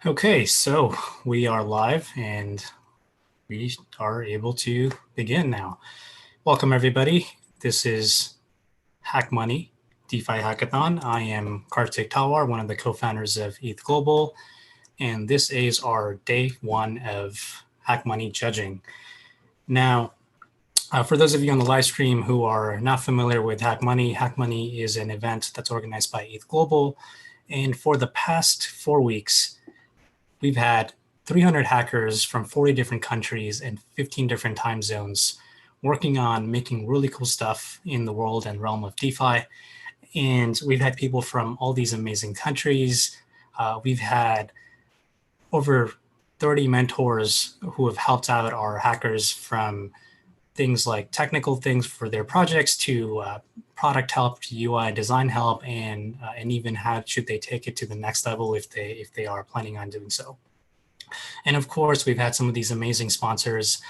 Okay, so we are live and we are able to begin now. Welcome everybody. This is Hack Money DeFi Hackathon. I am Kartik, one of the co-founders of ETHGlobal, and this is our day one of Hack Money judging. Now, for those of you on the live stream who are not familiar with Hack Money is an event that's organized by ETHGlobal, and for the past 4 weeks, we've had 300 hackers from 40 different countries and 15 different time zones working on making really cool stuff in the world and realm of DeFi. And we've had people from all these amazing countries. We've had over 30 mentors who have helped out our hackers, from things like technical things for their projects to product help, to UI design help, and even how should they take it to the next level if they are planning on doing so. And of course, we've had some of these amazing sponsors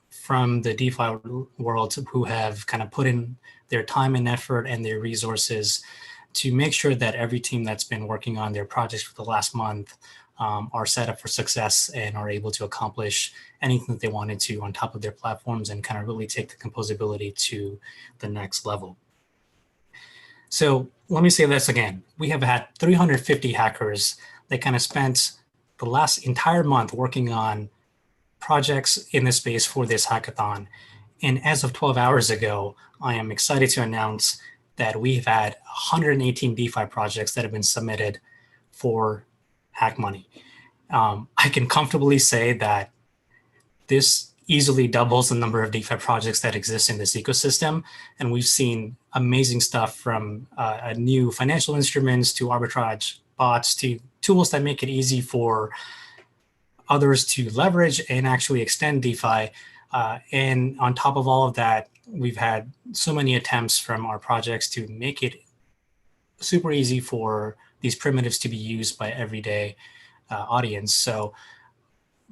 from the DeFi world who have kind of put in their time and effort and their resources to make sure that every team that's been working on their projects for the last month are set up for success and are able to accomplish anything that they wanted to on top of their platforms and kind of really take the composability to the next level. So let me say this again. We have had 350 hackers that kind of spent the last entire month working on projects in this space for this hackathon. And as of 12 hours ago, I am excited to announce that we've had 118 DeFi projects that have been submitted for Hack Money. I can comfortably say that this easily doubles the number of DeFi projects that exist in this ecosystem. And we've seen amazing stuff from new financial instruments to arbitrage bots to tools that make it easy for others to leverage and actually extend DeFi. And on top of all of that, we've had so many attempts from our projects to make it super easy for these primitives to be used by everyday audience. So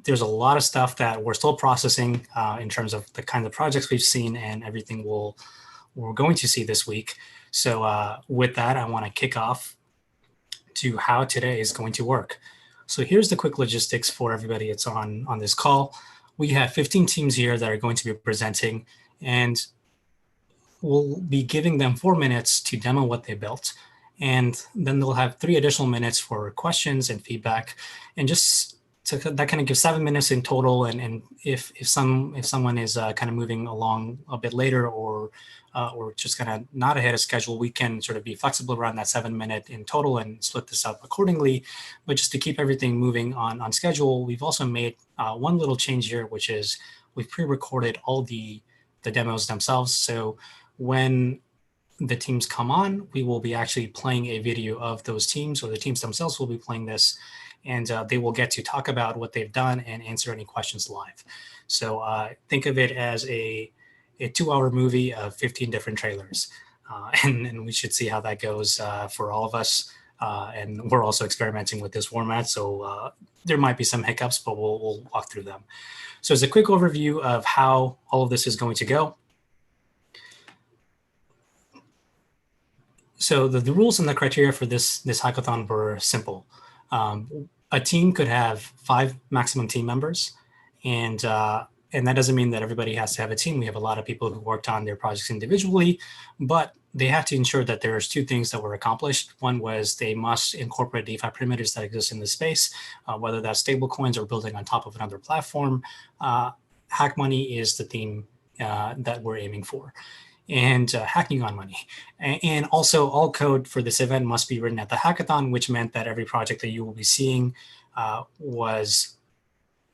there's a lot of stuff that we're still processing in terms of the kinds of projects we've seen and everything we're going to see this week. So with that, I want to kick off to how today is going to work. So here's the quick logistics for everybody that's on this call. We have 15 teams here that are going to be presenting, and we'll be giving them 4 minutes to demo what they built. And then they'll have 3 additional minutes for questions and feedback. And just that kind of gives 7 minutes in total. And if someone is kind of moving along a bit later or just kind of not ahead of schedule, we can sort of be flexible around that 7 minute in total and split this up accordingly. But just to keep everything moving on schedule, we've also made one little change here, which is we've pre-recorded all the demos themselves. So when the teams come on, we will be actually playing a video of those teams, or the teams themselves will be playing this, and they will get to talk about what they've done and answer any questions live. So think of it as a 2-hour movie of 15 different trailers. And we should see how that goes for all of us. And we're also experimenting with this format, so there might be some hiccups, but we'll walk through them. So as a quick overview of how all of this is going to go. So the rules and the criteria for this hackathon were simple. A team could have 5 maximum team members, and that doesn't mean that everybody has to have a team. We have a lot of people who worked on their projects individually, but they have to ensure that there's 2 things that were accomplished. One was they must incorporate DeFi primitives that exist in the space, whether that's stablecoins or building on top of another platform. Hack Money is the theme that we're aiming for, and hacking on money. And also all code for this event must be written at the hackathon, which meant that every project that you will be seeing was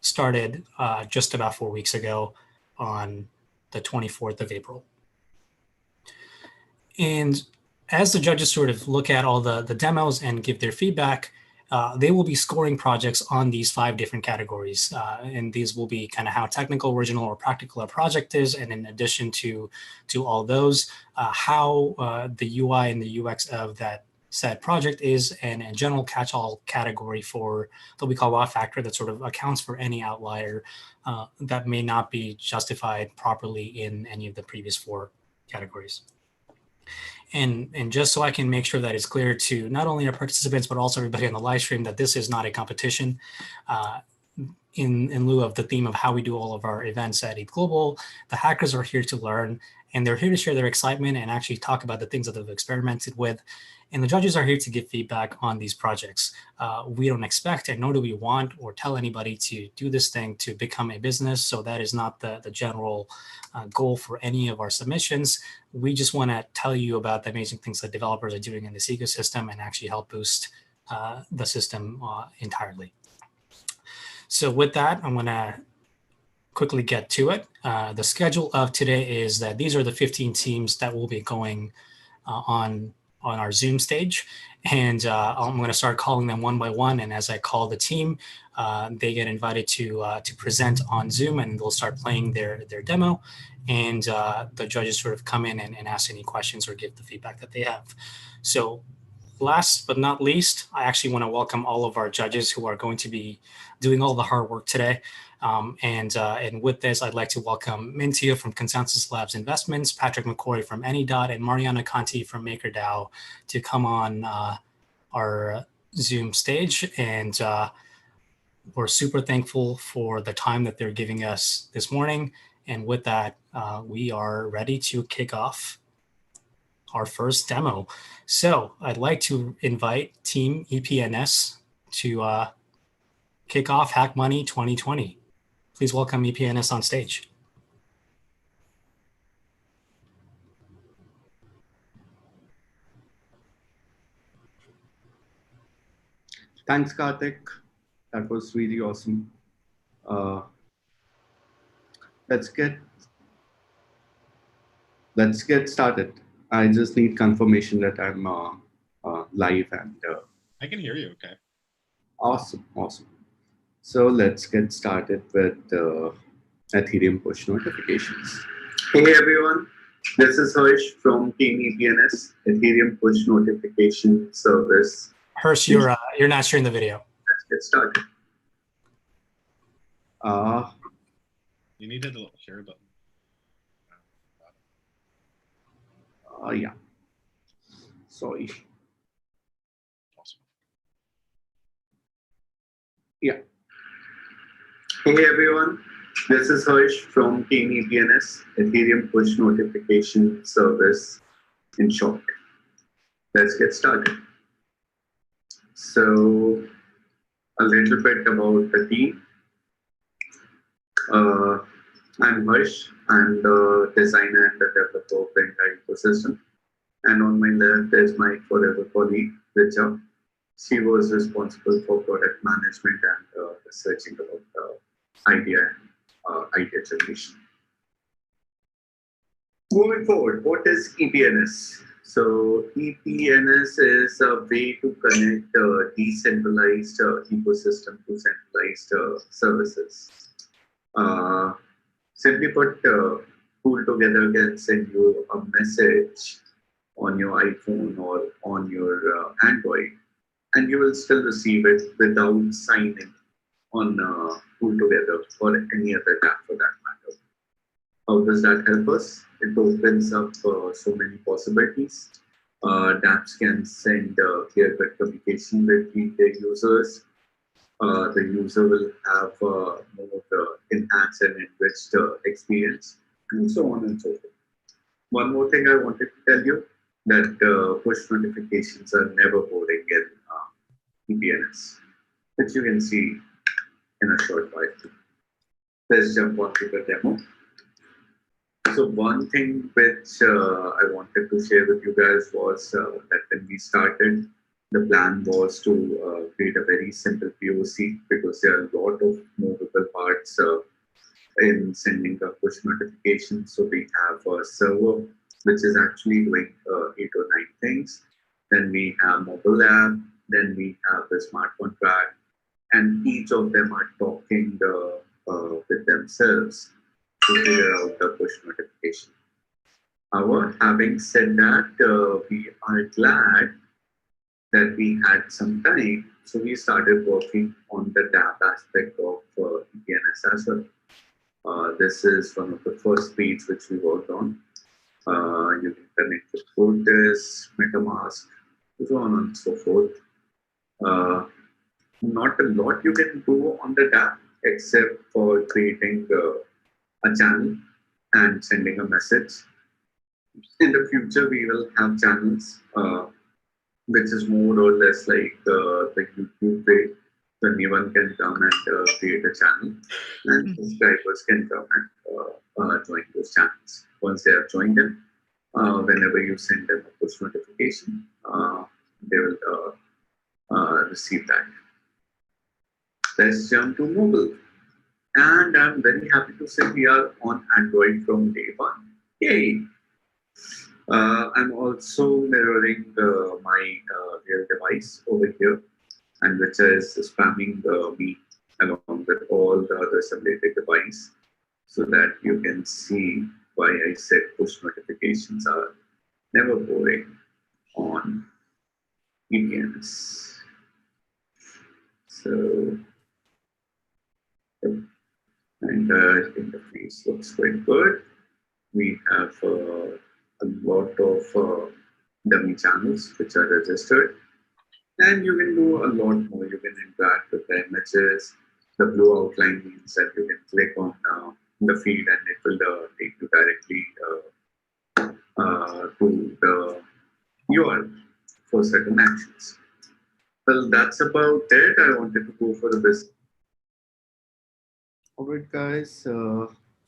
started just about 4 weeks ago on the 24th of April. And as the judges sort of look at all the demos and give their feedback, they will be scoring projects on these 5 different categories. And these will be kind of how technical, original, or practical a project is. And in addition to all those, how the UI and the UX of that said project is, and a general catch-all category for that we call wow factor, that sort of accounts for any outlier that may not be justified properly in any of the previous 4 categories. And just so I can make sure that it's clear to not only our participants, but also everybody on the live stream that this is not a competition. In lieu of the theme of how we do all of our events at ETHGlobal, the hackers are here to learn, and they're here to share their excitement and actually talk about the things that they've experimented with. And the judges are here to give feedback on these projects. We don't expect, and nor do we want or tell anybody to do this thing to become a business. So that is not the general goal for any of our submissions. We just want to tell you about the amazing things that developers are doing in this ecosystem and actually help boost the system entirely. So with that, I'm going to quickly get to it. The schedule of today is that these are the 15 teams that will be going on our Zoom stage. And I'm going to start calling them one by one. And as I call the team, they get invited to present on Zoom, and they'll start playing their demo. And the judges sort of come in and ask any questions or give the feedback that they have. So last but not least, I actually want to welcome all of our judges who are going to be doing all the hard work today. And with this, I'd like to welcome Mintia from Consensus Labs Investments, Patrick McCoy from AnyDot, and Mariana Conti from MakerDAO to come on our Zoom stage. And we're super thankful for the time that they're giving us this morning. And with that, we are ready to kick off our first demo. So I'd like to invite Team EPNS to kick off Hack Money 2020. Please welcome EPNS on stage. Thanks, Kartik. That was really awesome. Let's get started. I just need confirmation that I'm live and I can hear you okay. Awesome. So let's get started with Ethereum push notifications. Hey everyone, this is Hirsch from Team EPNS, Ethereum push notification service. Hirsch, you're not sharing the video. Let's get started. You need to share button. Yeah. Sorry. Awesome. Yeah. Hey everyone, this is Hirsch from Team EPNS, Ethereum push notification service in short. Let's get started. So a little bit about the team. I'm Hirsch. I'm the designer and the developer of the entire ecosystem. And on my left is my forever colleague, Richa. She was responsible for product management and researching about idea generation. Moving forward, what is EPNS? So EPNS is a way to connect decentralized ecosystem to centralized services. Simply put, Pool Together can send you a message on your iPhone or on your Android, and you will still receive it without signing on Pool Together or any other app for that matter. How does that help us? It opens up so many possibilities. dApps can send clear-cut communication with their users. The user will have more enhanced and enriched experience, and so on and so forth. One more thing I wanted to tell you, that push notifications are never boring in EPNS, which you can see in a short while. Let's jump on to the demo. So one thing which I wanted to share with you guys was that when we started, the plan was to create a very simple POC because there are a lot of movable parts in sending a push notification. So we have a server which is actually doing 8 or 9 things. Then we have mobile app. Then we have the smart contract, and each of them are talking with themselves to figure out the push notification. However, having said that, we are glad that we had some time, so we started working on the dApp aspect of EPNS as well. This is one of the first speeds which we worked on. You can connect with Fortis, MetaMask, so on and so forth. Not a lot you can do on the DApp except for creating a channel and sending a message. In the future, we will have channels, which is more or less like the YouTube way. So anyone can come and create a channel, and subscribers can come and join those channels. Once they have joined them, whenever you send them a push notification, they will receive that. Let's jump to mobile. And I'm very happy to say we are on Android from day one. Yay! I'm also mirroring my real device over here, and which is spamming me along with all the other simulated device, so that you can see why I said push notifications are never boring on ETNs. So, and the interface looks quite good. We have a lot of dummy channels which are registered, and you can do a lot more. You can interact with the images. The blue outline means that you can click on the feed and it will take you directly to the URL for certain actions. Well, that's about it. I wanted to go for the business. All right, guys.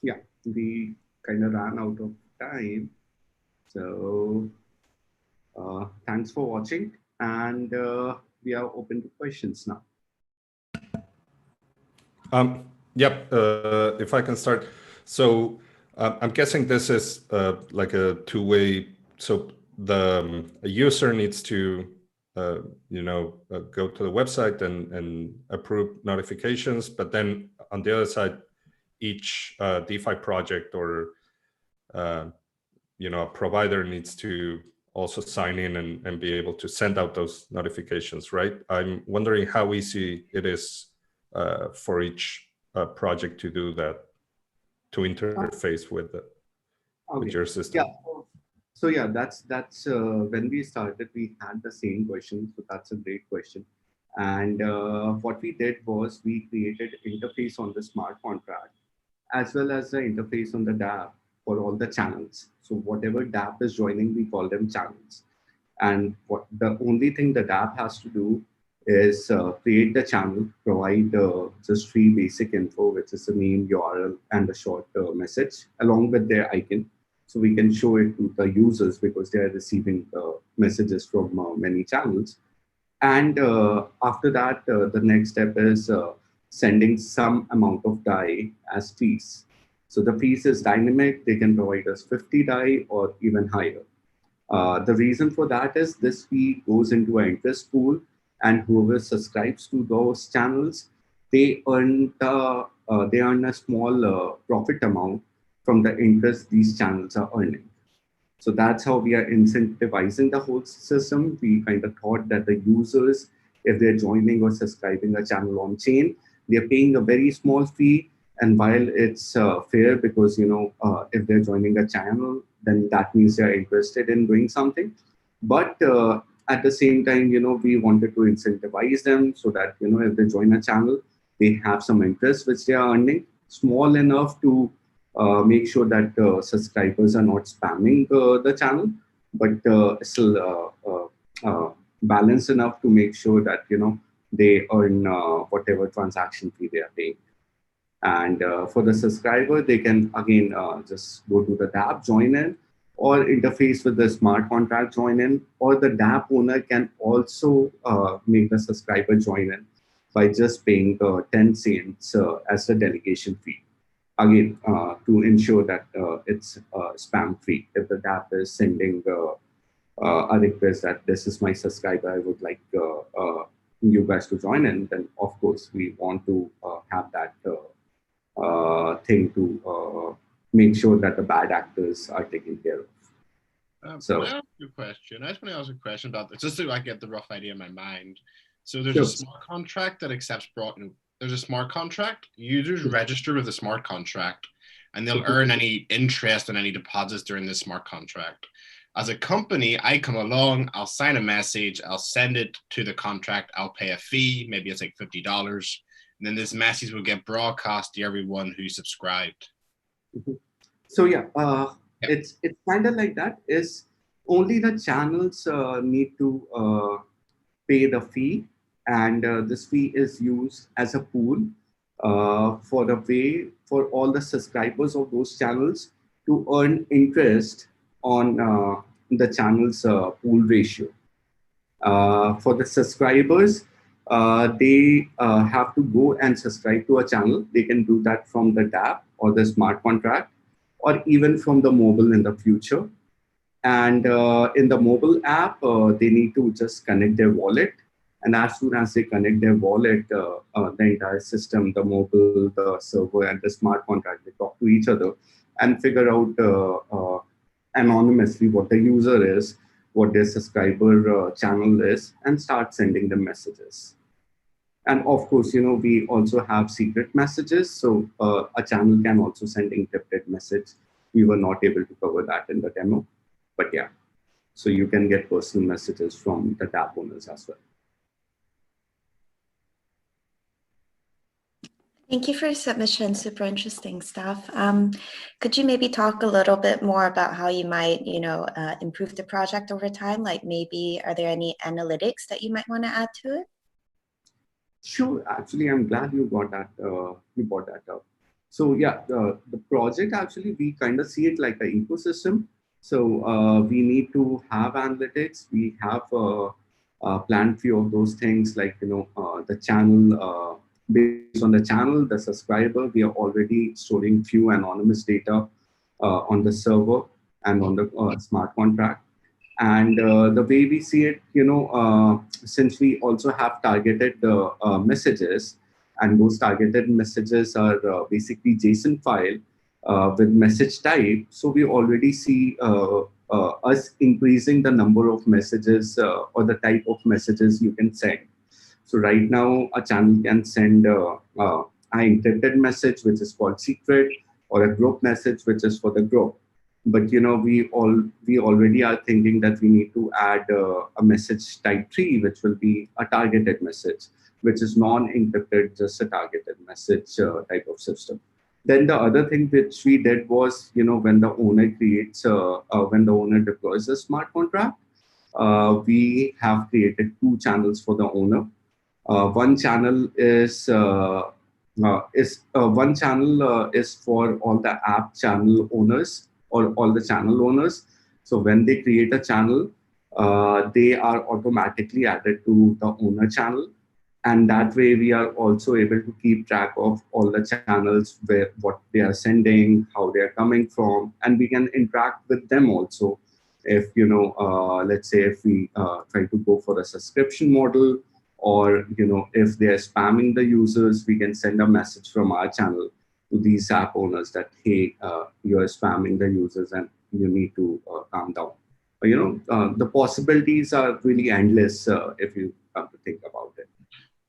Yeah, we kind of ran out of time. So thanks for watching. And we are open to questions now. Yep, if I can start. So I'm guessing this is like a two-way. So the a user needs to, go to the website and approve notifications. But then on the other side, each DeFi project or provider needs to also sign in and be able to send out those notifications, right? I'm wondering how easy it is for each project to do that, to interface with it, with your system. Yeah. So yeah, that's when we started, we had the same question. So that's a great question. And what we did was we created interface on the smart contract as well as the interface on the DApp for all the channels. So whatever DApp is joining, we call them channels. And what the only thing the DApp has to do is create the channel, provide just 3 basic info, which is the name, URL, and a short message along with their icon. So we can show it to the users because they are receiving messages from many channels. And after that, the next step is sending some amount of DAI as fees. So the fees is dynamic. They can provide us 50 DAI or even higher. The reason for that is this fee goes into an interest pool, and whoever subscribes to those channels, they earn a small profit amount from the interest these channels are earning. So that's how we are incentivizing the whole system. We kind of thought that the users, if they're joining or subscribing a channel on chain, they're paying a very small fee. And while it's fair because, if they're joining a channel, then that means they're interested in doing something. But at the same time, we wanted to incentivize them so that, if they join a channel, they have some interest which they are earning, small enough to make sure that subscribers are not spamming the channel, but still balanced enough to make sure that, they earn whatever transaction fee they are paying. And for the subscriber, they can, again, just go to the DApp, join in, or interface with the smart contract, join in, or the DApp owner can also make the subscriber join in by just paying 10 cents as a delegation fee. Again, to ensure that it's spam free. If the DApp is sending a request that this is my subscriber, I would like you guys to join in, then of course we want to have that thing to make sure that the bad actors are taken care of. So, I have a question. I just want to ask a question about this, just so I get the rough idea in my mind. So there's a smart contract that accepts there's a smart contract. Users register with the smart contract. and they'll earn any interest on any deposits during this smart contract. As a company, I come along, I'll sign a message, I'll send it to the contract, I'll pay a fee, maybe it's like $50, and then this message will get broadcast to everyone who subscribed. So yeah, it's kind of like that. Is only the channels need to pay the fee, and this fee is used as a pool for all the subscribers of those channels to earn interest on the channel's pool ratio. For the subscribers, they have to go and subscribe to a channel. They can do that from the DApp or the smart contract, or even from the mobile in the future. And in the mobile app, they need to just connect their wallet. And as soon as they connect their wallet, the entire system, the mobile, the server, and the smart contract, they talk to each other and figure out anonymously what the user is, what their subscriber channel is, and start sending them messages. And of course, we also have secret messages. So a channel can also send encrypted message. We were not able to cover that in the demo, but yeah. So you can get personal messages from the DApp owners as well. Thank you for your submission. Super interesting stuff. Could you maybe talk a little bit more about how you might, improve the project over time? Like maybe, are there any analytics that you might want to add to it? Sure. Actually, I'm glad you got that. You brought that up. So yeah, the project actually we kind of see it like an ecosystem. So we need to have analytics. We have planned few of those things like the channel. Based on the channel, the subscriber, we are already storing few anonymous data on the server and on the smart contract. And the way we see it, since we also have targeted messages, and those targeted messages are basically JSON file with message type. So we already see us increasing the number of messages or the type of messages you can send. So right now, a channel can send an encrypted message, which is called secret, or a group message, which is for the group. But we already are thinking that we need to add a message type 3, which will be a targeted message, which is non-encrypted, just a targeted message type of system. Then the other thing which we did was, when the owner deploys a smart contract, we have created 2 channels for the owner. One channel is for all the app channel owners or all the channel owners. So when they create a channel, they are automatically added to the owner channel. And that way we are also able to keep track of all the channels, what they are sending, how they are coming from, and we can interact with them also. If, let's say if we try to go for a subscription model, or, if they are spamming the users, we can send a message from our channel to these app owners that, hey, you are spamming the users and you need to calm down. The possibilities are really endless if you come to think about it.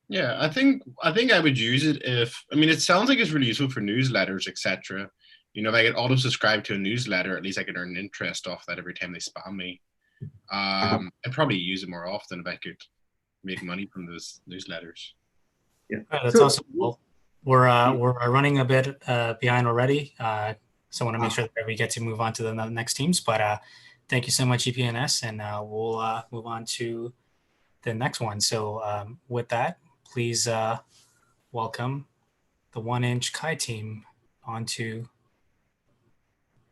Yeah, I think I would use it it sounds like it's really useful for newsletters, etc. If I could auto subscribe to a newsletter, at least I could earn interest off that every time they spam me. I'd probably use it more often if I could make money from those newsletters. Yeah, that's awesome. Well, we're running a bit behind already, so I want to make sure that we get to move on to the next teams. But thank you so much, EPNS, and we'll move on to the next one. So with that, please welcome the 1inch Kai team onto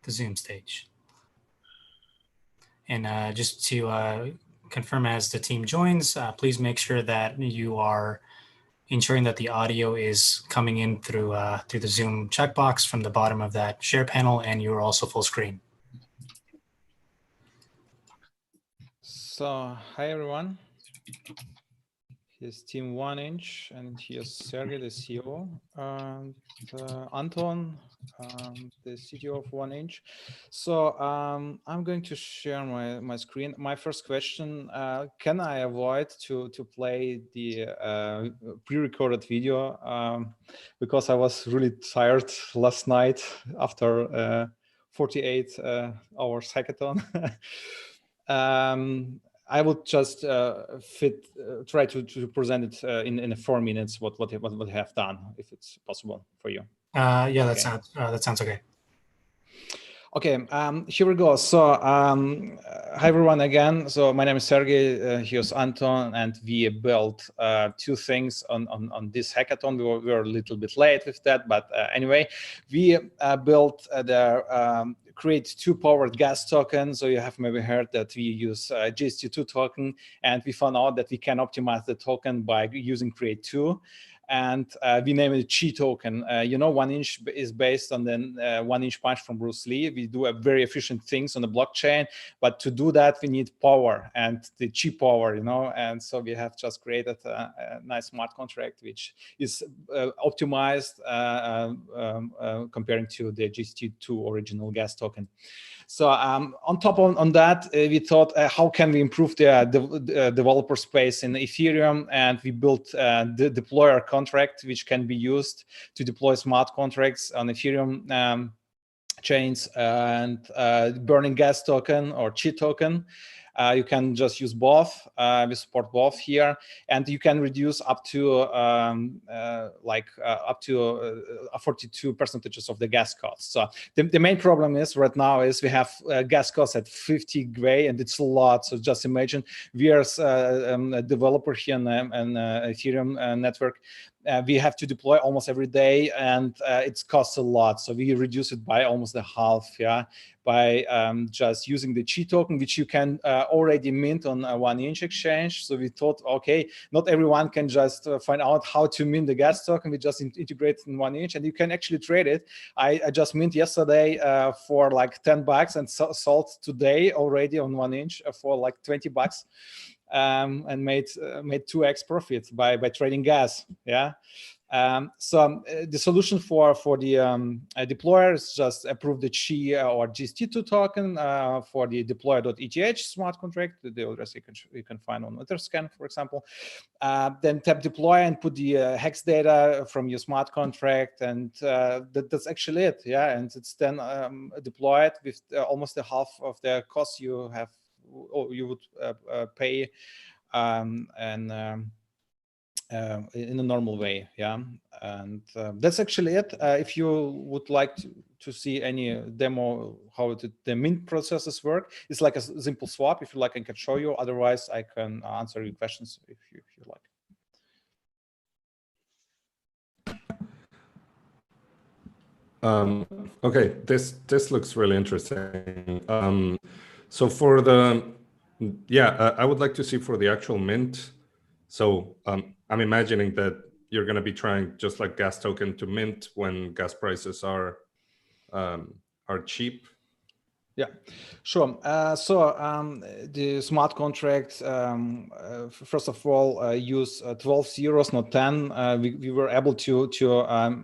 the Zoom stage. And just to confirm as the team joins, please make sure that you are ensuring that the audio is coming in through the Zoom checkbox from the bottom of that share panel, and you're also full screen. So, hi everyone. Here's Team 1inch, and here's Sergey, the CEO, and Anton, the CTO of 1inch. So I'm going to share my screen. My first question, can I avoid to play the pre-recorded video? Because I was really tired last night after 48 hours hackathon. I will just try to present it in 4 minutes what I have done, if it's possible for you. Yeah, Okay. that sounds okay. Okay, here we go. So hi everyone again. So my name is Sergey, here's Anton, and we built 2 things on this hackathon. We were a little bit late with that, but anyway, we built the create 2 powered gas tokens. So you have maybe heard that we use GST2 token, and we found out that we can optimize the token by using create 2. And we name it Chi token. You know, 1inch is based on the 1inch punch from Bruce Lee. We do a very efficient things on the blockchain, but to do that we need power and the Chi power, you know. And so we have just created a nice smart contract which is optimized comparing to the GST2 original gas token. So on top on that, we thought, how can we improve the developer space in Ethereum? And we built the deployer contract, which can be used to deploy smart contracts on Ethereum chains, and burning gas token or Chi token. You can just use both. We support both here, and you can reduce up to up to 42% of the gas costs. So the main problem is right now is we have gas costs at 50 Gwei, and it's a lot. So just imagine we are a developer here in Ethereum network. We have to deploy almost every day, and it costs a lot. So we reduce it by almost a half, yeah, by just using the Chi token, which you can already mint on a 1inch exchange. So we thought, okay, not everyone can just find out how to mint the gas token. We just integrate in 1inch, and you can actually trade it. I just mint yesterday for like $10 and sold today already on 1inch for like $20. And made 2x profits by trading gas. Yeah. So the solution for the deployer is just approve the Chi or GST2 token for the deployer.eth smart contract. The address you can find on Etherscan, for example. Then tap deploy and put the hex data from your smart contract, and that's actually it. Yeah, and it's then deployed with almost the half of the cost you have. Or you would pay in a normal way, yeah. And that's actually it. If you would like to see any demo how the mint processes work, it's like a simple swap. If you like, I can show you. Otherwise, I can answer your questions if you like. Okay, this looks really interesting. So for the, I would like to see for the actual mint. So I'm imagining that you're going to be trying, just like gas token, to mint when gas prices are cheap. Yeah, sure. The smart contract, first of all, use 12 zeros, not 10. We were able to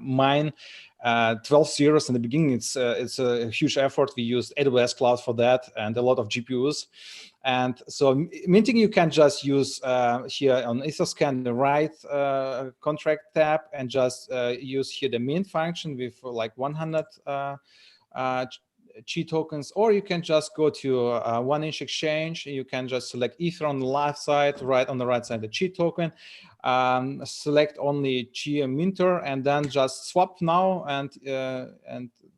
mine 12 zeros in the beginning. It's a huge effort. We used AWS Cloud for that and a lot of GPUs. And so minting, you can just use here on Etherscan the right contract tab and just use here the mint function with like 100 Chi tokens, or you can just go to 1inch exchange. You can just select Ether on the left side, right on the right side the Chi token, select only Chi minter, and then just swap now, and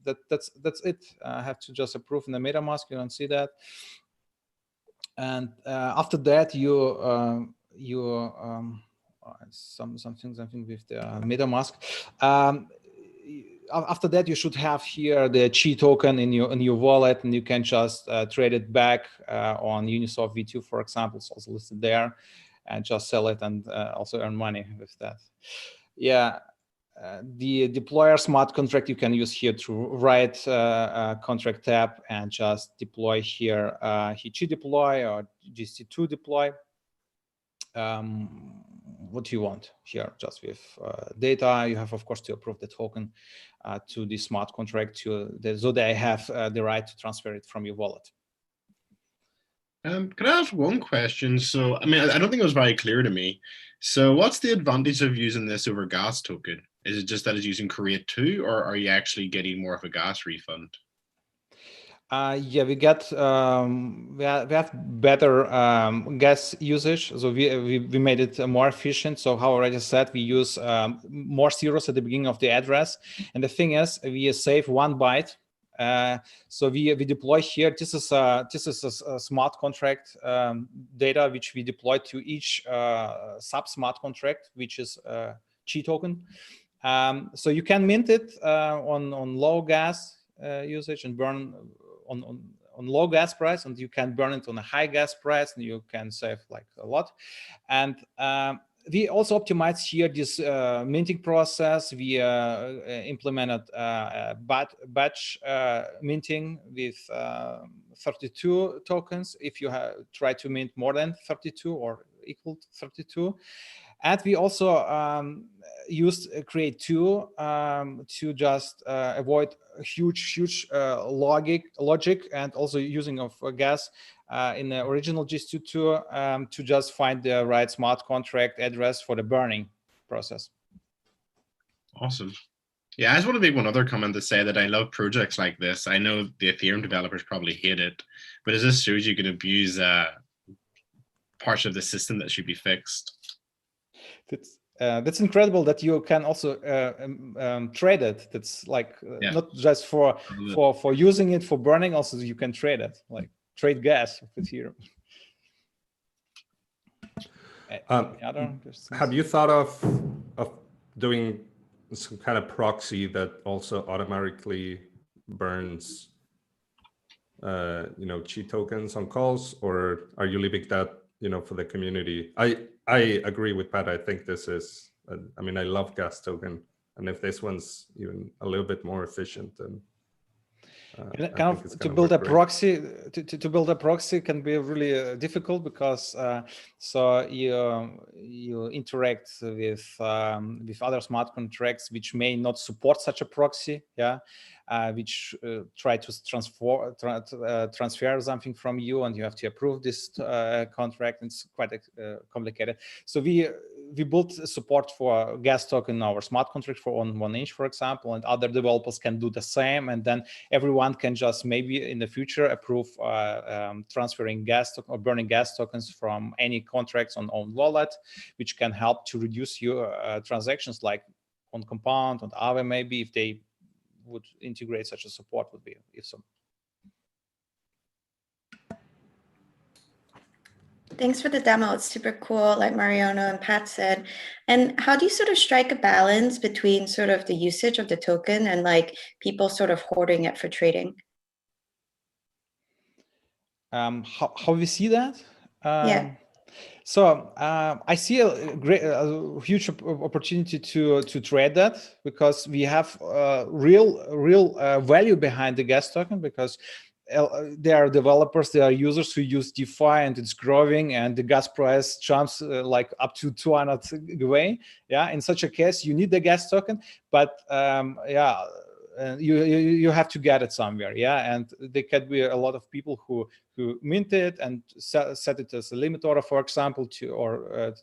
that's it. I have to just approve in the MetaMask. You don't see that, and after that something with the MetaMask. After that, you should have here the Chi token in your wallet, and you can just trade it back on Uniswap V2, for example. It's also listed there, and just sell it and also earn money with that. Yeah, the deployer smart contract you can use here to right contract tab and just deploy here Chi deploy or GST2 deploy. what you want here. Just with data, you have of course to approve the token to the smart contract so they have the right to transfer it from your wallet. Can I ask one question? So, I mean, I don't think it was very clear to me. So what's the advantage of using this over Gastoken? Is it just that it's using Create 2, or are you actually getting more of a gas refund? Yeah, we have better gas usage, so we made it more efficient. So how I already said, we use more zeros at the beginning of the address, and the thing is, we save 1 byte. So we deploy here. This is a smart contract data which we deploy to each sub smart contract, which is Chi token. So you can mint it on low gas usage and burn on low gas price, and you can burn it on a high gas price, and you can save like a lot. And we also optimized here this minting process. We implemented batch minting with 32 tokens if you try to mint more than 32 or equal to 32. And we also used Create 2 to just avoid huge logic, and also using of gas in the original GS2 to just find the right smart contract address for the burning process. Awesome. Yeah, I just want to make one other comment to say that I love projects like this. I know the Ethereum developers probably hate it, but it just shows you can abuse parts of the system that should be fixed. That's incredible that you can also trade it. That's like not just for using it for burning. Also, you can trade it, like trade gas with Ethereum. Have you thought of doing some kind of proxy that also automatically burns, Chi tokens on calls, or are you leaving that, for the community? I agree with Pat. I think this is, I mean, I love Gastoken, and if this one's even a little bit more efficient, then to build a proxy can be really difficult, because so you interact with other smart contracts which may not support such a proxy, which try to transfer something from you, and you have to approve this contract. It's quite complicated. So we built support for gas token in our smart contract for on 1inch, for example, and other developers can do the same, and then everyone can just maybe in the future approve transferring gas or burning gas tokens from any contracts on own wallet, which can help to reduce your transactions, like on Compound, on Aave, maybe, if they would integrate such a support, would be if so. Thanks for the demo. It's super cool, like Mariano and Pat said. And how do you sort of strike a balance between sort of the usage of the token and like people sort of hoarding it for trading? How we see that? Yeah. So I see a huge opportunity to trade that, because we have real value behind the gas token, because there are developers, there are users who use DeFi, and it's growing, and the gas price jumps like up to 200 GWh. Yeah, in such a case, you need the gas token, but you have to get it somewhere. Yeah, and there could be a lot of people who mint it and set it as a limit order, for example, to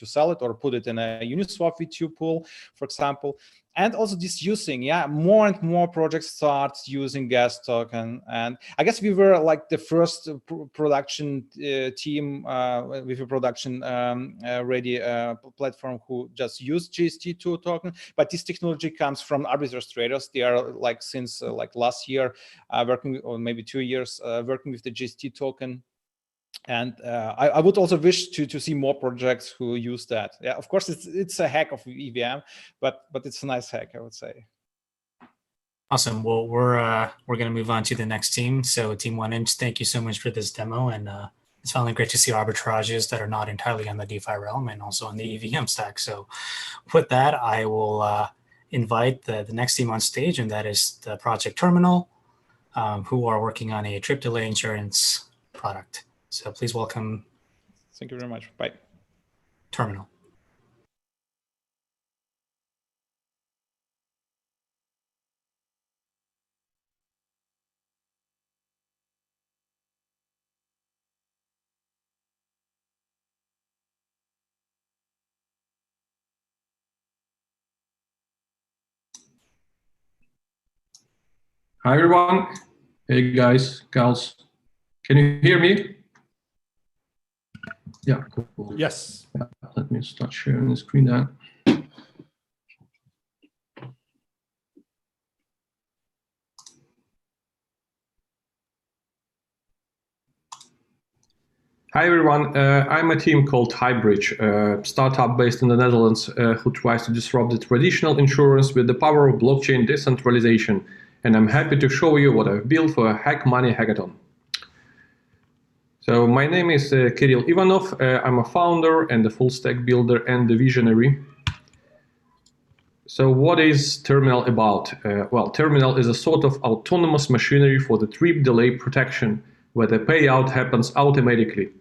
sell it, or put it in a Uniswap V2 pool, for example. And also this using, more and more projects start using gas token. And I guess we were like the first production team with a production ready platform who just used GST2 token. But this technology comes from arbitrage traders. They are like since like last year working, or maybe 2 years working with the GST token. And I would also wish to see more projects who use that. Yeah, of course, it's a hack of EVM, but it's a nice hack, I would say. Awesome. Well, we're going to move on to the next team. So Team 1inch, thank you so much for this demo. And it's finally great to see arbitrages that are not entirely on the DeFi realm and also on the EVM stack. So with that, I will invite the next team on stage, and that is the project Terminal, who are working on a trip delay insurance product. So please welcome. Thank you very much. Bye. Terminal. Hi everyone. Hey guys, gals. Can you hear me? Yeah, cool. Yes. Yeah, let me start sharing the screen then. Hi everyone, I'm a team called Hybridge, a startup based in the Netherlands who tries to disrupt the traditional insurance with the power of blockchain decentralization. And I'm happy to show you what I've built for a Hack Money Hackathon. So my name is Kirill Ivanov. I'm a founder and a full stack builder and a visionary. So what is Terminal about? Well, Terminal is a sort of autonomous machinery for the trip delay protection, where the payout happens automatically.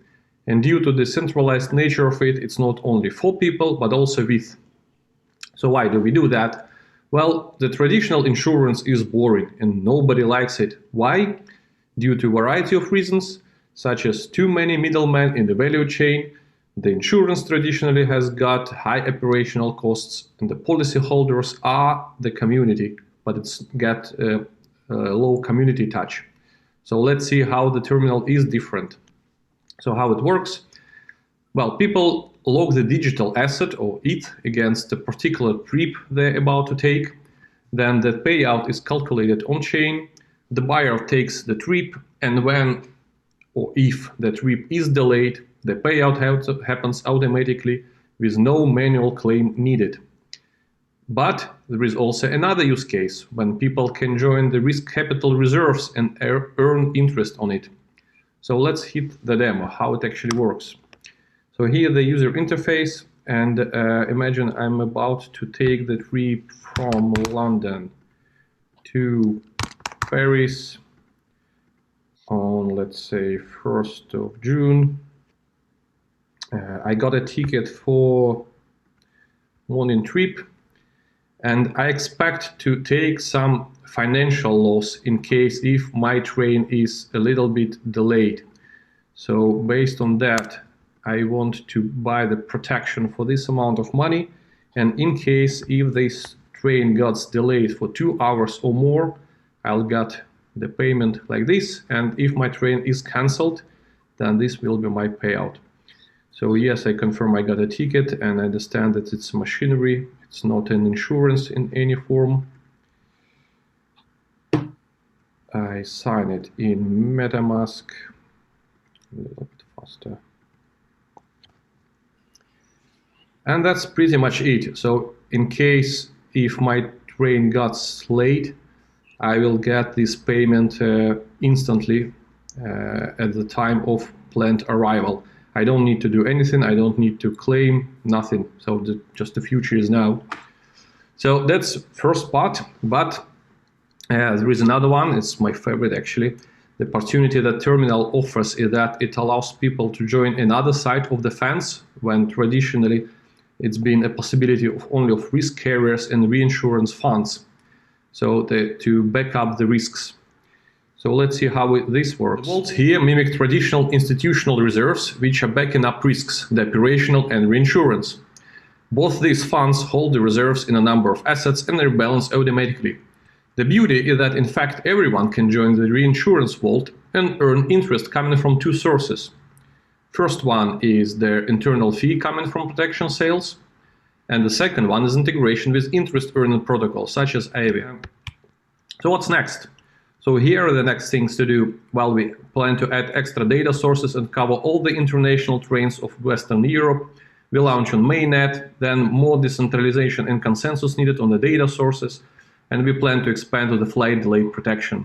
And due to the centralized nature of it, it's not only for people, but also with. So why do we do that? Well, the traditional insurance is boring and nobody likes it. Why? Due to a variety of reasons, such as too many middlemen in the value chain. The insurance traditionally has got high operational costs, and the policyholders are the community, but it's got a low community touch. So let's see how the terminal is different. So how it works? Well, people log the digital asset or ETH against a particular trip they're about to take. Then the payout is calculated on chain. The buyer takes the trip, and when or if the trip is delayed, the payout happens automatically with no manual claim needed. But there is also another use case when people can join the risk capital reserves and earn interest on it. So let's hit the demo, how it actually works. So here the user interface, and imagine I'm about to take the trip from London to Paris on, let's say, 1st of June. I got a ticket for morning trip, and I expect to take some financial loss in case if my train is a little bit delayed. So based on that, I want to buy the protection for this amount of money, and in case if this train gets delayed for 2 hours or more, I'll get the payment like this, and if my train is cancelled, then this will be my payout. So yes, I confirm I got a ticket, and I understand that it's machinery, it's not an insurance in any form. I sign it in MetaMask, a little bit faster. And that's pretty much it. So in case if my train gets late, I will get this payment instantly at the time of planned arrival. I don't need to do anything. I don't need to claim nothing. So just the future is now. So that's first part, but there is another one. It's my favorite actually. The opportunity that Terminal offers is that it allows people to join another side of the fence when traditionally it's been a possibility of only of risk carriers and reinsurance funds. So to back up the risks. So let's see how this works. The vaults here mimic traditional institutional reserves, which are backing up risks, the operational and reinsurance. Both these funds hold the reserves in a number of assets and rebalance automatically. The beauty is that in fact everyone can join the reinsurance vault and earn interest coming from two sources. First one is their internal fee coming from protection sales, and the second one is integration with interest earning protocols such as Aavia. So what's next? So here are the next things to do. Well, we plan to add extra data sources and cover all the international trains of Western Europe. We launch on mainnet, then more decentralization and consensus needed on the data sources, and we plan to expand to the flight delay protection.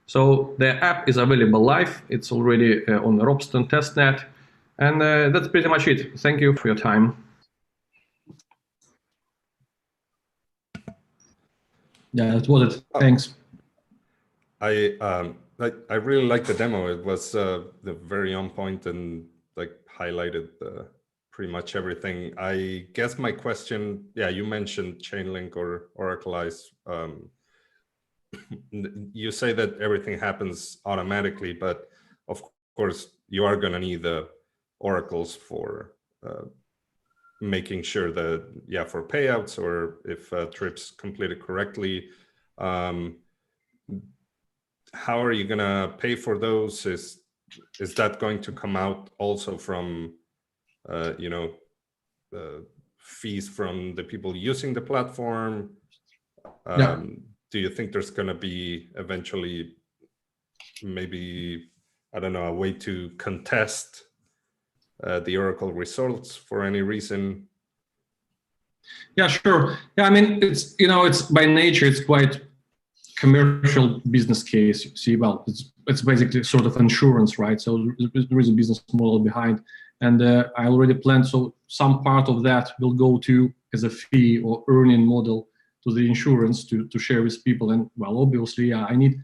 So the app is available live. It's already on the Ropsten testnet, and that's pretty much it. Thank you for your time. Yeah, that was it. Thanks. I really liked the demo. It was very on point and like highlighted pretty much everything. I guess my question, yeah, you mentioned Chainlink or Oracleize. You say that everything happens automatically, but of course you are going to need the oracles for making sure that, yeah, for payouts or if trips completed correctly. how are you gonna pay for those? Is that going to come out also from fees from the people using the platform? Do you think there's gonna be eventually maybe, I don't know, a way to contest the Oracle results for any reason? Yeah, sure. Yeah, I mean, it's by nature, it's quite commercial business case. You see, well, it's basically sort of insurance, right? So there is a business model behind, and I already planned. So some part of that will go to as a fee or earning model to the insurance to share with people. And well, obviously, I need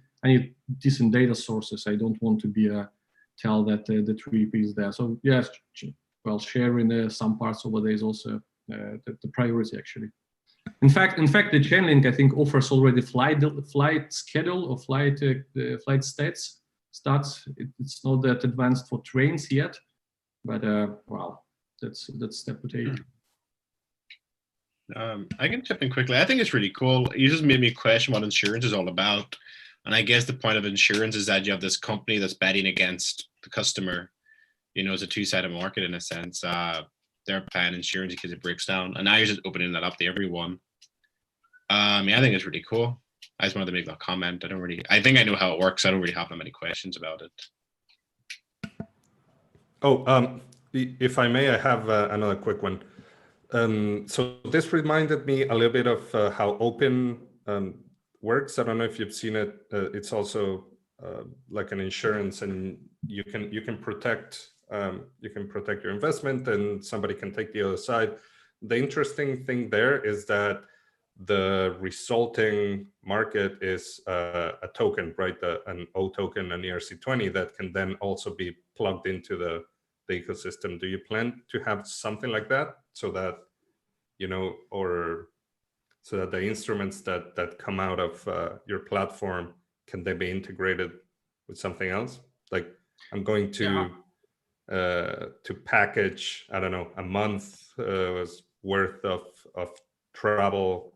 decent data sources. I don't want to be tell that the trip is there. So yes, well, sharing some parts over there is also the priority actually. In fact, the Chainlink, I think, offers already flight schedule or flight stats. It's not that advanced for trains yet, but well, that's step to take. I can chip in quickly. I think it's really cool. You just made me question what insurance is all about. And I guess the point of insurance is that you have this company that's betting against the customer. It's a two-sided market in a sense. They're paying insurance because it breaks down. And now you're just opening that up to everyone. Yeah, I think it's really cool. I just wanted to make that comment. I think I know how it works. I don't really have that many questions about it. Oh, if I may, I have another quick one. So this reminded me a little bit of how open works. I don't know if you've seen it. It's also like an insurance, and you can protect your investment, and somebody can take the other side. The interesting thing there is that the resulting market is a token, right? An O token, an ERC20 that can then also be plugged into the ecosystem. Do you plan to have something like that so that, or so that the instruments that come out of your platform, can they be integrated with something else? Like I'm going to package, I don't know, a month worth of travel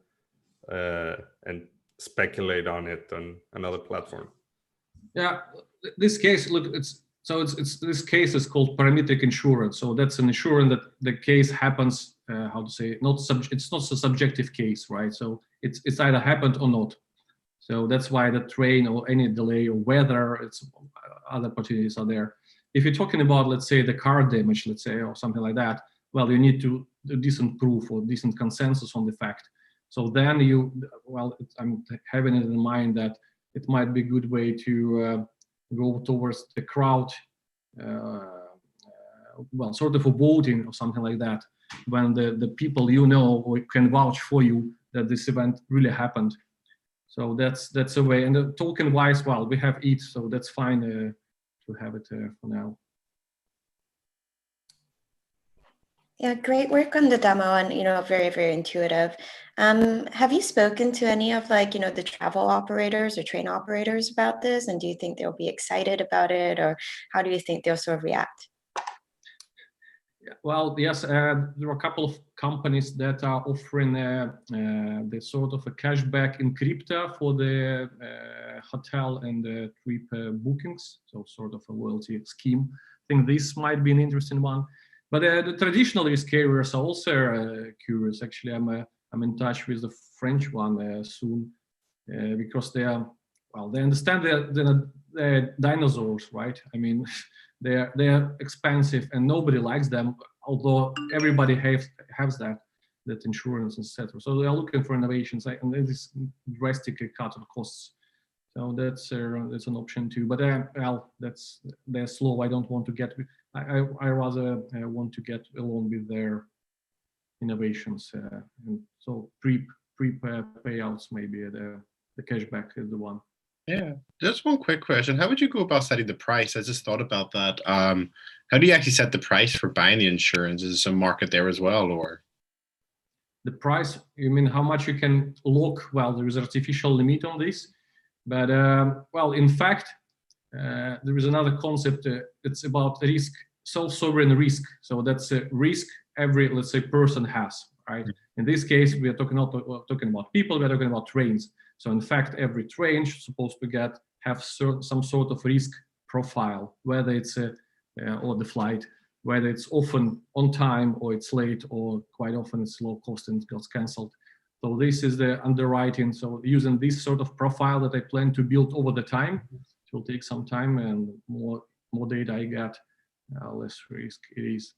and speculate on it on another platform. Yeah, this case, look, this case is called parametric insurance. So that's an insurance that the case happens, it's not a subjective case, right? So it's either happened or not. So that's why the train or any delay or weather, other opportunities are there. If you're talking about, let's say, the car damage, let's say, or something like that, well, you need to do decent proof or decent consensus on the fact. So then I'm having it in mind that it might be a good way to go towards the crowd, sort of a voting or something like that, when the people or can vouch for you that this event really happened. So that's a way. And the token wise, well, we have ETH, so that's fine to have it for now. Yeah, great work on the demo, and very, very intuitive. Have you spoken to any of the travel operators or train operators about this? And do you think they'll be excited about it, or how do you think they'll sort of react? Well, yes, there are a couple of companies that are offering the sort of a cashback in crypto for the hotel and the trip bookings, so sort of a loyalty scheme. I think this might be an interesting one. But the traditional risk carriers are also curious. Actually, I'm in touch with the French one soon because they understand they're dinosaurs, right? I mean, they're expensive and nobody likes them, although everybody has that insurance, etc. So they are looking for innovations, and this drastically cut on costs. So that's an option too. But they're slow. I don't want to get. I rather want to get along with their innovations. And so pre payouts, maybe the cashback is the one. Yeah, just one quick question. How would you go about setting the price? I just thought about that. How do you actually set the price for buying the insurance? Is there some market there as well, or? The price, you mean how much you can lock? Well, there is an artificial limit on this. But, in fact, there is another concept. It's about risk, self-sovereign risk. So that's a risk every, let's say, person has, right? In this case, we are talking about people, we're talking about trains. So in fact, every train is supposed to have some sort of risk profile, whether it's or the flight, whether it's often on time or it's late, or quite often it's low cost and it gets cancelled. So this is the underwriting. So using this sort of profile that I plan to build over the time, it will take some time, and more data I get, less risk it is.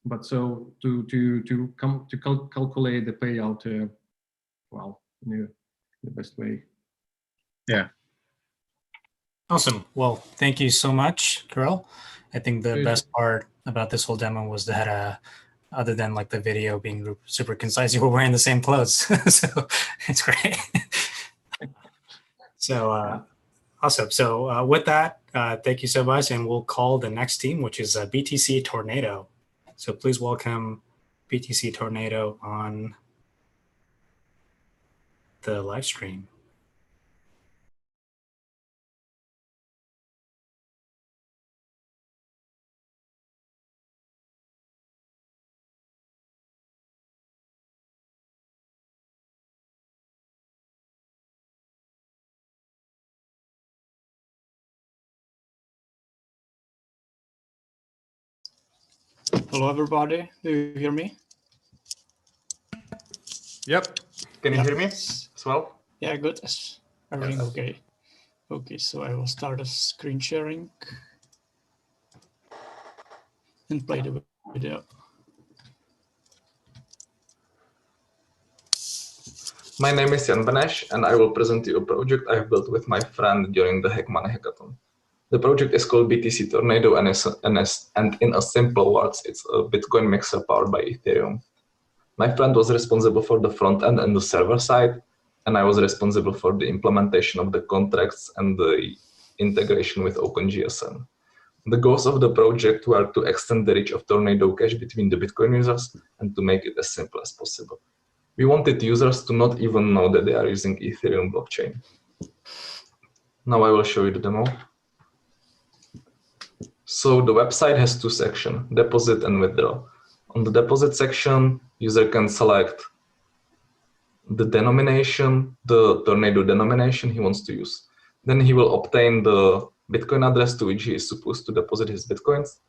But so to calculate the payout, well, in the best way. Yeah. Awesome. Well, thank you so much, Kirill. I think the Great. best part about this whole demo was that other than like the video being super concise, you were wearing the same clothes. So it's great. So awesome. So with that, thank you so much. And we'll call the next team, which is btcTornado. So please welcome btcTornado on the live stream. Hello, everybody. Do you hear me? Yep. Can you hear me as well? Yeah, good. Everything okay. Okay, so I will start a screen sharing and play the video. My name is Jan Beneš, and I will present you a project I have built with my friend during the Hack Money Hackathon. The project is called btcTornado, and in a simple words, it's a Bitcoin mixer powered by Ethereum. My friend was responsible for the front end and the server side, and I was responsible for the implementation of the contracts and the integration with OpenGSN. The goals of the project were to extend the reach of Tornado Cash between the Bitcoin users and to make it as simple as possible. We wanted users to not even know that they are using Ethereum blockchain. Now I will show you the demo. So the website has two sections, deposit and withdraw. On the deposit section, user can select the denomination, the Tornado denomination he wants to use. Then he will obtain the Bitcoin address to which he is supposed to deposit his Bitcoins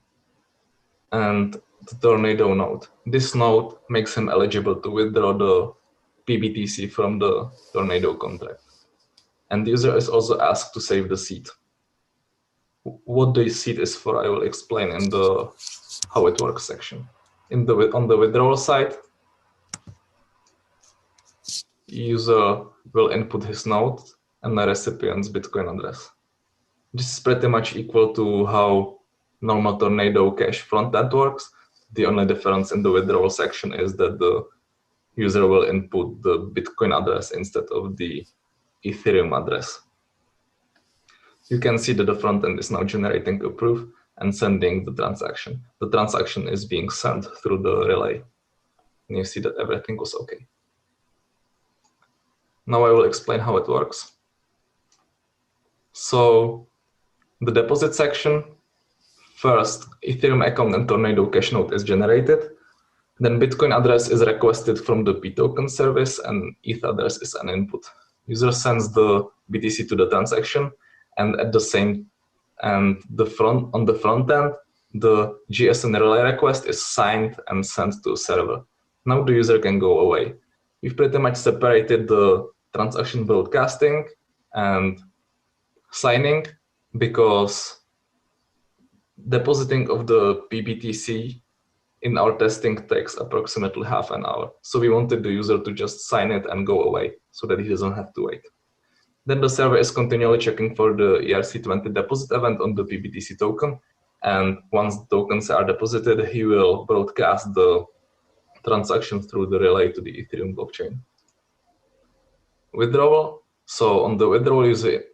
and the Tornado node. This node makes him eligible to withdraw the PBTC from the Tornado contract. And the user is also asked to save the seed. What the seed is for, I will explain in the how it works section. On the withdrawal side, user will input his node and the recipient's Bitcoin address. This is pretty much equal to how normal Tornado Cash front-end works. The only difference in the withdrawal section is that the user will input the Bitcoin address instead of the Ethereum address. You can see that the front end is now generating a proof and sending the transaction. The transaction is being sent through the relay. And you see that everything was okay. Now I will explain how it works. So the deposit section, first Ethereum account and Tornado Cash node is generated. Then Bitcoin address is requested from the P-token service and ETH address is an input. User sends the BTC to the transaction, and at the same on the front end, the GSN relay request is signed and sent to a server. Now the user can go away. We've pretty much separated the transaction broadcasting and signing because depositing of the PBTC in our testing takes approximately half an hour. So we wanted the user to just sign it and go away so that he doesn't have to wait. Then the server is continually checking for the ERC20 deposit event on the PBTC token. And once the tokens are deposited, he will broadcast the transaction through the relay to the Ethereum blockchain. Withdrawal. So on the withdrawal, user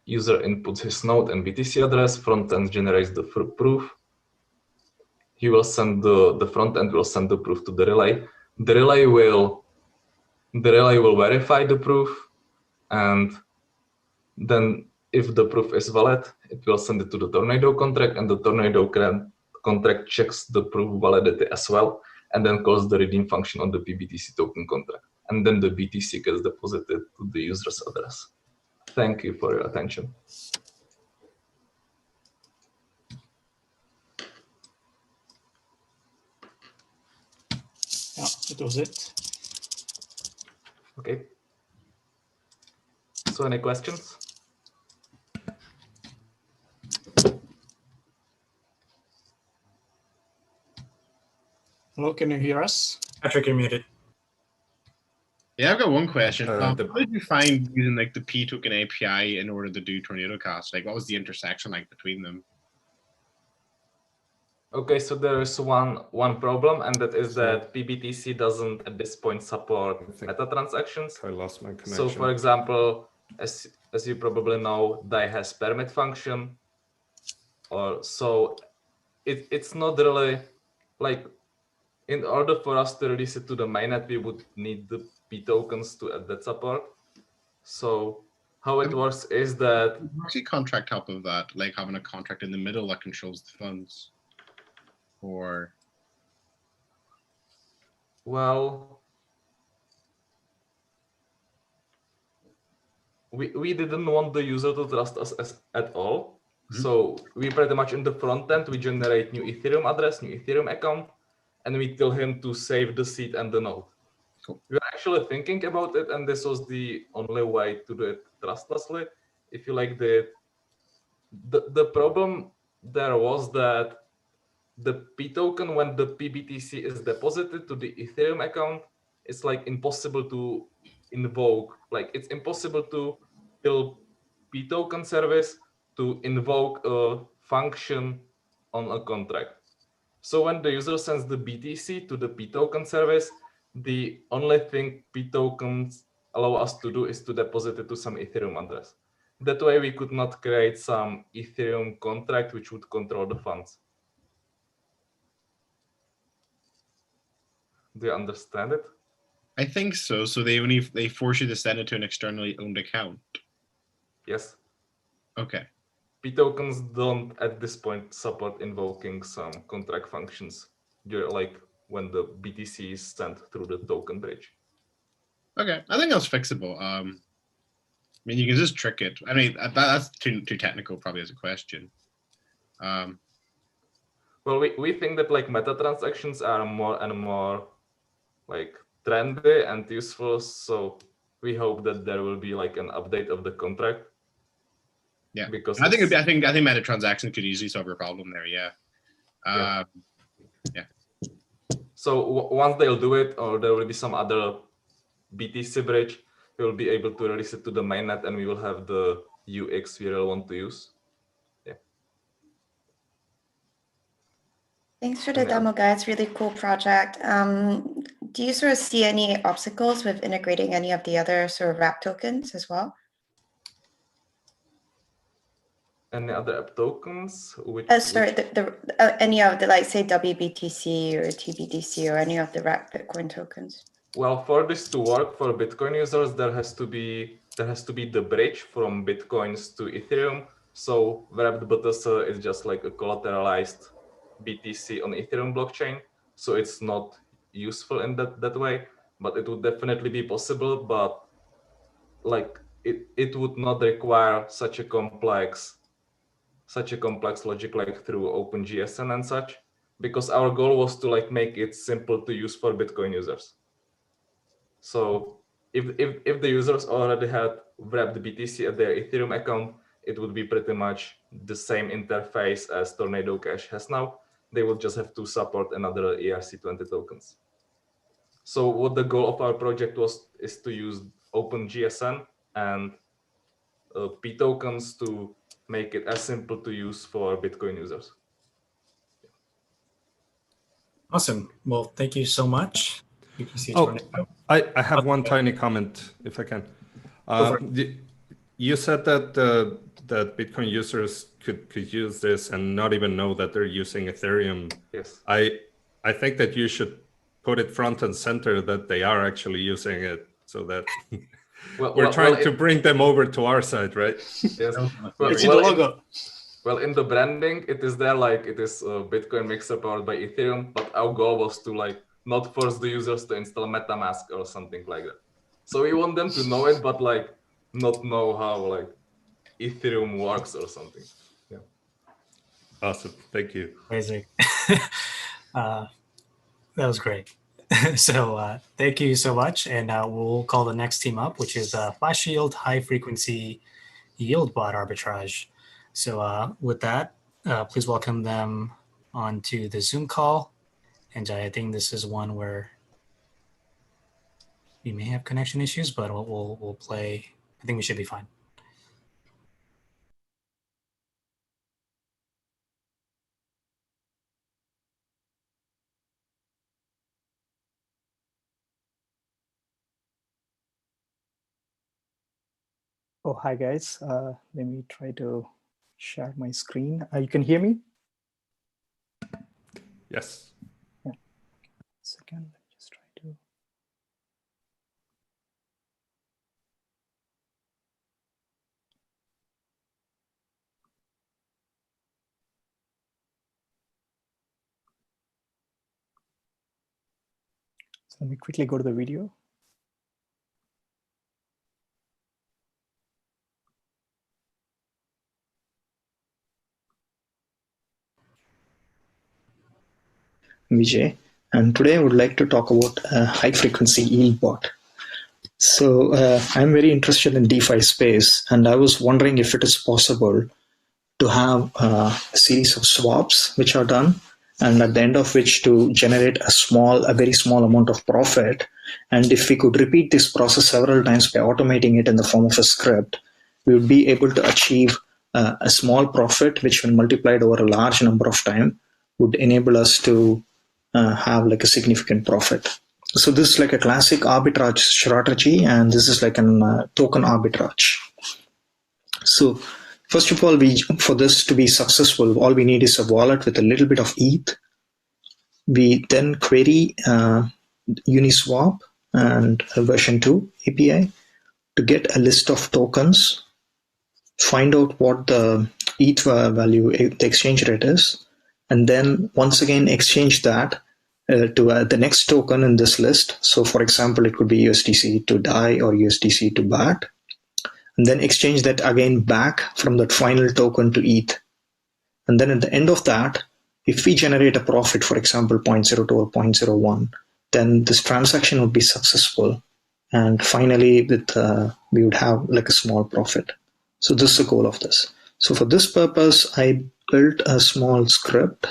inputs his node and BTC address, front end generates the proof. He will send the front end will send the proof to the relay. The relay will verify the proof, and then if the proof is valid, it will send it to the Tornado contract, and the Tornado contract checks the proof validity as well, and then calls the redeem function on the PBTC token contract. and then the BTC gets deposited to the user's address. Thank you for your attention. Yeah, that was it. Okay. So any questions? Hello, can you hear us? Patrick, you're muted. Yeah, I've got one question. How the- did you find using like the P token API in order to do Tornado Cast? Like, what was the intersection like between them? Okay, so there is one problem, and that is that PBTC doesn't at this point support meta transactions. I lost my connection. So, for example, as you probably know, DAI has permit function, or so it's not really like, in order for us to release it to the mainnet, we would need the P tokens to add that support. So how it works is that Actually, contract help of that, like having a contract in the middle that controls the funds, or well, we didn't want the user to trust us at all. So we pretty much in the front end, we generate new Ethereum address, new Ethereum account, and we tell him to save the seed and the node. Cool. We were actually thinking about it, and this was the only way to do it trustlessly. If you like the problem there was that the P token, when the PBTC is deposited to the Ethereum account, it's like impossible to invoke. Like, it's impossible to tell P token service to invoke a function on a contract. So when the user sends the BTC to the P token service, the only thing P tokens allow us to do is to deposit it to some Ethereum address. That way we could not create some Ethereum contract which would control the funds. Do you understand it? I think so. So they force you to send it to an externally owned account. Yes. Okay. P tokens don't at this point support invoking some contract functions, like when the BTC is sent through the token bridge. Okay, I think that's fixable. I mean, you can just trick it. I mean, that's too technical, probably, as a question. Well, we think that like meta transactions are more and more like trendy and useful. So we hope that there will be like an update of the contract. Yeah, because I think meta transactions could easily solve your problem there. Yeah. Yeah. So once they'll do it, or there will be some other BTC bridge, we will be able to release it to the mainnet, and we will have the UX we really want to use. Yeah. Thanks for the demo, guys. Really cool project. Do you sort of see any obstacles with integrating any of the other sort of wrap tokens as well? Any other app tokens? Sorry, any of the, like, say, WBTC or TBTC or any of the wrap Bitcoin tokens? Well, for this to work for Bitcoin users, there has to be the bridge from Bitcoins to Ethereum. So wrapped BTC is just like a collateralized BTC on Ethereum blockchain. So it's not useful in that way, but it would definitely be possible. But like it would not require such a complex logic like through OpenGSN and such, because our goal was to like make it simple to use for Bitcoin users. So if the users already had wrapped BTC at their Ethereum account, it would be pretty much the same interface as Tornado Cash has now. They would just have to support another ERC20 tokens. So what the goal of our project is to use OpenGSN and P tokens to make it as simple to use for Bitcoin users. Awesome. Well, thank you so much. I have one tiny comment, if I can. You said that that Bitcoin users could use this and not even know that they're using Ethereum. Yes. I think that you should put it front and center that they are actually using it, so that we're trying to bring them over to our side, right? Yes. It's in the logo. Well, in the branding, it is there, like it is Bitcoin mixer powered by Ethereum, but our goal was to like not force the users to install MetaMask or something like that. So we want them to know it, but like not know how like Ethereum works or something. Yeah. Awesome. Thank you. Amazing. That was great. So thank you so much. And we'll call the next team up, which is flashYield high frequency yield bot arbitrage. So with that, please welcome them onto the Zoom call. And I think this is one where we may have connection issues, but we'll play. I think we should be fine. Oh, hi guys. Let me try to share my screen. You can hear me? Yes. Yeah. Second, let me just try to. So let me quickly go to the video. Vijay, and today I would like to talk about high frequency yield bot. So I'm very interested in DeFi space, and I was wondering if it is possible to have a series of swaps which are done, and at the end of which to generate a very small amount of profit. And if we could repeat this process several times by automating it in the form of a script, we would be able to achieve a small profit, which when multiplied over a large number of time would enable us to have like a significant profit. So this is like a classic arbitrage strategy, and this is like a token arbitrage. So first of all, for this to be successful, all we need is a wallet with a little bit of ETH. We then query Uniswap and version 2 API to get a list of tokens, find out what the ETH value, the exchange rate is, and then once again exchange that to the next token in this list. So for example, it could be USDC to DAI or USDC to BAT. And then exchange that again back from that final token to ETH. And then at the end of that, if we generate a profit, for example, 0.02 or 0.01, then this transaction would be successful. And finally, we would have like a small profit. So this is the goal of this. So for this purpose, I built a small script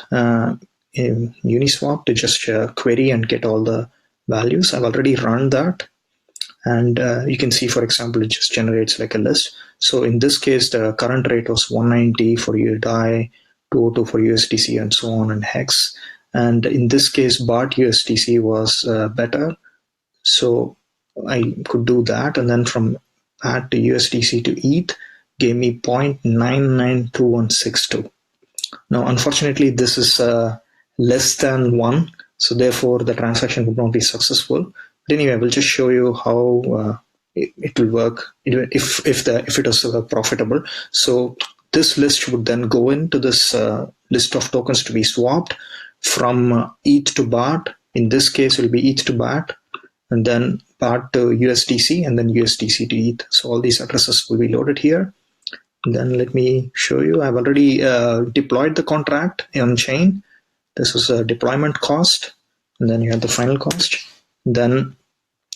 in Uniswap to just query and get all the values. I've already run that. And you can see, for example, it just generates like a list. So in this case, the current rate was 190 for DAI, 202 for USDC, and so on, and Hex. And in this case, BAT USDC was better. So I could do that. And then from BAT to USDC to ETH gave me 0.992162. Now, unfortunately, this is less than 1. So therefore, the transaction would not be successful. But anyway, we'll just show you how it will work if it is profitable. So this list would then go into this list of tokens to be swapped from ETH to BAT. In this case, it will be ETH to BAT, and then BAT to USDC, and then USDC to ETH. So all these addresses will be loaded here. And then let me show you. I've already deployed the contract on chain. This is a deployment cost, and then you have the final cost. Then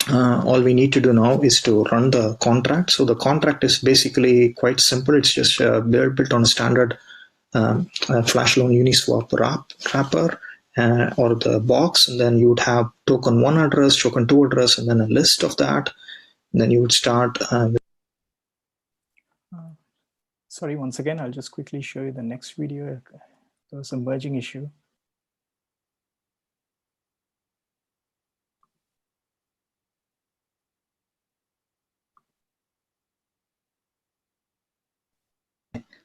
all we need to do now is to run the contract. So the contract is basically quite simple. It's just built on a standard Flash Loan Uniswap wrapper or the box. And then you would have token 1 address, token 2 address, and then a list of that. And then you would start. Sorry, once again, I'll just quickly show you the next video. There was a merging issue.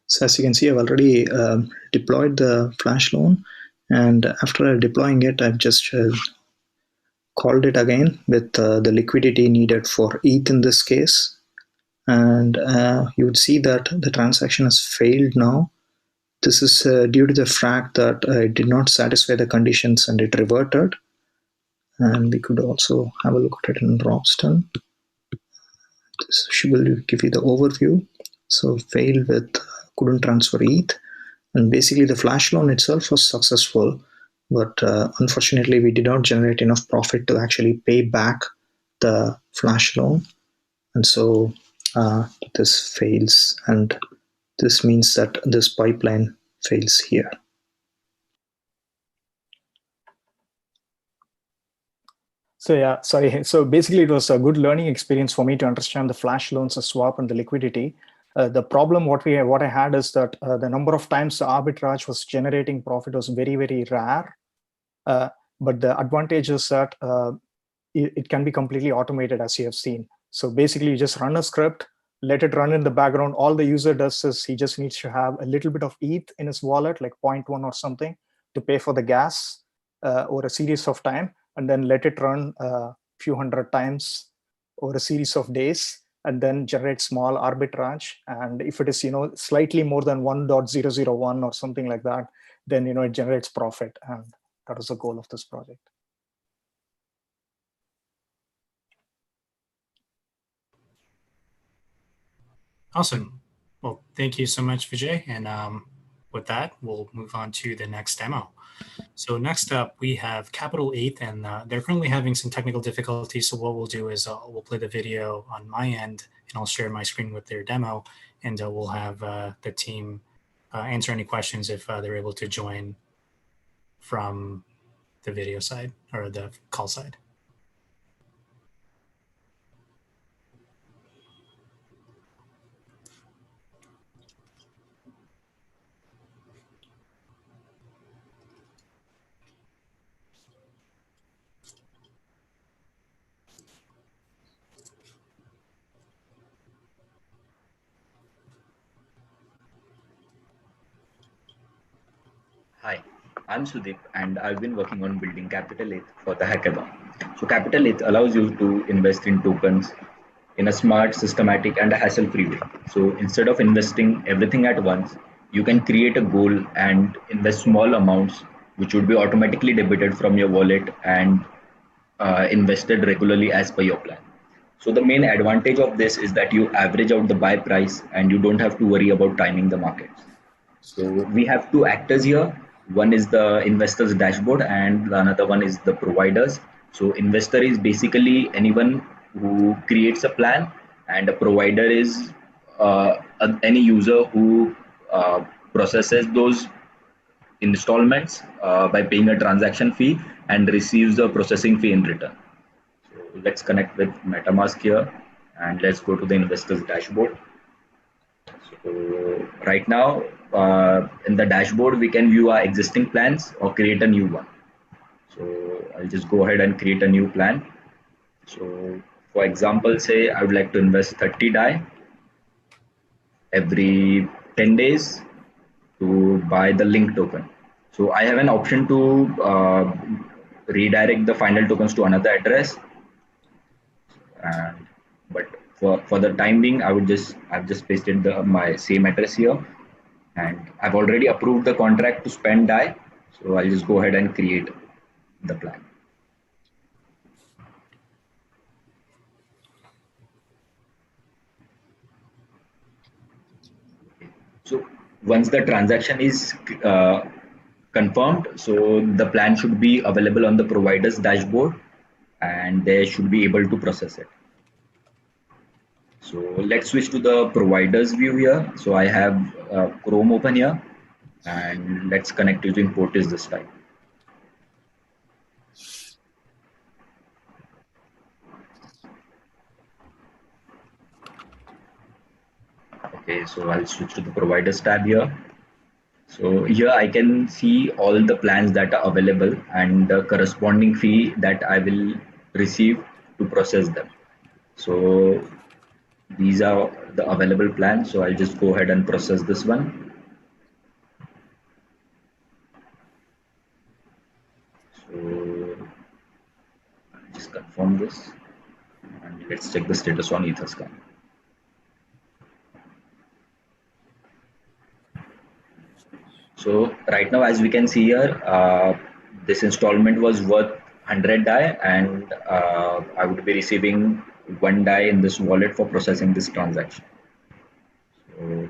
So as you can see, I've already deployed the Flash Loan, and after deploying it, I've just called it again with the liquidity needed for ETH in this case. And you would see that the transaction has failed now. This is due to the fact that it did not satisfy the conditions and it reverted. And we could also have a look at it in Robston. This will give you the overview. So failed with couldn't transfer ETH. And basically the flash loan itself was successful, but unfortunately we did not generate enough profit to actually pay back the flash loan. And so this fails, and this means that this pipeline fails here. So yeah, sorry. So basically it was a good learning experience for me to understand the flash loans, the swap, and the liquidity. The problem what I had is that the number of times the arbitrage was generating profit was very, very rare. But the advantage is that it can be completely automated, as you have seen. So basically you just run a script, let it run in the background. All the user does is he just needs to have a little bit of ETH in his wallet, like 0.1 or something, to pay for the gas over a series of time, and then let it run a few hundred times over a series of days, and then generate small arbitrage. And if it is, slightly more than 1.001 or something like that, then, it generates profit. And that is the goal of this project. Awesome. Well, thank you so much, Vijay. And with that, we'll move on to the next demo. So next up, we have capitalETH, and they're currently having some technical difficulties. So what we'll do is we'll play the video on my end, and I'll share my screen with their demo, and we'll have the team answer any questions if they're able to join from the video side or the call side. Hi, I'm Sudeep, and I've been working on building capitalETH for the hackathon. So capitalETH allows you to invest in tokens in a smart, systematic, and a hassle-free way. So instead of investing everything at once, you can create a goal and invest small amounts, which would be automatically debited from your wallet and invested regularly as per your plan. So the main advantage of this is that you average out the buy price and you don't have to worry about timing the markets. So we have two actors here. One is the investor's dashboard and another one is the providers. So investor is basically anyone who creates a plan, and a provider is any user who processes those installments by paying a transaction fee and receives a processing fee in return. So let's connect with MetaMask here, and let's go to the investor's dashboard. So right now, in the dashboard, we can view our existing plans or create a new one. So I'll just go ahead and create a new plan. So for example, say I would like to invest 30 DAI every 10 days to buy the link token. So I have an option to redirect the final tokens to another address. But for the time being, I've just pasted my same address here, and I've already approved the contract to spend DAI. So I'll just go ahead and create the plan. So once the transaction is confirmed, so the plan should be available on the provider's dashboard, and they should be able to process it. So let's switch to the provider's view here. So I have Chrome open here, and let's connect using Portis this time. Okay, so I'll switch to the providers tab here. So here I can see all the plans that are available and the corresponding fee that I will receive to process them. So these are the available plans. So I'll just go ahead and process this one. So I'll just confirm this, and let's check the status on EtherScan. So right now, as we can see here, this installment was worth 100 DAI, and I would be receiving 1 DAI in this wallet for processing this transaction. So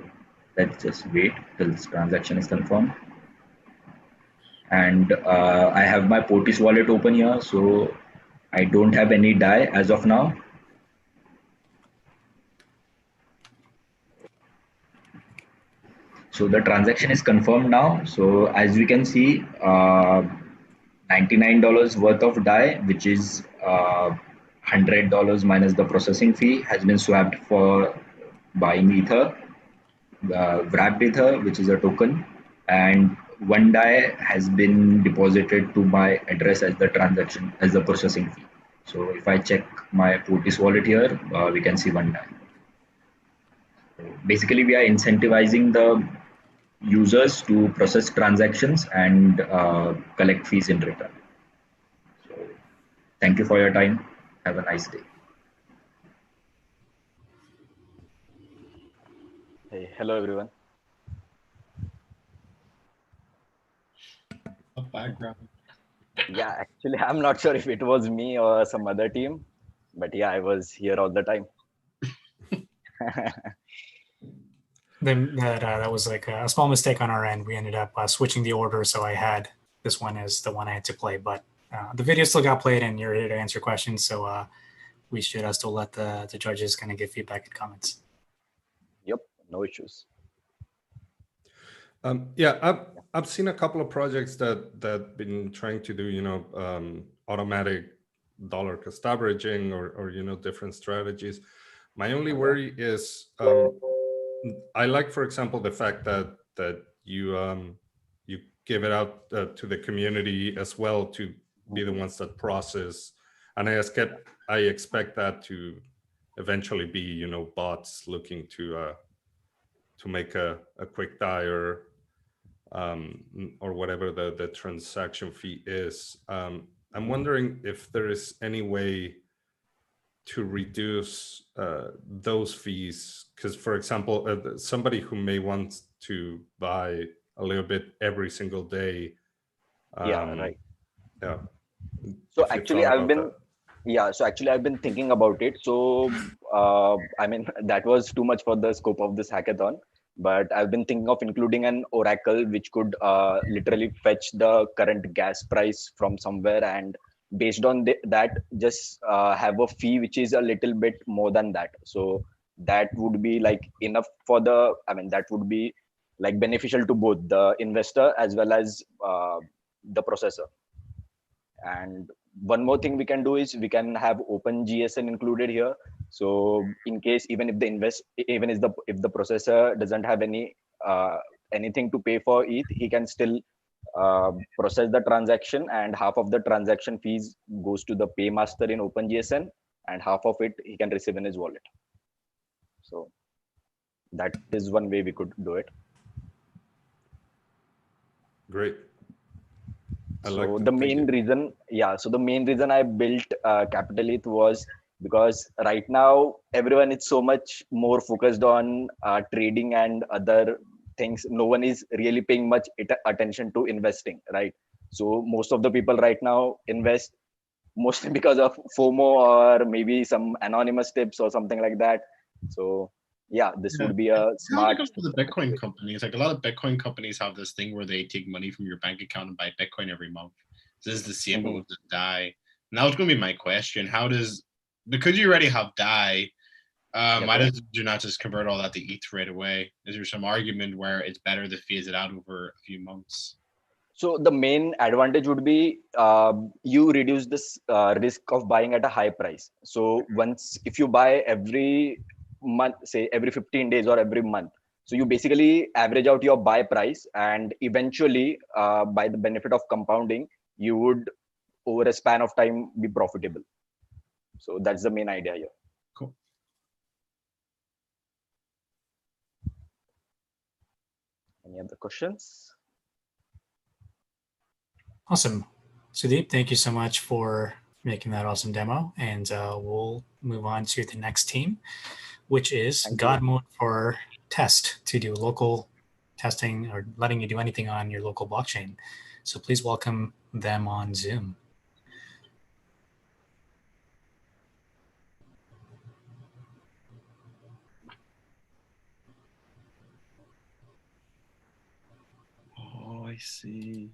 let's just wait till this transaction is confirmed. And I have my Potis wallet open here, so I don't have any DAI as of now. So the transaction is confirmed now. So as we can see, $99 worth of DAI, which is $100 minus the processing fee, has been swapped for buying Ether, wrapped Ether, which is a token, and 1 DAI has been deposited to my address as the transaction, as the processing fee. So if I check my Potis wallet here, we can see 1 DAI. Basically, we are incentivizing the users to process transactions and collect fees in return. So, thank you for your time. Have a nice day. Hey, hello everyone. A background. Yeah, actually, I'm not sure if it was me or some other team, but yeah, I was here all the time. Then that was like a small mistake on our end. We ended up switching the order, so I had this one as the one I had to play. But the video still got played, and you're here to answer questions. So we should still let the judges kind of give feedback and comments. Yep, no issues. Yeah, I've seen a couple of projects that been trying to do automatic dollar cost averaging or different strategies. My only worry is I like, for example, the fact that you give it out to the community as well to be the ones that process, and I expect that to eventually be bots looking to make a quick DAI or whatever the transaction fee is. I'm wondering if there is any way to reduce those fees, because, for example, somebody who may want to buy a little bit every single day. Yeah, right. Yeah. So actually, I've been thinking about it. So I mean, that was too much for the scope of this hackathon. But I've been thinking of including an oracle which could literally fetch the current gas price from somewhere, and based on that, just have a fee which is a little bit more than that. So that would be like enough for that would be like beneficial to both the investor as well as the processor. And one more thing we can do is we can have open GSN included here. So in case even if the processor doesn't have anything to pay for ETH, he can still process the transaction, and half of the transaction fees goes to the paymaster in open GSN, and half of it he can receive in his wallet. So that is one way we could do it. Great. So the main reason I built capitalETH was because right now everyone is so much more focused on trading and other things. No one is really paying much attention to investing, right? So most of the people right now invest mostly because of FOMO or maybe some anonymous tips or something like that. So yeah, this would be a smart. Like the Bitcoin companies, like a lot of Bitcoin companies have this thing where they take money from your bank account and buy Bitcoin every month. This is the same with the DAI. Now it's going to be my question: because you already have DAI, why did you not just convert all that to ETH right away? Is there some argument where it's better to phase it out over a few months? So the main advantage would be you reduce this risk of buying at a high price. So if you buy every month, say every 15 days or every month, so you basically average out your buy price, and eventually by the benefit of compounding, you would over a span of time be profitable. So that's the main idea here. Cool. Any other questions? Awesome. Sudeep, thank you so much for making that awesome demo. And we'll move on to the next team, which is GodmodeForTest, to do local testing or letting you do anything on your local blockchain. So please welcome them on Zoom. I see.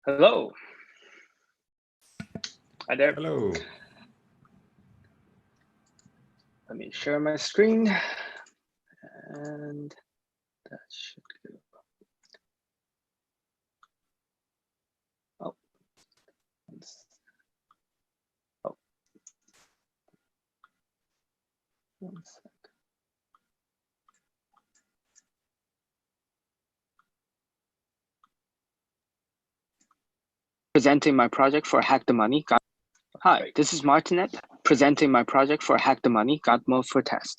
Hello. Hi there. Hello. Let me share my screen, and that should go. Oh. Oh. 1 sec. Presenting my project for Hack the Money. Hi, this is Martinet, presenting my project for Hack the Money, GodmodeForTest.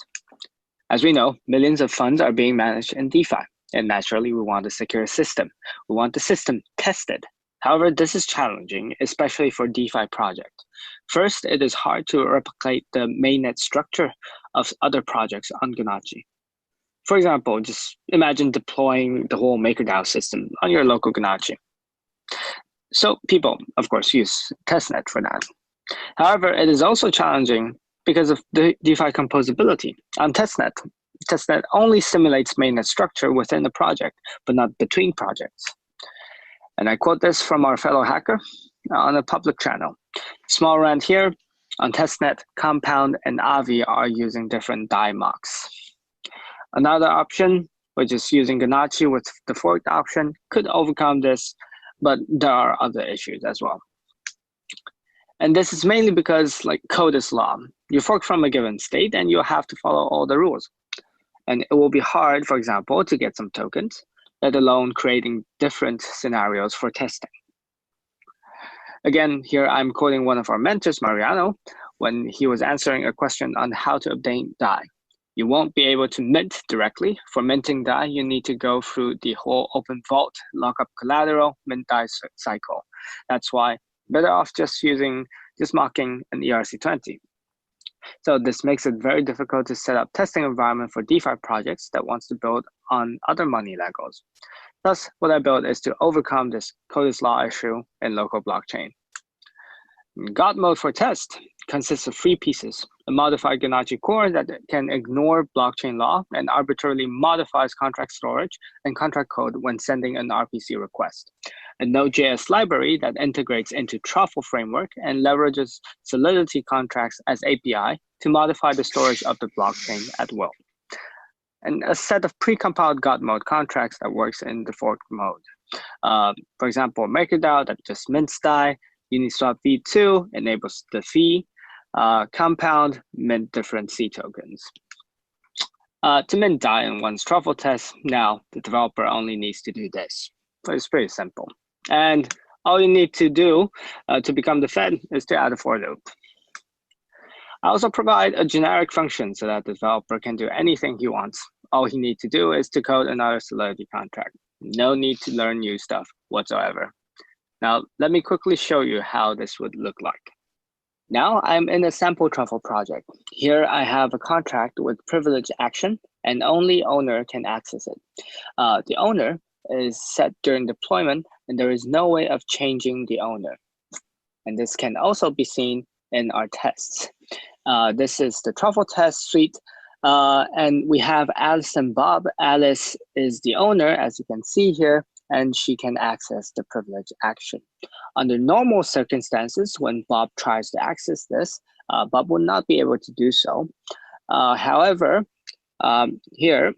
As we know, millions of funds are being managed in DeFi, and naturally we want a secure system. We want the system tested. However, this is challenging, especially for DeFi projects. First, it is hard to replicate the mainnet structure of other projects on Ganache. For example, just imagine deploying the whole MakerDAO system on your local Ganache. So people, of course, use testnet for that. However, it is also challenging because of the DeFi composability. On testnet, testnet only simulates mainnet structure within the project, but not between projects. And I quote this from our fellow hacker on a public channel. Small rant here, on testnet, Compound and Avi are using different DAI mocks. Another option, which is using Ganache with the forked option, could overcome this, but there are other issues as well. And this is mainly because, like, code is law. You fork from a given state and you have to follow all the rules. And it will be hard, for example, to get some tokens, let alone creating different scenarios for testing. Again, here I'm quoting one of our mentors, Mariano, when he was answering a question on how to obtain DAI. You won't be able to mint directly. For minting DAI, you need to go through the whole open vault, lock up collateral, mint DAI cycle. That's why better off just mocking an ERC20. So this makes it very difficult to set up testing environment for DeFi projects that wants to build on other money Legos. Thus, what I built is to overcome this code is law issue in local blockchain. GodmodeForTest consists of 3 pieces: a modified Ganache core that can ignore blockchain law and arbitrarily modifies contract storage and contract code when sending an RPC request, a Node.js library that integrates into Truffle framework and leverages Solidity contracts as API to modify the storage of the blockchain at will, and a set of precompiled Godmode contracts that works in the fork mode. For example, MakerDAO that just mints DAI, Uniswap v2 enables the fee, Compound mint different C tokens. To mint DAI in one's truffle test, now the developer only needs to do this. So it's pretty simple. And all you need to do to become the Fed is to add a for loop. I also provide a generic function so that the developer can do anything he wants. All he needs to do is to code another Solidity contract. No need to learn new stuff whatsoever. Now, let me quickly show you how this would look like. Now I'm in a sample truffle project. Here I have a contract with privilege action and only owner can access it. The owner is set during deployment and there is no way of changing the owner. And this can also be seen in our tests. This is the truffle test suite. And we have Alice and Bob. Alice is the owner, as you can see here, and she can access the privilege action. Under normal circumstances, when Bob tries to access this, Bob will not be able to do so. However, here,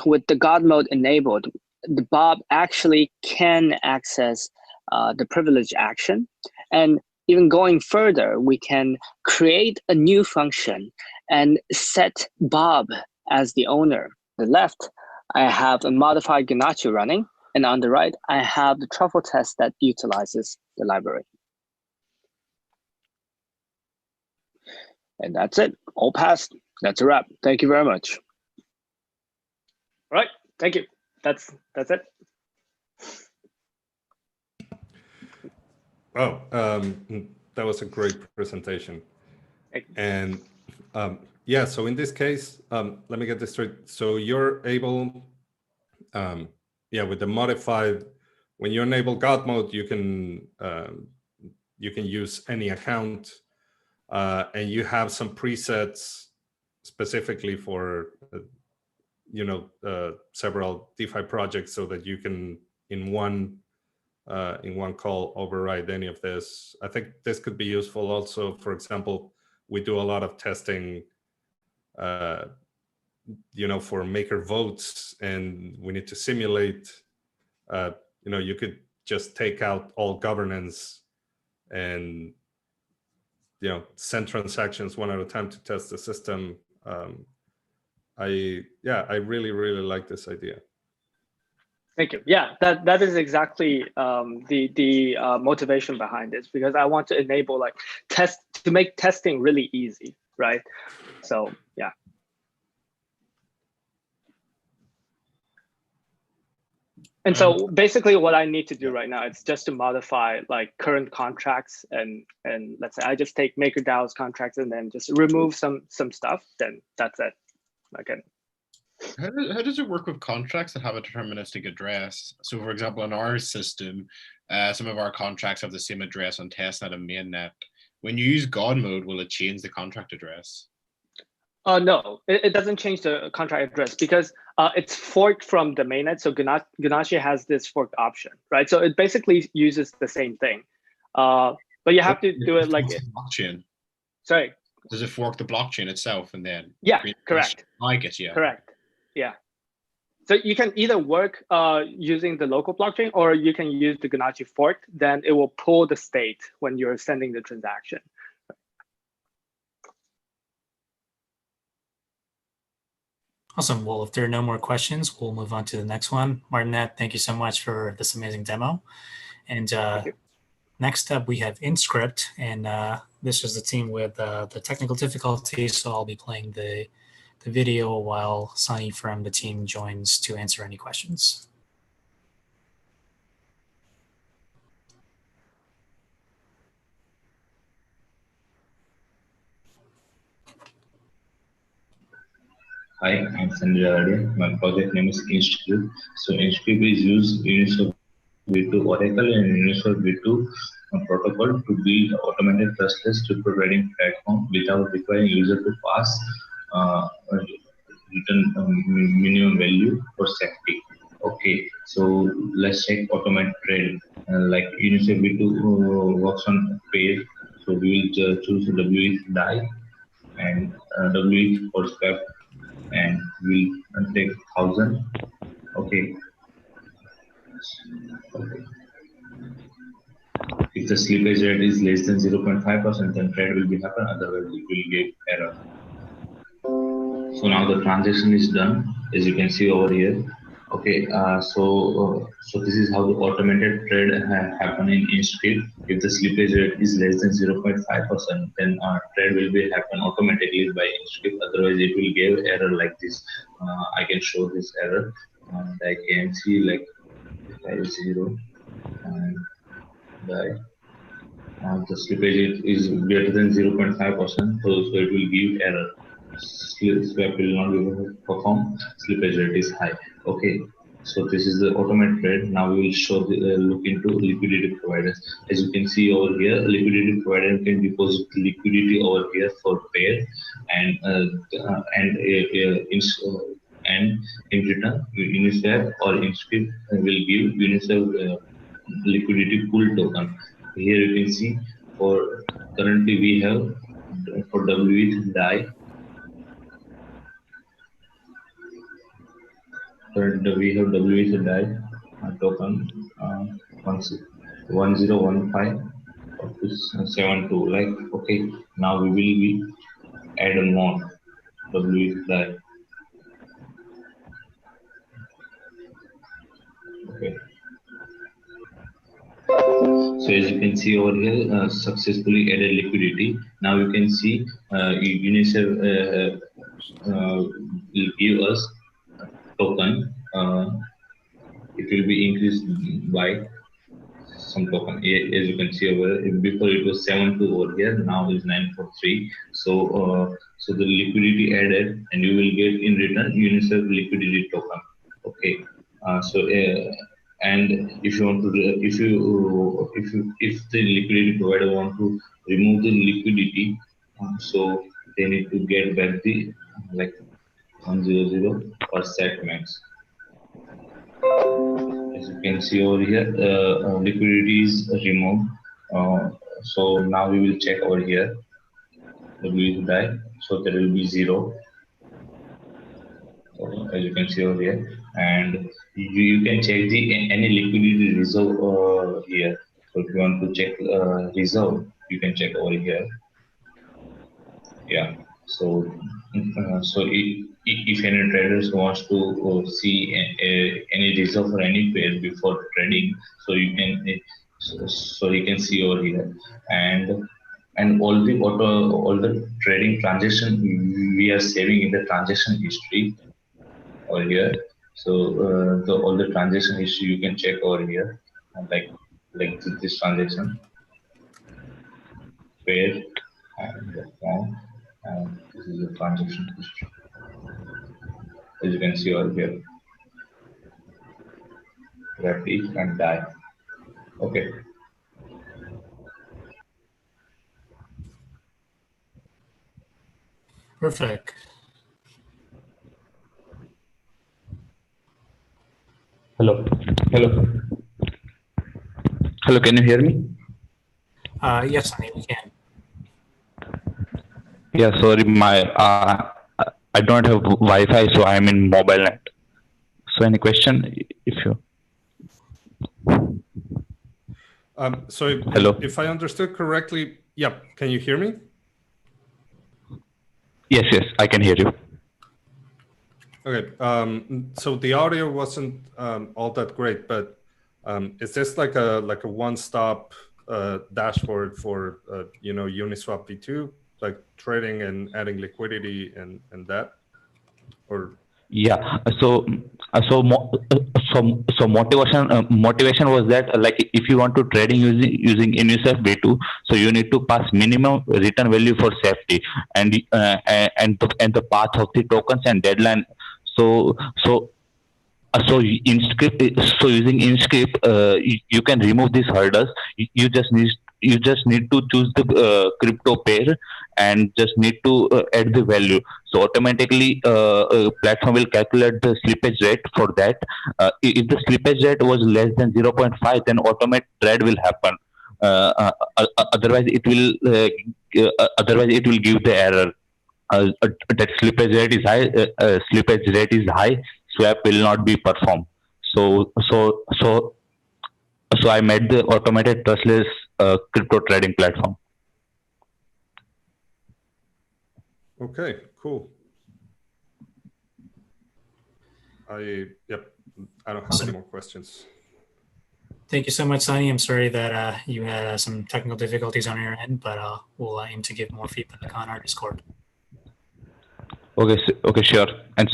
with the God mode enabled, the Bob actually can access the privilege action. And even going further, we can create a new function and set Bob as the owner. On the left, I have a modified Ganache running. And on the right, I have the truffle test that utilizes the library. And that's it, all passed. That's a wrap. Thank you very much. All right, thank you. That's it. Oh, that was a great presentation. And yeah, so in this case, let me get this straight. So you're able, yeah, with the modified when you enable God mode, you can use any account, and you have some presets specifically for several DeFi projects, so that you can in one call override any of this. I think this could be useful also. For example, we do a lot of testing for maker votes, and we need to simulate. You could just take out all governance and send transactions one at a time to test the system. I really like this idea. Thank you. Yeah, that is exactly the motivation behind this, because I want to enable to make testing really easy, right? So yeah. And so basically what I need to do right now, it's just to modify current contracts, and let's say I just take MakerDAO's contracts and then just remove some stuff, then that's it. Okay. How does it work with contracts that have a deterministic address? So for example, in our system, some of our contracts have the same address on testnet and mainnet. When you use God mode, will it change the contract address? No, it doesn't change the contract address, because it's forked from the mainnet. So Ganache has this fork option, right? So it basically uses the same thing, but you have to do it like blockchain. Sorry. Does it fork the blockchain itself and then? Yeah, correct. I guess, yeah. Correct. Yeah. So you can either work using the local blockchain, or you can use the Ganache fork. Then it will pull the state when you're sending the transaction. Awesome. Well, if there are no more questions, we'll move on to the next one. Martinette, thank you so much for this amazing demo. And next up, we have InstCrypt, and this is the team with the technical difficulties, so I'll be playing the video while Sunny from the team joins to answer any questions. Hi, I'm Sanjay Aradia. My project name is InstCrypt. So InstCrypt is used Uniswap v2 Oracle and Uniswap v2 protocol to build automated trustless crypto trading platform without requiring user to pass return minimum value for safety. Okay, so let's check automated trade. Like Uniswap v2 works on pair, so we will choose WETH DAI and WETH for swap, and we'll take 1,000. Okay. If the slippage rate is less than 0.5%, then trade will be happen, otherwise it will give error. So now the transaction is done, as you can see over here. Okay, so this is how the automated trade happen in InstCrypt. If the slippage rate is less than 0.5%, then trade will be happen automatically by InstCrypt. Otherwise, it will give error like this. I can show this error, and I can see like 0 and the slippage is greater than 0.5%, so it will give error. Swap will not be able to perform. Slippage rate is high. Okay, so this is the automated trade. Now we will show look into liquidity providers. As you can see over here, liquidity provider can deposit liquidity over here for pair, and in return, Uniswap or InstCrypt will give Uniswap liquidity pool token. Here you can see for currently we have for WETH DAI. We have WETH DAI token 1015 up to 72. Like, okay, now we will be add more WETH DAI. Okay. So as you can see over here, successfully added liquidity. Now you can see Uniswap will give us token. It will be increased by some token. As you can see over here, before it was 72 over here, now is 943. So so the liquidity added, and you will get in return Uniswap liquidity token. Okay. and if you want to, if the liquidity provider want to remove the liquidity, so they need to get back the like 100 per set max. As you can see over here, liquidity is removed. So now we will check over here. W DAI, so there will be 0. So as you can see over here, and you can check the any liquidity reserve here. So if you want to check reserve, you can check over here. Yeah. So if any traders wants to see any reserve for any pair before trading, so you can so you can see over here, and all the trading transaction we are saving in the transaction history over here. So all the transaction history you can check over here, like this transaction pair and the form, and this is the transaction history. As you can see over here, ETH and DAI. Okay. Perfect. Hello. Hello, can you hear me? Yes, honey, we can. Yeah, sorry, I don't have Wi-Fi, so I'm in mobile net. So any question, if you... So hello. If I understood correctly, yeah, can you hear me? Yes, I can hear you. Okay, so the audio wasn't all that great, but is this like a one-stop dashboard for Uniswap V2, like trading and adding liquidity and that, or? Yeah, so motivation was that like if you want to trading using Uniswap V2, so you need to pass minimum return value for safety and the path of the tokens and deadline. So InstCrypt, so using InstCrypt, you can remove these hurdles. You just need to choose the crypto pair and just need to add the value. So automatically platform will calculate the slippage rate for that. If the slippage rate was less than 0.5, then automatic trade will happen. Otherwise it will give the error. That slippage rate is high, swap will not be performed. So I made the automated trustless crypto trading platform. Okay, cool. I don't have any more questions. Thank you so much, Sunny. I'm sorry that you had some technical difficulties on your end, but we'll aim to give more feedback on our Discord. Okay, sure. And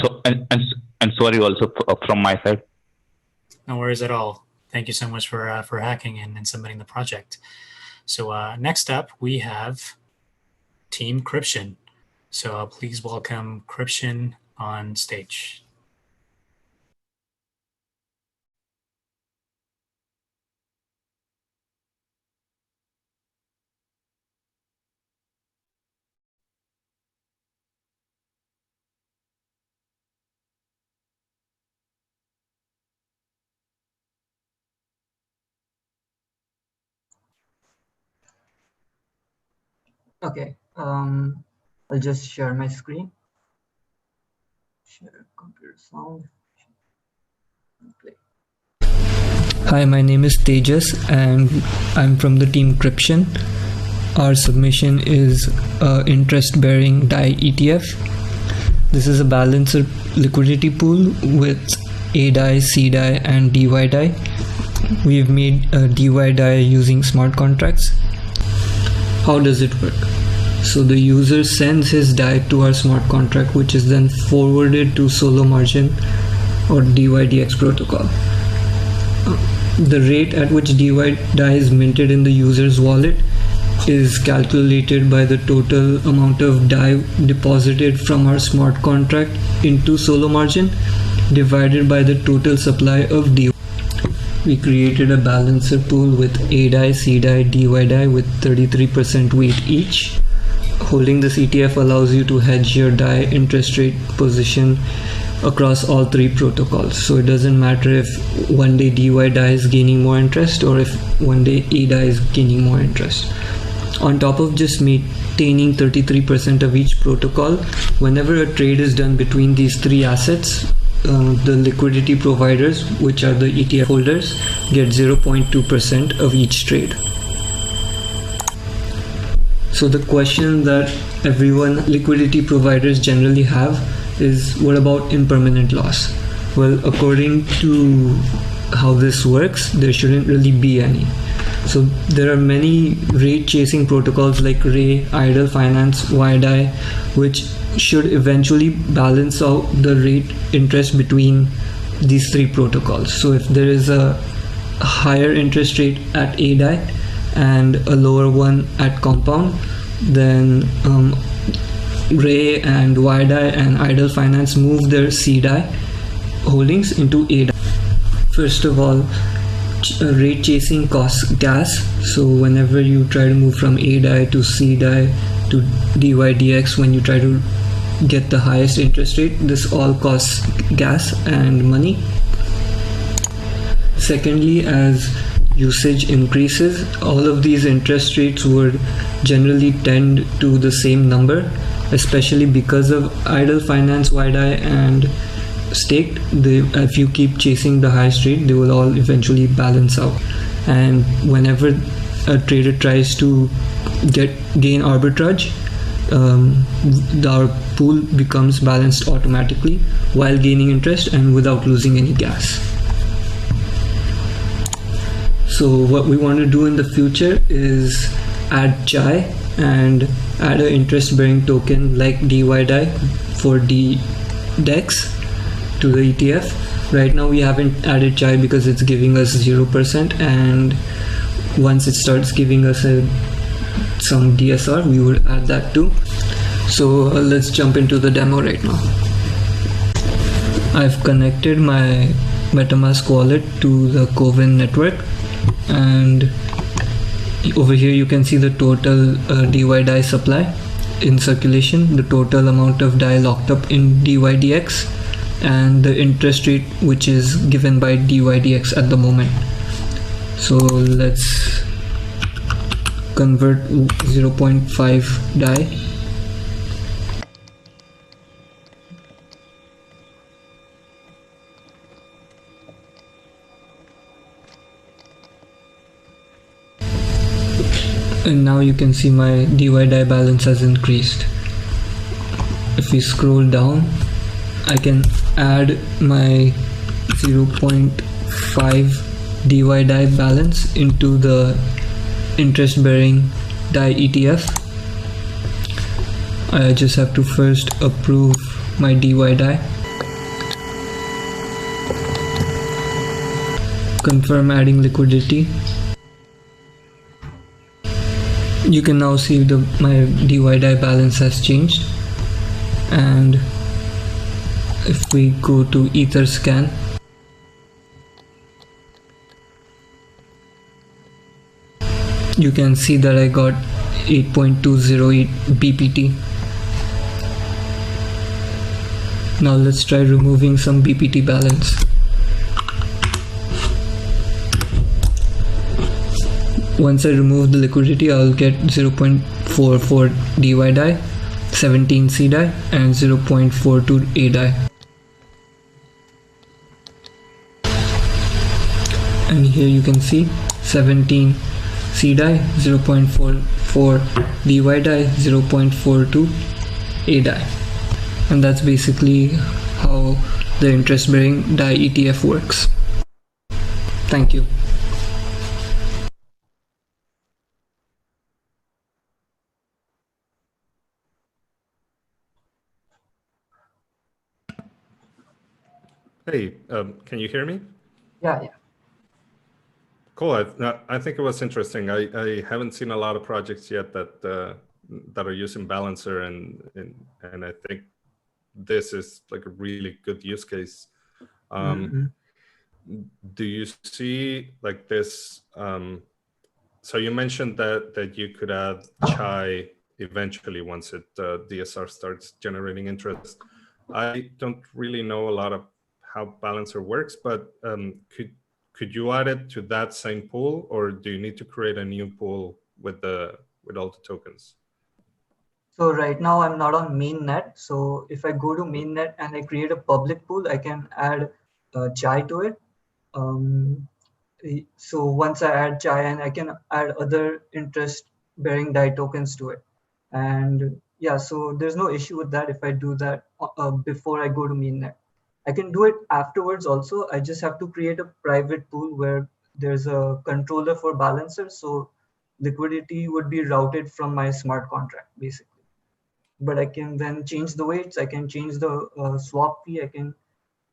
sorry also from my side. No worries at all. Thank you so much for hacking and submitting the project. So next up, we have Team Cryption. So please welcome Cryption on stage. Okay, I'll just share my screen. Share computer sound. Okay. Hi, my name is Tejas and I'm from the team Cryption. Our submission is interest-bearing DAI ETF. This is a balancer liquidity pool with A DAI, C DAI and DY DAI. We've made a DY DAI using smart contracts. How does it work? So the user sends his DAI to our smart contract, which is then forwarded to Solo Margin or DYDX protocol. The rate at which DY DAI is minted in the user's wallet is calculated by the total amount of DAI deposited from our smart contract into Solo Margin divided by the total supply of DY. we created a balancer pool with ADAI, CDAI, DYDAI with 33% weight each. Holding this ETF allows you to hedge your DAI interest rate position across all three protocols. So it doesn't matter if one day DYDAI is gaining more interest or if one day ADAI is gaining more interest. On top of just maintaining 33% of each protocol, whenever a trade is done between these three assets, the liquidity providers, which are the ETF holders, get 0.2% of each trade. So the question that liquidity providers generally have is, what about impermanent loss? Well, according to how this works, there shouldn't really be any. So there are many rate chasing protocols like Ray, Idle Finance, YDAI, which should eventually balance out the rate interest between these three protocols. So if there is a higher interest rate at ADAI and a lower one at Compound, then Ray and YDAI and Idle Finance move their CDAI holdings into ADAI. First of all, rate chasing costs gas. So whenever you try to move from ADAI to CDAI to DYDX, when you try to get the highest interest rate, this all costs gas and money. Secondly, as usage increases, all of these interest rates would generally tend to the same number, especially because of Idle Finance, YDAI and Staked. If you keep chasing the highest rate, they will all eventually balance out. And whenever a trader tries to gain arbitrage, our pool becomes balanced automatically while gaining interest and without losing any gas. So what we want to do in the future is add CHAI and add an interest bearing token like DYDAI for DEX to the ETF. Right now we haven't added CHAI because it's giving us 0%, and once it starts giving us some DSR, we would add that too. So let's jump into the demo right now. I've connected my MetaMask wallet to the Coven network, and over here you can see the total DYDAI supply in circulation, the total amount of DAI locked up in DYDX, and the interest rate which is given by DYDX at the moment. So let's convert 0.5 DAI. And now you can see my DYDAI balance has increased. If we scroll down, I can add my 0.5 DYDAI balance into the interest bearing DAI ETF. I just have to first approve my DYDAI, confirm adding liquidity. You can now see my DYDAI balance has changed, and if we go to Etherscan, you can see that I got 8.208 BPT. Now let's try removing some BPT balance. Once I remove the liquidity, I'll get 0.44 DYDAI, 17 CDAI, and 0.42 ADAI. And here you can see 17 CDAI, 0.44 DYDAI, 0.42 ADAI. And that's basically how the interest bearing DAI ETF works. Thank you. Hey, can you hear me? Yeah. Cool. I think it was interesting. I haven't seen a lot of projects yet that are using Balancer, and I think this is like a really good use case. do you see like this? So you mentioned that you could add chai eventually once DSR starts generating interest. I don't really know a lot of how Balancer works, but could you add it to that same pool, or do you need to create a new pool with all the tokens? So right now I'm not on mainnet. So if I go to mainnet and I create a public pool, I can add chai to it. So once I add chai, and I can add other interest-bearing DAI tokens to it. And yeah, so there's no issue with that if I do that before I go to mainnet. I can do it afterwards also. I just have to create a private pool where there's a controller for Balancer. So liquidity would be routed from my smart contract, basically. But I can then change the weights. I can change the swap fee.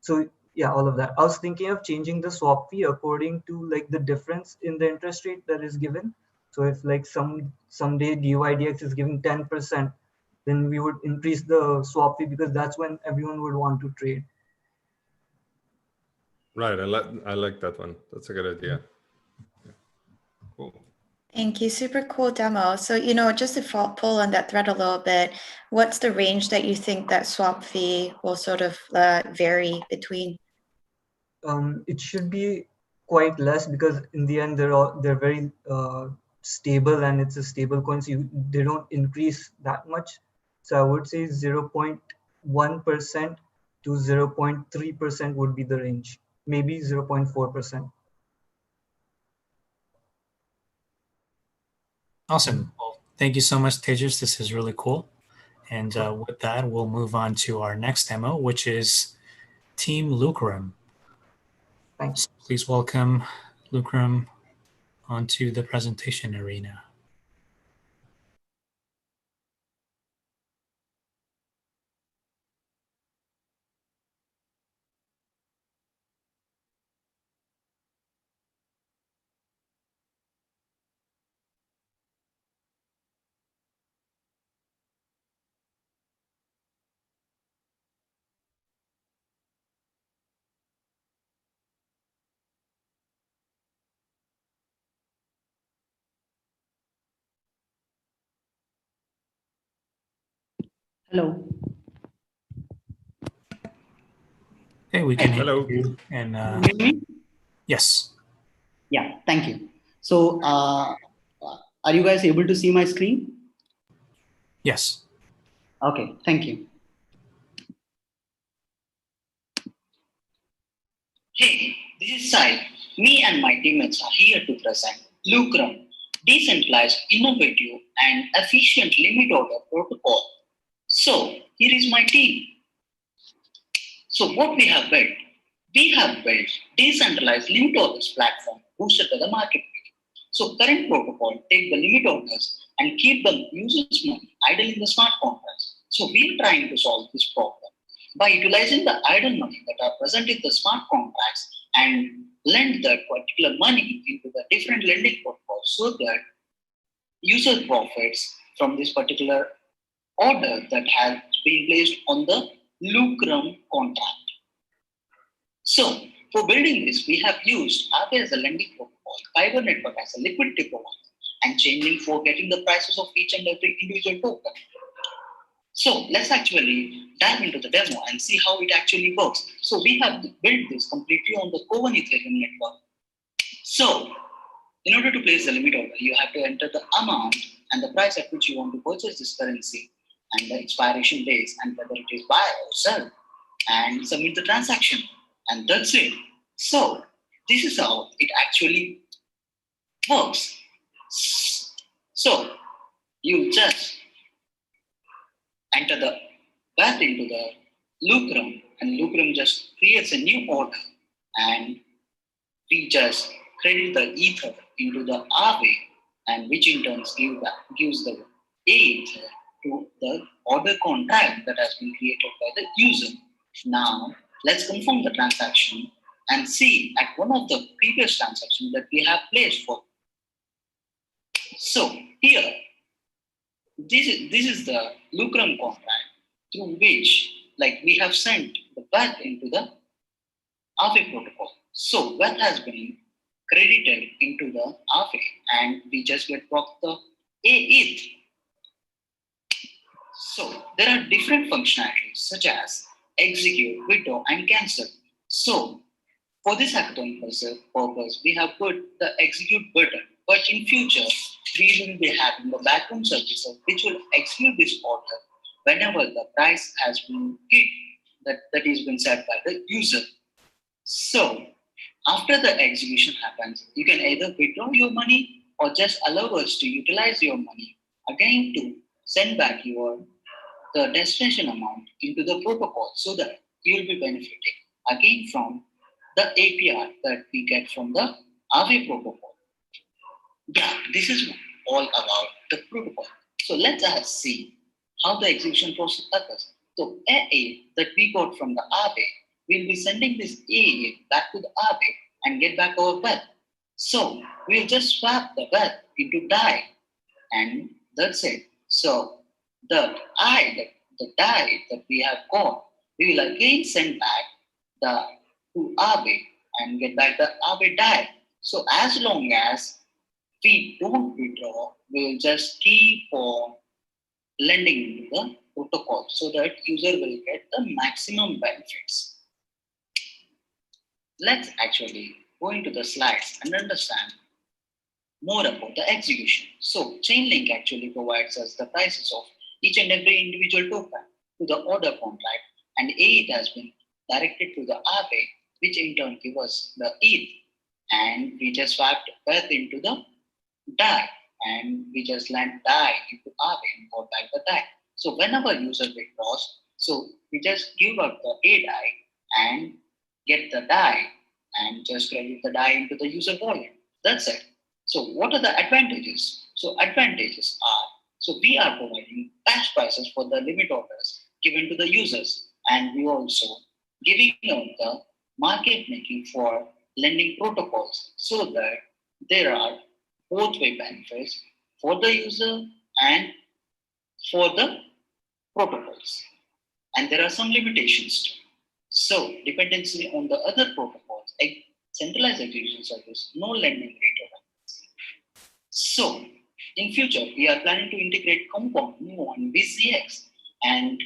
So yeah, all of that. I was thinking of changing the swap fee according to like the difference in the interest rate that is given. So if like someday DYDX is giving 10%, then we would increase the swap fee because that's when everyone would want to trade. Right, I like that one. That's a good idea. Yeah. Cool. Thank you. Super cool demo. So, just to pull on that thread a little bit, what's the range that you think that swap fee will sort of vary between? It should be quite less because in the end they're very stable, and it's a stable coin, so they don't increase that much. So I would say 0.1% to 0.3% would be the range, maybe 0.4%. Awesome. Well, thank you so much, Tejas. This is really cool. And with that, we'll move on to our next demo, which is Team Lucrum. Thanks. So please welcome Lucrum onto the presentation arena. Hello. Hey, we can Hello. hear you. And Hear me? yes. Yeah, thank you. So are you guys able to see my screen? Yes. Okay, thank you. Hey, this is Sai. Me and my teammates are here to present Lucrum, decentralized, innovative, and efficient limit order protocol. So here is my team. So what we have built? We have built decentralized limit orders platform boosted by the market. So current protocol take the limit orders and keep the users' money idle in the smart contracts. So we are trying to solve this problem by utilizing the idle money that are present in the smart contracts and lend that particular money into the different lending protocols so that user profits from this particular order that has been placed on the Lucrum contract. So for building this, we have used Aave as a lending protocol, Kyber network as a liquidity provider, and Chainlink for getting the prices of each and every individual token. So let's actually dive into the demo and see how it actually works. So we have built this completely on the Coven Ethereum network. So in order to place the limit order, you have to enter the amount and the price at which you want to purchase this currency and the expiration days and whether it is buy or sell, and submit the transaction. And that's it. So this is how it actually works. So you just enter the back into the Lucrum, and Lucrum just creates a new order, and we just credit the ether into the Aave, and which in turn gives the ether to the order contract that has been created by the user. Now let's confirm the transaction and see at one of the previous transactions that we have placed for. So here, this is the Lucrum contract through which we have sent the back into the Aave protocol. So wealth has been credited into the Aave, and we just get blocked the ETH. So there are different functionalities such as execute, withdraw, and cancel. So for this hackathon purpose, we have put the execute button, but in future, we will be having the background services which will execute this order whenever the price has been hit, that is been set by the user. So after the execution happens, you can either withdraw your money or just allow us to utilize your money again to send back the destination amount into the protocol so that you will be benefiting again from the APR that we get from the Aave protocol. Yeah, this is all about the protocol. So let us see how the execution process occurs. So AA that we got from the Aave, we'll be sending this AA back to the Aave and get back our wealth. So we'll just swap the wealth into DAI, and that's it. So the DAI that we have got, we will again send back to Aave and get back the Aave DAI. So as long as we don't withdraw, we will just keep on lending into the protocol so that user will get the maximum benefits. Let's actually go into the slides and understand more about the execution. So Chainlink actually provides us the prices of each and every individual token to the order contract, and it has been directed to the Aave, which in turn gives us the ETH, and we just swapped wealth into the DAI, and we just lent DAI into Aave and got back the DAI. So whenever user withdraws, so we just give up the DAI and get the DAI and just credit the DAI into the user wallet. That's it. So what are the advantages? So advantages are, so we are providing batch prices for the limit orders given to the users, and we also giving out the market making for lending protocols so that there are both way benefits for the user and for the protocols. And there are some limitations too. So dependency on the other protocols, centralized execution service, no lending rate of access. So in future, we are planning to integrate Compound, Neo, and BCX, and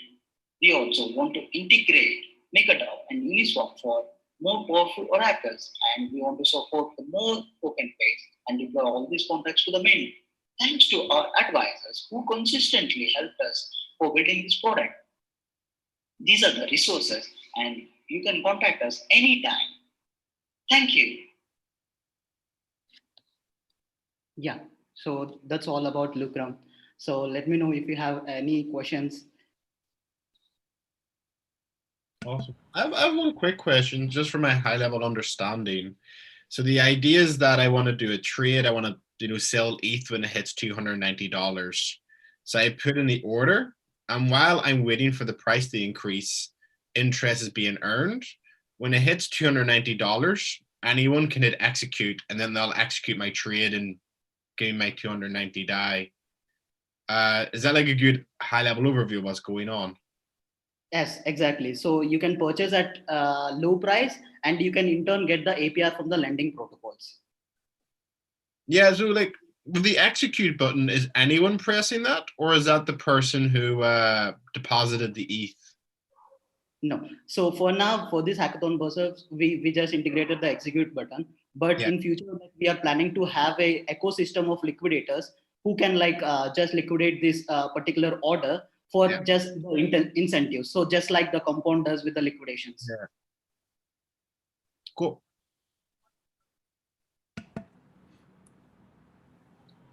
we also want to integrate MakerDAO and Uniswap for more powerful oracles, and we want to support the more token base and deploy all these contracts to the mainnet. Thanks to our advisors who consistently helped us for building this product. These are the resources, and you can contact us anytime. Thank you. Yeah, so that's all about Lucrum. So let me know if you have any questions. Awesome. I have one quick question just for my high level understanding. So the idea is that I want to do a trade. I want to sell ETH when it hits $290. So I put in the order, and while I'm waiting for the price to increase, interest is being earned. When it hits $290, anyone can hit execute, and then they'll execute my trade and give me my 290 DAI. Is that like a good high level overview of what's going on? Yes, exactly. So you can purchase at low price, and you can in turn get the APR from the lending protocols. Yeah, so like with the execute button, is anyone pressing that, or is that the person who deposited the ETH? No. So for now, for this hackathon purpose, we just integrated the execute button. But in future, we are planning to have a ecosystem of liquidators who can just liquidate this particular order for just the incentives. So just like the Compound does with the liquidations. Yeah. Cool.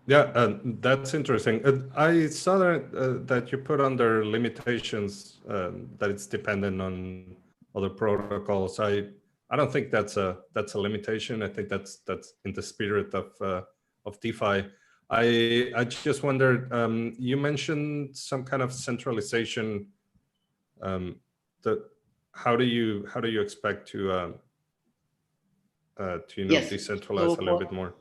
Yeah, that's interesting. I saw that you put under limitations that it's dependent on other protocols. I don't think that's a limitation. I think that's in the spirit of DeFi. I just wondered, you mentioned some kind of centralization. How do you expect to decentralize a little bit more?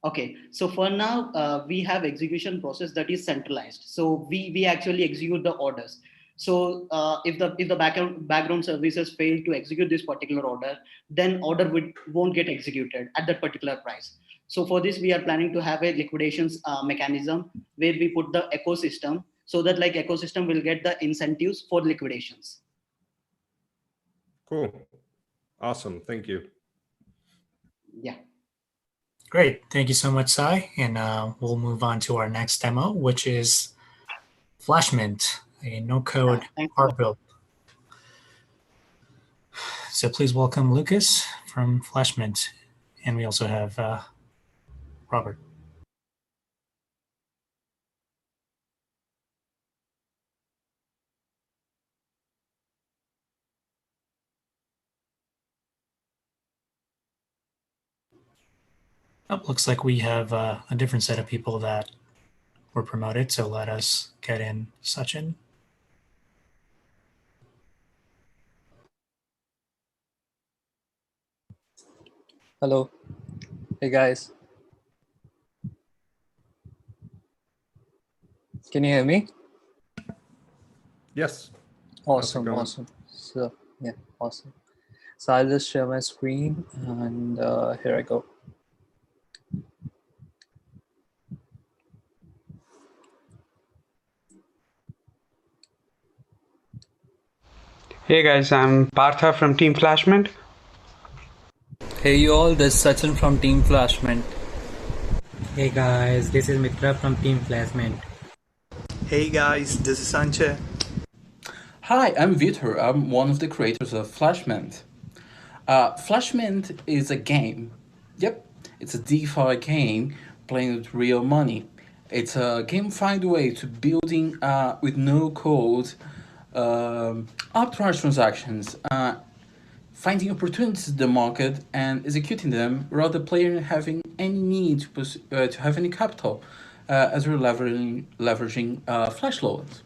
Okay, so for now, we have execution process that is centralized. So we actually execute the orders. So if the background services fail to execute this particular order, then order won't get executed at that particular price. So for this, we are planning to have a liquidations mechanism where we put the ecosystem, so that like ecosystem will get the incentives for liquidations. Cool. Awesome. Thank you. Yeah. Great. Thank you so much, Sai. And we'll move on to our next demo, which is Flashmint, a no-code art build. So please welcome Lucas from Flashmint. And we also have Robert. Oh, looks like we have a different set of people that were promoted. So let us get in Sachin. Hello. Hey guys. Can you hear me? Yes. Awesome, awesome. So yeah, awesome. So I'll just share my screen and here I go. Hey guys, I'm Partha from Team Flashmint. Hey you all, this is Sachin from Team Flashmint. Hey guys, this is Mitra from Team Flashmint. Hey guys, this is Sanjay. Hi, I'm Vitor. I'm one of the creators of Flashmint. Flashmint is a game. Yep, it's a DeFi game playing with real money. It's a gamified way to building with no code arbitrage transactions, finding opportunities in the market and executing them without the player having any need to have any capital, as we're leveraging flash loans.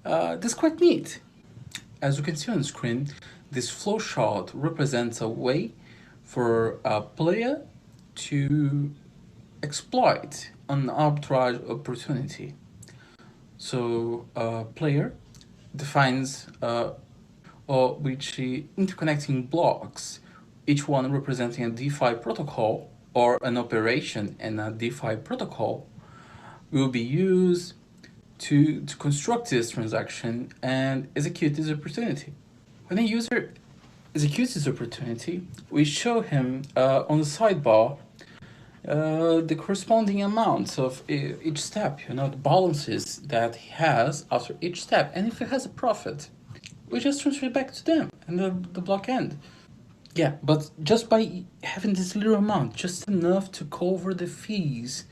This is quite neat. As you can see on the screen, this flowchart represents a way for a player to exploit an arbitrage opportunity. So a player defines which interconnecting blocks, each one representing a DeFi protocol or an operation in a DeFi protocol, will be used to construct this transaction and execute this opportunity. When a user executes this opportunity, we show him on the sidebar the corresponding amounts of each step, the balances that he has after each step. And if he has a profit, we just transfer it back to them and the block end. Yeah, but just by having this little amount, just enough to cover the fees,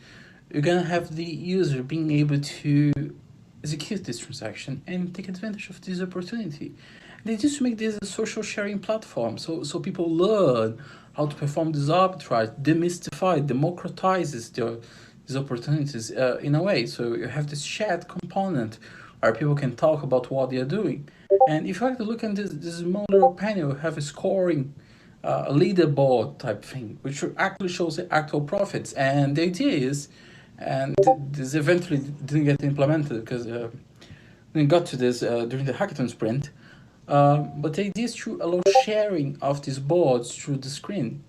you're gonna have the user being able to execute this transaction and take advantage of this opportunity. They just make this a social sharing platform, so people learn how to perform this arbitrage, demystify, democratizes these opportunities in a way. So you have this chat component where people can talk about what they are doing. And if you like to look at this small little panel, you have a scoring, a leaderboard type thing, which actually shows the actual profits. And the idea is, and this eventually didn't get implemented because we got to this during the hackathon sprint, but the idea is to allow sharing of these boards through the screen.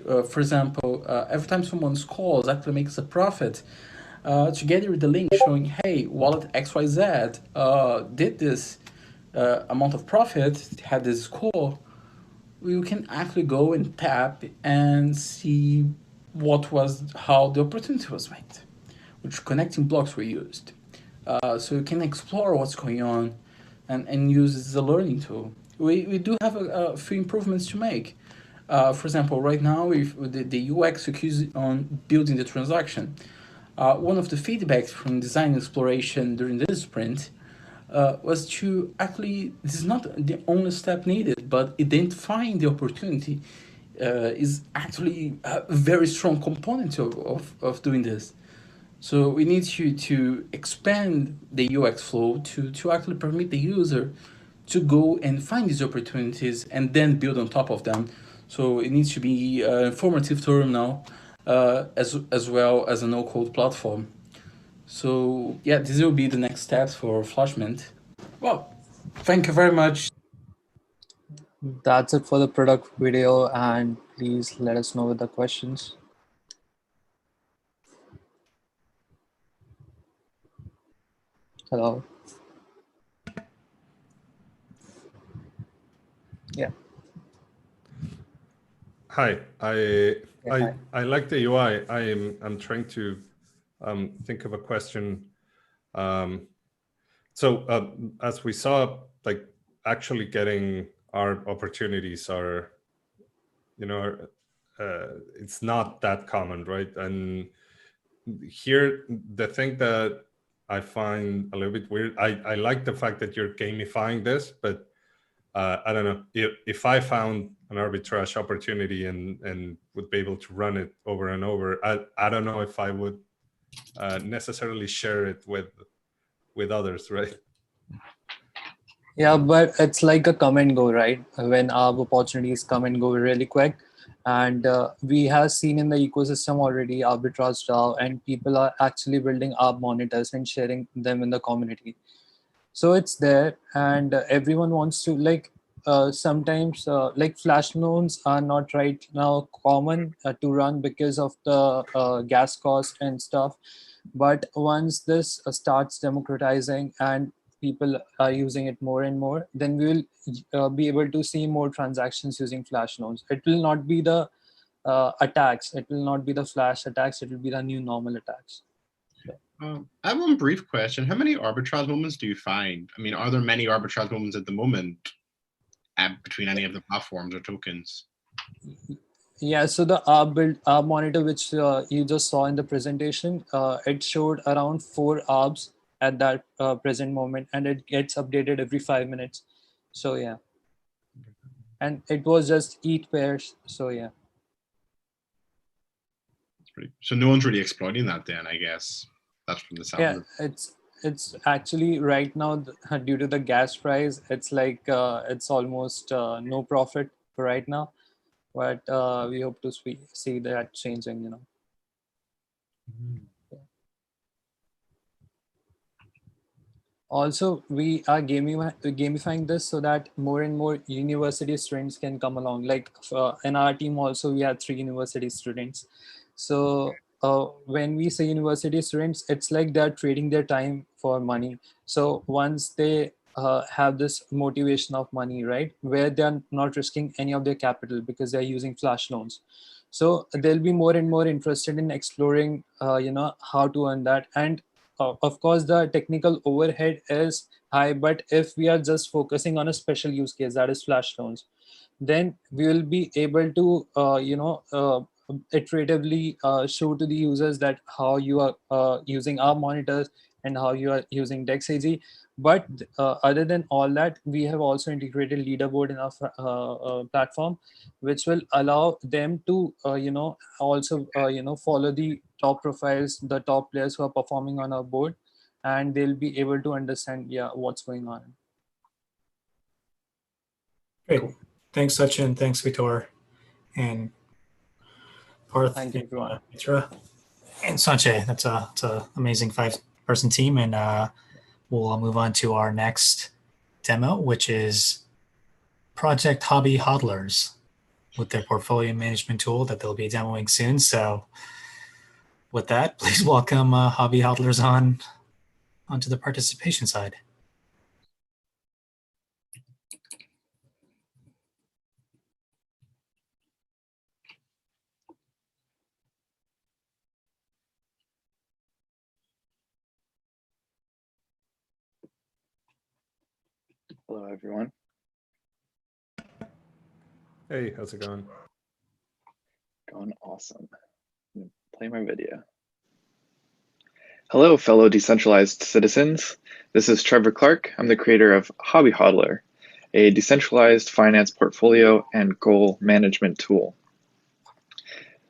For example, every time someone scores, actually makes a profit, together with the link showing, hey, wallet XYZ did this amount of profit, had this score, we can actually go and tap and see how the opportunity was made, which connecting blocks were used. So you can explore what's going on and use it as a learning tool. We do have a few improvements to make. For example, right now, if the UX focused on building the transaction, one of the feedbacks from design exploration during this sprint was to actually, this is not the only step needed, but identifying the opportunity is actually a very strong component of doing this. So we need to expand the UX flow to actually permit the user to go and find these opportunities and then build on top of them. So it needs to be an informative terminal as well as a no-code platform. So yeah, this will be the next steps for Flashmint. Well, Thank you very much. That's it for the product video, and please let us know with the questions. Hello. Yeah. Hi. Hi. I like the UI. I'm trying to think of a question. As we saw, like actually getting our opportunities are, it's not that common, right? And here, the thing that I find a little bit weird, I like the fact that you're gamifying this, but I don't know if I found an arbitrage opportunity and would be able to run it over and over. I don't know if I would necessarily share it with others, right? Yeah, but it's like a come and go, right? When our opportunities come and go really quick. And we have seen in the ecosystem already arbitrage DAO, and people are actually building ARB monitors and sharing them in the community. So it's there, and everyone wants to sometimes like flash loans are not right now common to run because of the gas cost and stuff. But once this starts democratizing and people are using it more and more, then we will be able to see more transactions using flash loans. It will not be the attacks. It will not be the flash attacks. It will be the new normal attacks. I have one brief question. How many arbitrage moments do you find? I mean, are there many arbitrage moments at the moment between any of the platforms or tokens? Yeah, so the ARB monitor, which you just saw in the presentation, it showed around 4 ARBs at that present moment, and it gets updated every 5 minutes. So yeah, and it was just ETH pairs. So yeah. So no one's really exploiting that then, I guess. That's from the sound. Yeah, it's actually right now due to the gas price, it's like it's almost no profit for right now, but we hope to see that changing, Also, we are gamifying this so that more and more university students can come along. Like in our team also, we have 3 university students. So when we say university students, it's like they're trading their time for money. So once they have this motivation of money, right, where they're not risking any of their capital because they're using flash loans. So they'll be more and more interested in exploring, how to earn that. And of course, the technical overhead is high, but if we are just focusing on a special use case, that is flash loans, then we will be able to, iteratively show to the users that how you are using our monitors and how you are using DexAG. But other than all that, we have also integrated leaderboard in our platform, which will allow them to, also, follow the top profiles, the top players who are performing on our board, and they'll be able to understand, what's going on. Great. Cool. Thanks, Sachin. Thanks, Vitor. And Parth. Thank you, everyone. Mitra. And Sanjay. That's an amazing 5-person team. And we'll move on to our next demo, which is Project HobbyHodlers with their portfolio management tool that they'll be demoing soon. So with that, please welcome HobbyHodlers onto the participation side. Hello, everyone. Hey, how's it going? Going awesome. I'm gonna play my video. Hello, fellow decentralized citizens. This is Trevor Clark. I'm the creator of HobbyHodler, a decentralized finance portfolio and goal management tool.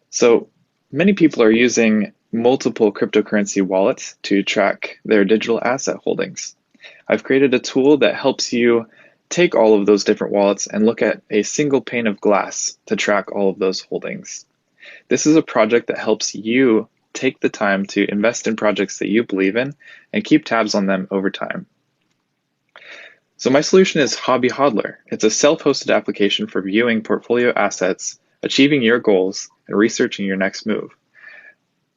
So many people are using multiple cryptocurrency wallets to track their digital asset holdings. I've created a tool that helps you take all of those different wallets and look at a single pane of glass to track all of those holdings. This is a project that helps you take the time to invest in projects that you believe in and keep tabs on them over time. So my solution is HobbyHodler. It's a self-hosted application for viewing portfolio assets, achieving your goals, and researching your next move.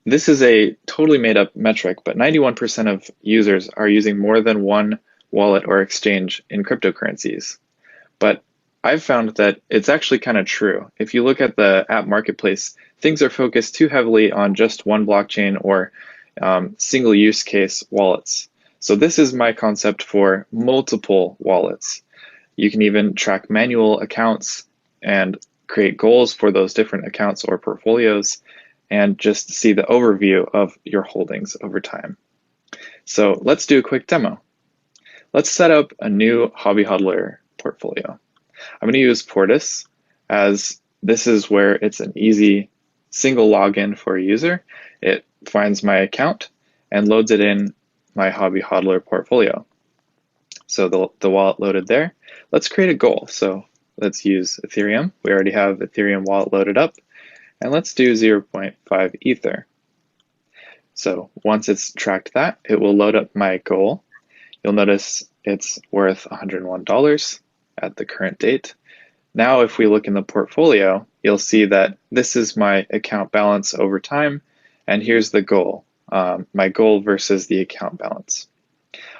This is a totally made up metric, but 91% of users are using more than one wallet or exchange in cryptocurrencies. But I've found that it's actually kind of true. If you look at the app marketplace, things are focused too heavily on just one blockchain or single use case wallets. So this is my concept for multiple wallets. You can even track manual accounts and create goals for those different accounts or portfolios, and just see the overview of your holdings over time. So let's do a quick demo. Let's set up a new HobbyHodler portfolio. I'm going to use Portis, as this is where it's an easy single login for a user. It finds my account and loads it in my HobbyHodler portfolio. So the wallet loaded there. Let's create a goal. So let's use Ethereum. We already have Ethereum wallet loaded up. And let's do 0.5 Ether. So once it's tracked that, it will load up my goal. You'll notice it's worth $101 at the current date. Now, if we look in the portfolio, you'll see that this is my account balance over time, and here's the goal, my goal versus the account balance.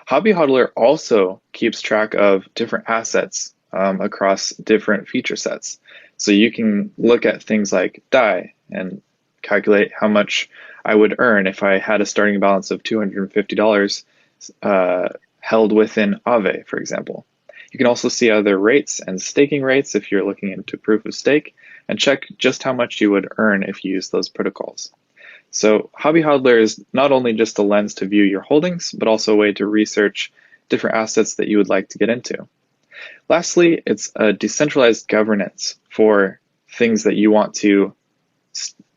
HobbyHodler also keeps track of different assets across different feature sets. So you can look at things like DAI and calculate how much I would earn if I had a starting balance of $250 held within Aave, for example. You can also see other rates and staking rates if you're looking into proof of stake, and check just how much you would earn if you use those protocols. So HobbyHodler is not only just a lens to view your holdings, but also a way to research different assets that you would like to get into. Lastly, it's a decentralized governance for things that you want to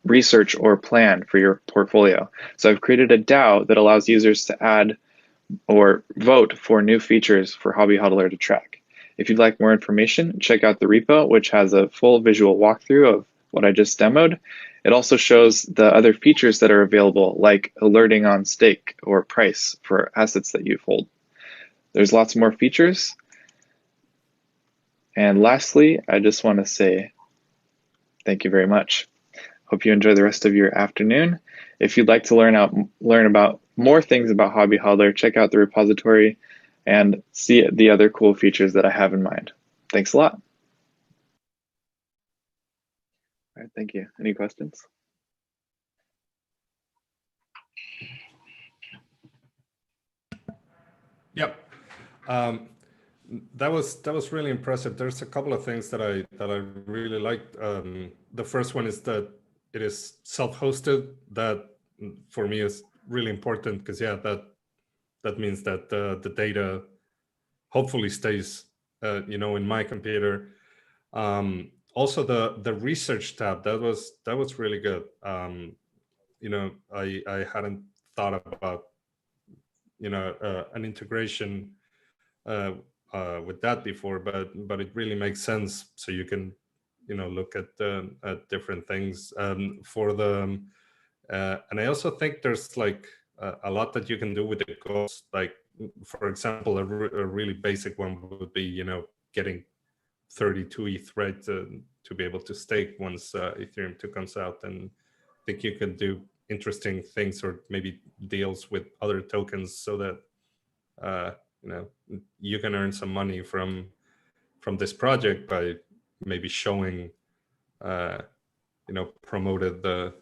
research or plan for your portfolio. So I've created a DAO that allows users to add or vote for new features for HobbyHodler to track. If you'd like more information, check out the repo, which has a full visual walkthrough of what I just demoed. It also shows the other features that are available, like alerting on stake or price for assets that you hold. There's lots more features. And lastly, I just want to say thank you very much. Hope you enjoy the rest of your afternoon. If you'd like to learn about more things about HobbyHodler, check out the repository and see the other cool features that I have in mind. Thanks a lot. All right, thank you. Any questions? Yep. That was really impressive. There's a couple of things that I really liked. The first one is that it is self-hosted. That for me is really important, because yeah, that means that the data hopefully stays in my computer. Also the research tab, that was really good. I hadn't thought about an integration with that before, but it really makes sense. So you can look at different things for the and I also think there's like a lot that you can do with the goals. Like, for example, a really basic one would be getting 32 ETH, right, to be able to stake once Ethereum 2 comes out. And I think you could do interesting things, or maybe deals with other tokens, so that you can earn some money from this project by maybe showing promoted the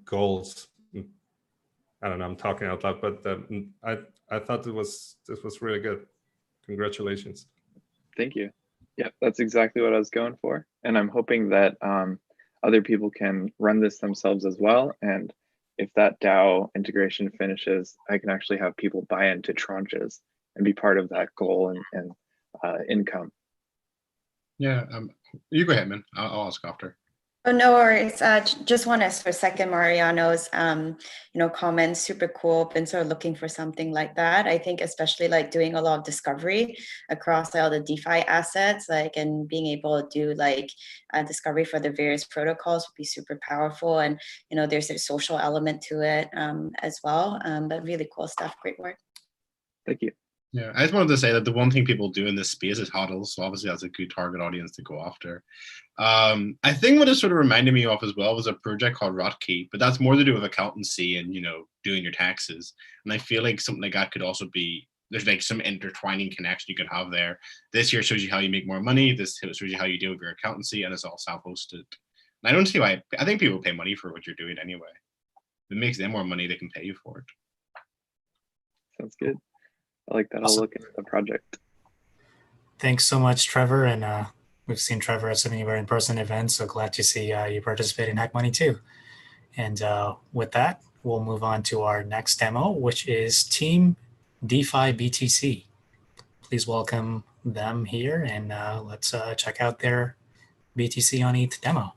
goals. I don't know, I'm talking out loud, but I thought this was really good. Congratulations. Thank you. Yeah, that's exactly what I was going for. And I'm hoping that other people can run this themselves as well. And if that DAO integration finishes, I can actually have people buy into tranches and be part of that goal and income. Yeah, you go ahead, man. I'll ask after. Oh, no worries. Just want to sort of second Mariano's, comments. Super cool. Been sort of looking for something like that. I think especially like doing a lot of discovery across all the DeFi assets, and being able to do discovery for the various protocols would be super powerful. And there's a social element to it as well. But really cool stuff. Great work. Thank you. Yeah, I just wanted to say that the one thing people do in this space is hodl, so obviously that's a good target audience to go after. I think what it sort of reminded me of as well was a project called Rotkey, but that's more to do with accountancy and, you know, doing your taxes. And I feel like something like that could also be, there's like some intertwining connection you could have there. This here shows you how you make more money. This shows you how you deal with your accountancy, and it's all self-hosted. And I don't see why. I think people pay money for what you're doing anyway. If it makes them more money, they can pay you for it. Sounds good. I like that. I'll look into the project. Thanks so much, Trevor. And we've seen Trevor at some of your in-person events, so glad to see you participate in Hack Money too. And with that, we'll move on to our next demo, which is Team DeFi BTC. Please welcome them here, and let's check out their BTC on ETH demo.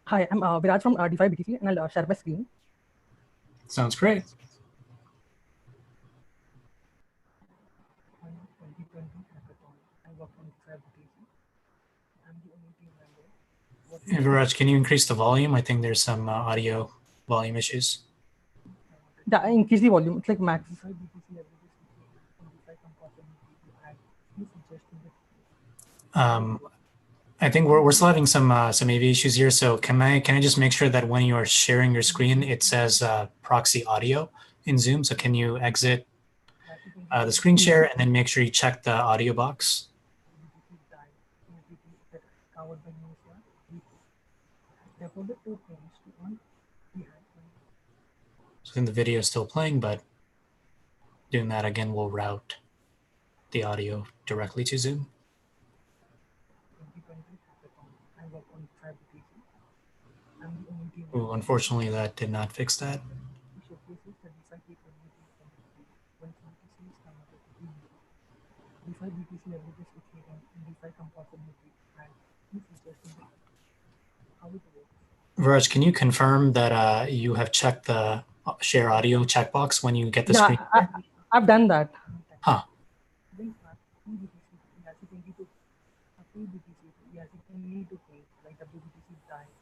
Hi, I'm Viraj from DeFi BTC, and I'll share my screen. Sounds great. Hey, Viraj, can you increase the volume? I think there's some audio volume issues. Yeah, I increase the volume. It's like max. I think we're still having some AV issues here. So can I just make sure that when you are sharing your screen, it says proxy audio in Zoom? So can you exit the screen share and then make sure you check the audio box? So I think the video is still playing, but doing that again will route the audio directly to Zoom. Ooh, unfortunately, that did not fix that. Viraj, can you confirm that you have checked the share audio checkbox when you get the screen? I've done that. Huh.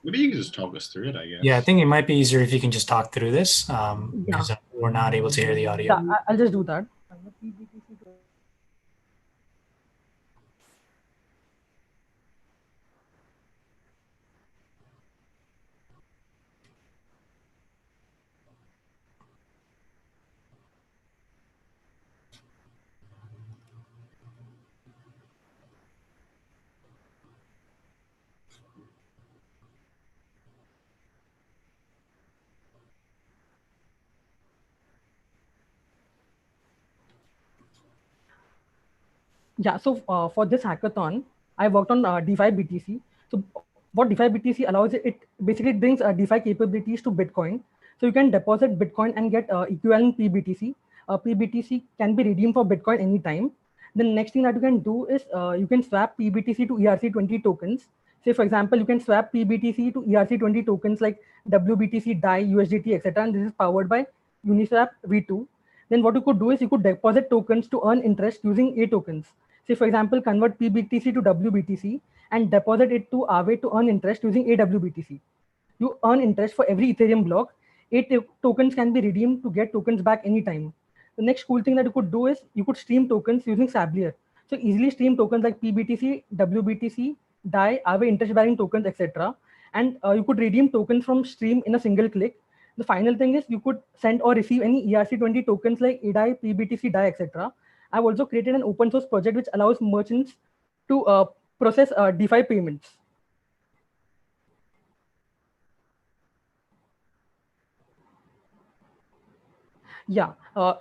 Maybe you can just talk us through it, I guess. Yeah, I think it might be easier if you can just talk through this because we're not able to hear the audio. Yeah, I'll just do that. Yeah, so for this hackathon, I worked on DeFi BTC. So what DeFi BTC allows, it basically brings DeFi capabilities to Bitcoin. So you can deposit Bitcoin and get equivalent PBTC. PBTC can be redeemed for Bitcoin anytime. The next thing that you can do is you can swap PBTC to ERC20 tokens. Say, for example, you can swap PBTC to ERC20 tokens like WBTC, DAI, USDT, etc. And this is powered by Uniswap v2. Then what you could do is you could deposit tokens to earn interest using A tokens. Say, for example, convert PBTC to WBTC and deposit it to Aave to earn interest using AWBTC. You earn interest for every Ethereum block. 8 tokens can be redeemed to get tokens back anytime. The next cool thing that you could do is you could stream tokens using Sablier. So easily stream tokens like PBTC, WBTC, DAI, Aave interest-bearing tokens, etc. And you could redeem tokens from stream in a single click. The final thing is you could send or receive any ERC20 tokens like ADAI, PBTC, DAI, etc. I've also created an open source project which allows merchants to process DeFi payments. Yeah,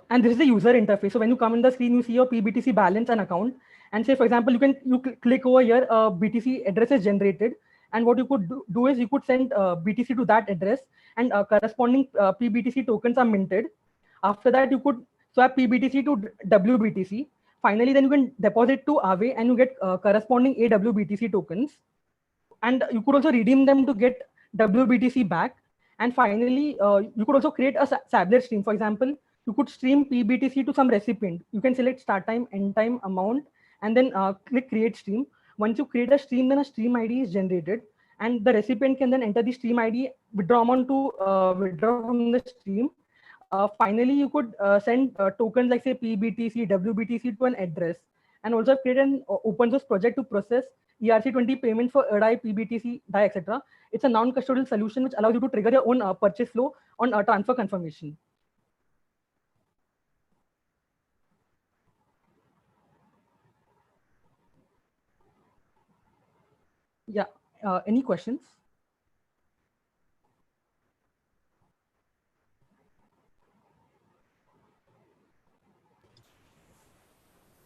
and this is the user interface. So when you come in the screen, you see your PBTC balance and account. And say, for example, you click over here, BTC address is generated. And what you could do is you could send BTC to that address, and corresponding PBTC tokens are minted. After that, you could swap PBTC to WBTC. Finally, then you can deposit to Aave and you get corresponding AWBTC tokens. And you could also redeem them to get WBTC back. And finally, you could also create a Sablier stream. For example, you could stream PBTC to some recipient. You can select start time, end time, amount, and then click create stream. once you create a stream, then a stream ID is generated, and the recipient can then enter the stream ID, withdraw amount to withdraw from the stream. Finally, you could send tokens like say PBTC, WBTC to an address, and also create an open source project to process ERC20 payments for DAI, PBTC, DAI, etc. It's a non-custodial solution which allows you to trigger your own purchase flow on transfer confirmation. Yeah, any questions?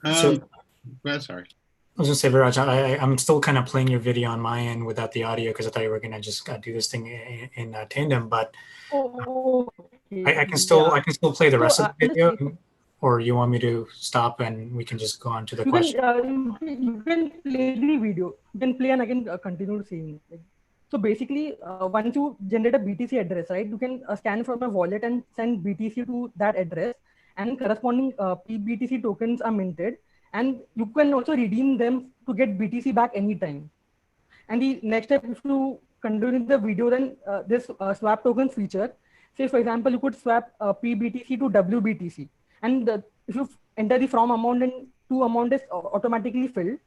Sorry. I was gonna say, Viraj, I'm still kind of playing your video on my end without the audio because I thought you were gonna just do this thing in tandem, but I can still play the rest of the video, or you want me to stop and we can just go on to the question? You can play the video. You can play and I can continue seeing. So basically, once you generate a BTC address, right, you can scan from a wallet and send BTC to that address, and corresponding PBTC tokens are minted, and you can also redeem them to get BTC back anytime. And the next step, if you continue the video, then this swap tokens feature. Say, for example, you could swap PBTC to WBTC, and if you enter the from amount and to amount is automatically filled.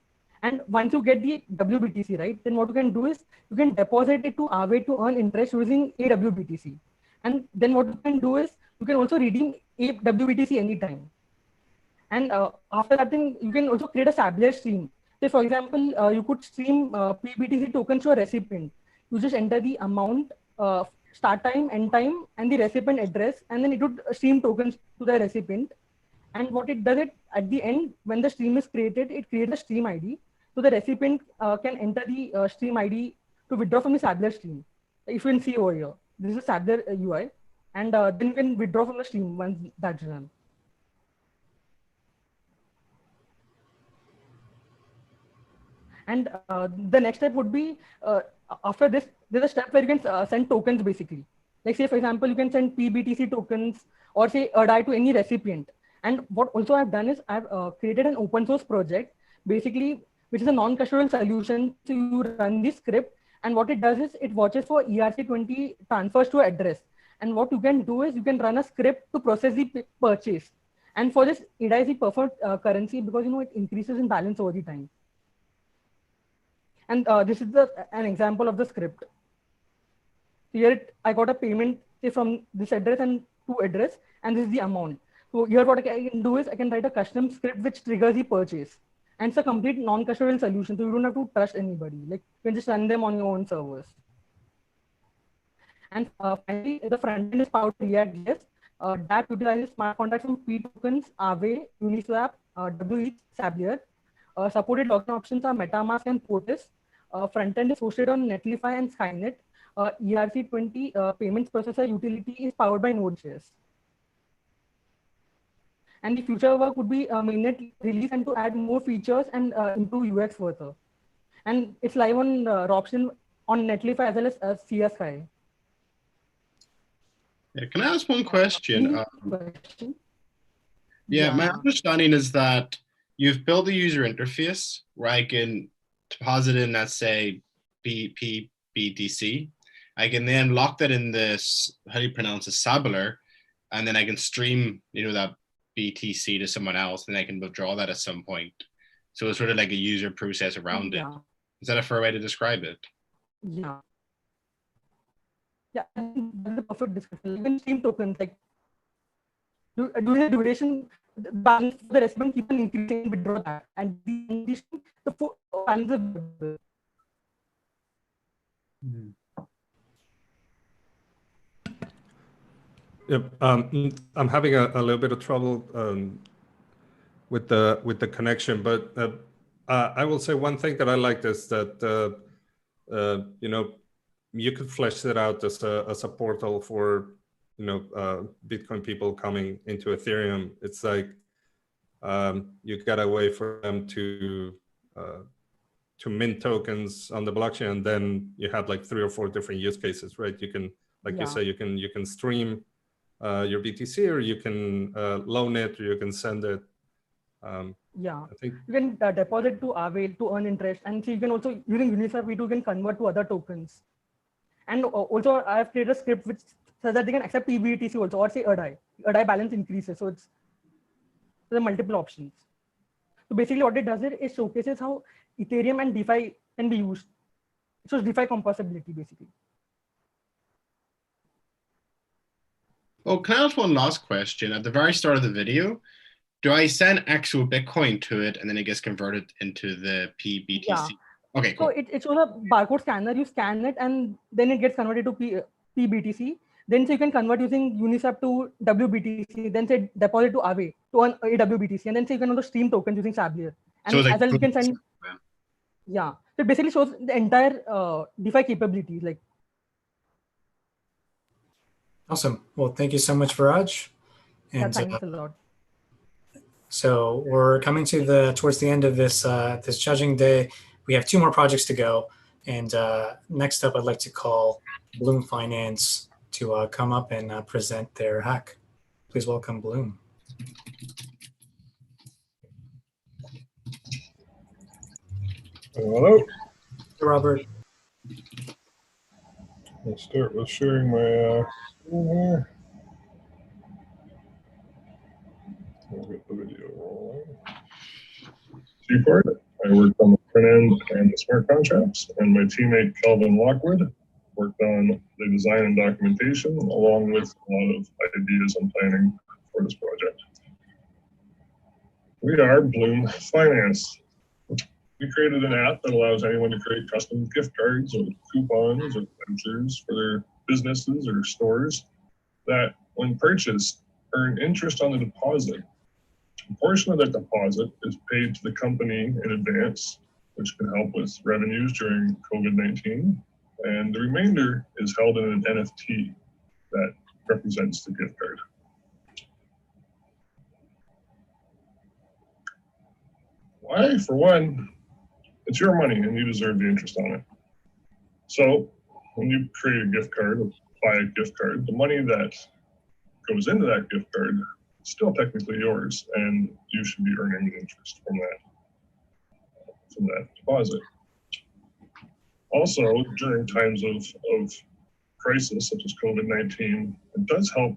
And once you get the WBTC, right, then what you can do is you can deposit it to Aave to earn interest using AWBTC. And then what you can do is you can also redeem AWBTC anytime. And after that, then you can also create a Sabler stream. Say, for example, you could stream PBTC tokens to a recipient. You just enter the amount, start time, end time, and the recipient address, and then it would stream tokens to the recipient. And what it does, it at the end, when the stream is created, it creates a stream ID. So the recipient can enter the stream ID to withdraw from the Sabler stream. If you can see over here, this is a Sabler UI, and then you can withdraw from the stream once that's done. And the next step would be, after this, there's a step where you can send tokens basically. Like say, for example, you can send PBTC tokens or say a DAI to any recipient. And what also I've done is I've created an open source project, basically, which is a non-custodial solution. So you run this script, and what it does is it watches for ERC20 transfers to address. And what you can do is you can run a script to process the purchase. And for this, DAI is the perfect currency because it increases in balance over the time. And this is an example of the script. Here I got a payment say from this address and to address, and this is the amount. So here what I can do is I can write a custom script which triggers the purchase. And it's a complete non-custodial solution, so you don't have to trust anybody. Like you can just run them on your own servers. And finally, the front end is powered by React.js. that utilizes smart contracts from P tokens, Aave, Uniswap, WETH, Sabler. Supported login options are MetaMask and POTUS. Front end is hosted on Netlify and Skynet. ERC20 payments processor utility is powered by Node.js. And the future work would be mainnet release and to add more features and improve UX further. And it's live on Roption on Netlify as well as CSky. Yeah, can I ask one question? Yeah, my understanding is that you've built a user interface where I can deposit in, let's say, BTC. I can then lock that in this, how do you pronounce it, Sabler, and then I can stream, that BTC to someone else, and I can withdraw that at some point. So it's sort of like a user process around it. Is that a fair way to describe it? Yeah. Yeah, that's the perfect description. Even stream tokens, like during the duration, the balance for the recipient keep on increasing, withdraw that, and the full balance is available. Yep. I'm having a little bit of trouble with the connection, but I will say one thing that I liked is that you could flesh it out as a portal for Bitcoin people coming into Ethereum. It's like you got a way for them to mint tokens on the blockchain, and then you have like 3 or 4 different use cases, right? You can, like you say, you can stream your BTC, or you can loan it, or you can send it. Yeah, I think you can deposit to Aave to earn interest, and so you can also, using Uniswap V2, you can convert to other tokens. And also, I have created a script which says that they can accept PBTC also, or say DAI. DAI balance increases, so there are multiple options. So basically, what it does is showcases how Ethereum and DeFi can be used. It shows DeFi composability, basically. Oh, can I ask one last question? At the very start of the video, do I send actual Bitcoin to it and then it gets converted into the PBTC? Yeah. Okay, cool. So it shows a barcode scanner. You scan it and then it gets converted to PBTC. Then so you can convert using Uniswap to WBTC. Then say deposit to Aave to earn AWBTC. And then say you can also stream tokens using Sablier. And So it's like as well you can send. Yeah. So it basically shows the entire DeFi capabilities. Like. Awesome. Well, thank you so much, Viraj. Yeah, And thanks a lot. so we're coming to towards the end of this this judging day. We have 2 more projects to go. And next up, I'd like to call Bloom Finance to come up and present their hack. Please welcome Bloom. Hello. Hey, Robert. Let's start with sharing my screen here. We'll get the video rolling. G-Part. I worked on the front end and the smart contracts, and my teammate Kelvin Lockwood worked on the design and documentation, along with a lot of ideas and planning for this project. We are Bloom Finance. We created an app that allows anyone to create custom gift cards or coupons or vouchers for their businesses or stores that, when purchased, earn interest on the deposit. A portion of that deposit is paid to the company in advance, which can help with revenues during COVID-19, and the remainder is held in an NFT that represents the gift card. Why? For one, it's your money and you deserve the interest on it. So when you create a gift card or buy a gift card, the money that goes into that gift card is still technically yours, and you should be earning the interest from that deposit. Also, during times of crisis such as COVID-19, it does help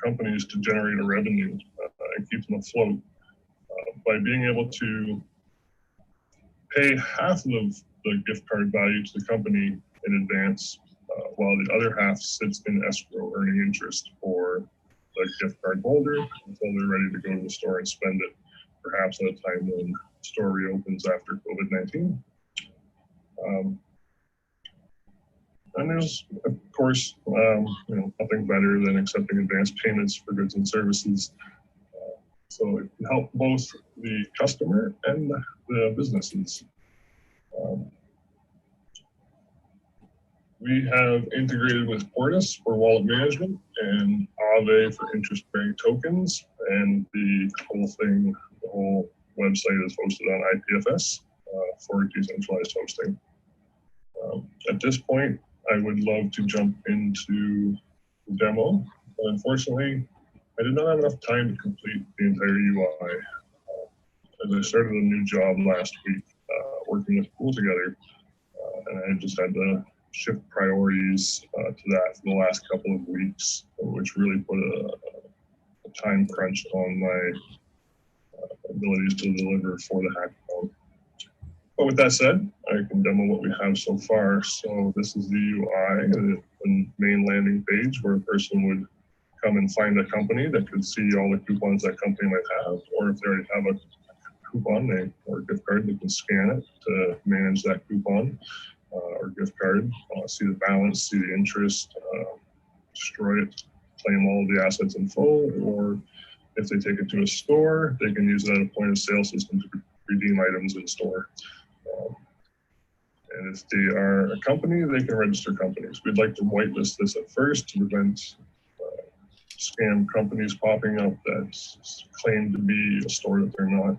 companies to generate a revenue and keep them afloat by being able to pay half of the gift card value to the company in advance, while the other half sits in escrow earning interest for the gift card holder until they're ready to go to the store and spend it, perhaps at a time when the store reopens after COVID-19. And there's, of course, nothing better than accepting advance payments for goods and services. So it can help both the customer and the businesses. We have integrated with Portis for wallet management and Aave for interest-bearing tokens, and the whole website is hosted on IPFS for decentralized hosting. At this point, I would love to jump into the demo, but unfortunately, I did not have enough time to complete the entire UI. As I started a new job last week, working with Pool together, and I just had to shift priorities to that for the last couple of weeks, which really put a time crunch on my abilities to deliver for the hackathon. But with that said, I can demo what we have so far. So this is the UI, the main landing page where a person would come and find a company that could see all the coupons that company might have, or if they already have a coupon or a gift card, they can scan it to manage that coupon or gift card, see the balance, see the interest, destroy it, claim all of the assets in full, or if they take it to a store, they can use it at a point of sale system to redeem items in store. And if they are a company, they can register companies. We'd like to whitelist this at first to prevent scam companies popping up that claim to be a store that they're not,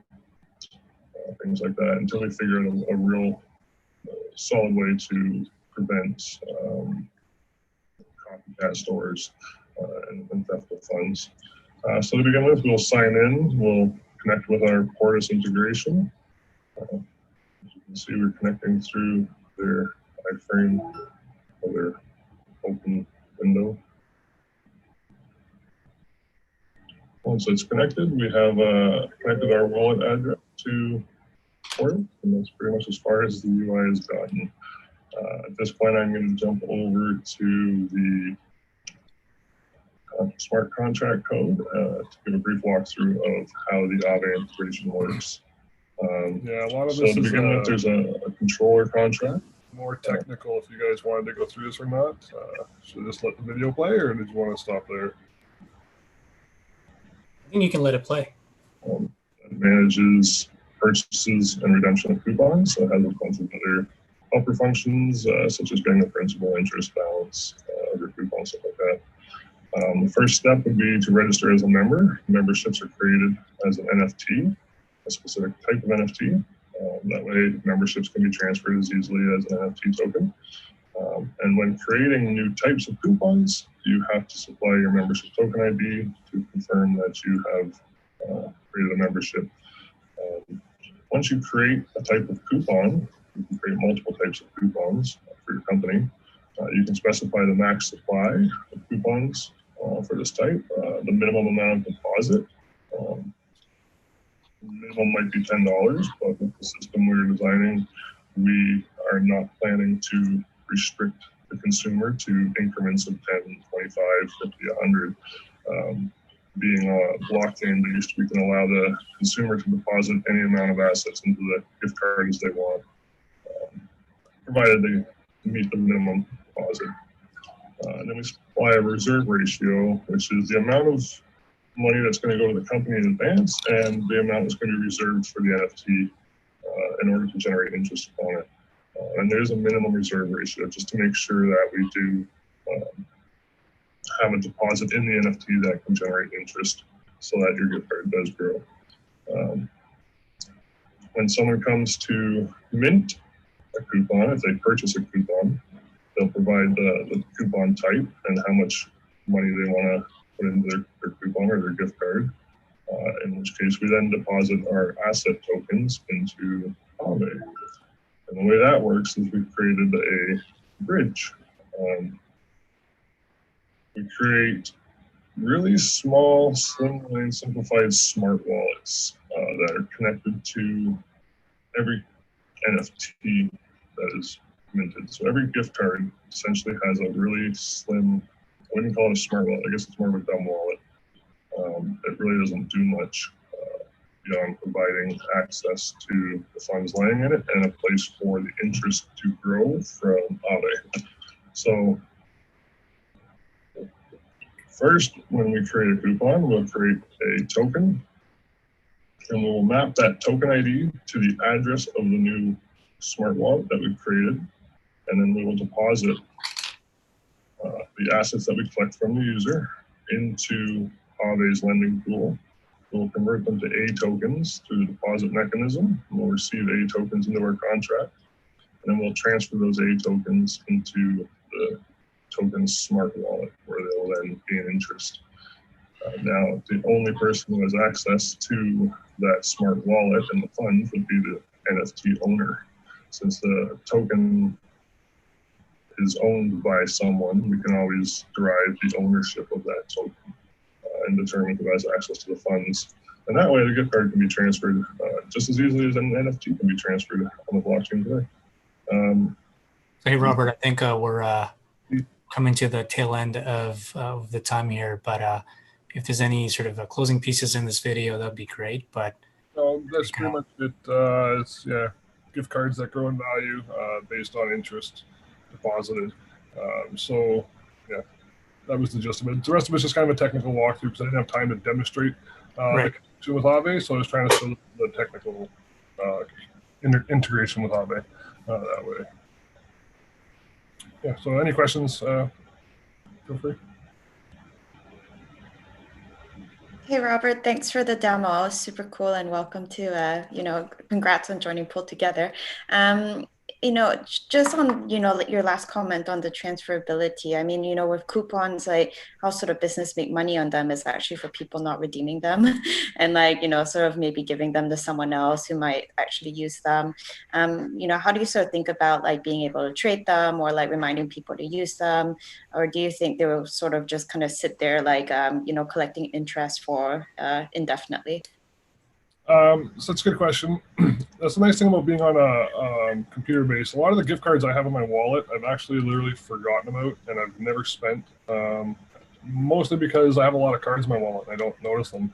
things like that, until we figure out a real solid way to prevent copycat stores and theft of funds. So to begin with, we'll sign in, we'll connect with our Portis integration. As you can see, we're connecting through their iframe or their open window. Once it's connected, we have connected our wallet address to Portis, and that's pretty much as far as the UI has gotten. At this point, I'm going to jump over to the smart contract code to give a brief walkthrough of how the Aave integration works. Yeah, a lot of So this to is begin with, there's a controller contract. more technical. If you guys wanted to go through this or not, should I just let the video play, or did you want to stop there? I think you can let it play. It manages purchases and redemption of coupons. So it has a bunch of other helper functions, such as getting the principal, interest, balance, other coupons, stuff like that. The first step would be to register as a member. Memberships are created as an NFT, a specific type of NFT. That way, memberships can be transferred as easily as an NFT token. And when creating new types of coupons, you have to supply your membership token ID to confirm that you have created a membership. Once you create a type of coupon, you can create multiple types of coupons for your company. You can specify the max supply of coupons for this type, the minimum amount of deposit. Minimum might be $10, but with the system we're designing, we are not planning to restrict the consumer to increments of 10, 25, 50, 100. Being blockchain based, we can allow the consumer to deposit any amount of assets into the gift card as they want, provided they meet the minimum deposit. And then we supply a reserve ratio, which is the amount of money that's going to go to the company in advance and the amount that's going to be reserved for the NFT in order to generate interest upon it. And there's a minimum reserve ratio just to make sure that we do have a deposit in the NFT that can generate interest so that your gift card does grow. When someone comes to mint a coupon, if they purchase a coupon, they'll provide the coupon type and how much money they want to put into their coupon or their gift card, in which case we then deposit our asset tokens into Aave. And the way that works is we've created a bridge. We create really small, slimline, simplified smart wallets that are connected to every NFT that is minted. So every gift card essentially has a really slim, I wouldn't call it a smart wallet, I guess it's more of a dumb wallet. It really doesn't do much beyond providing access to the funds laying in it and a place for the interest to grow from Aave. So first, when we create a coupon, we'll create a token, and we'll map that token ID to the address of the new smart wallet that we've created, and then we will deposit the assets that we collect from the user into Aave's lending pool. We'll convert them to A tokens through the deposit mechanism. We'll receive A tokens into our contract, and then we'll transfer those A tokens into the token smart wallet, where they'll then gain interest. Now, the only person who has access to that smart wallet and the funds would be the NFT owner. Since the token is owned by someone, we can always derive the ownership of that token and determine who has access to the funds. And that way, the gift card can be transferred just as easily as an NFT can be transferred on the blockchain today. Hey, Robert, I think we're coming to the tail end of the time here, but if there's any sort of closing pieces in this video, that'd be great. But That's pretty much it. It's gift cards that grow in value based on interest deposited. So yeah, that was the gist of it. The rest of it's just kind of a technical walkthrough because I didn't have time to demonstrate the connection with Aave, so I was trying to show the technical integration with Aave that way. Yeah, so any questions, feel free. Hey, Robert, thanks for the demo. Super cool, and welcome to, congrats on joining Pull Together. just on, your last comment on the transferability, I mean, with coupons, like how sort of business make money on them is actually for people not redeeming them and like, sort of maybe giving them to someone else who might actually use them. How do you sort of think about like being able to trade them or like reminding people to use them? Or do you think they will sort of just kind of sit there like, collecting interest for indefinitely? So that's a good question. That's the nice thing about being on a computer base. A lot of the gift cards I have in my wallet, I've actually literally forgotten about and I've never spent, mostly because I have a lot of cards in my wallet and I don't notice them.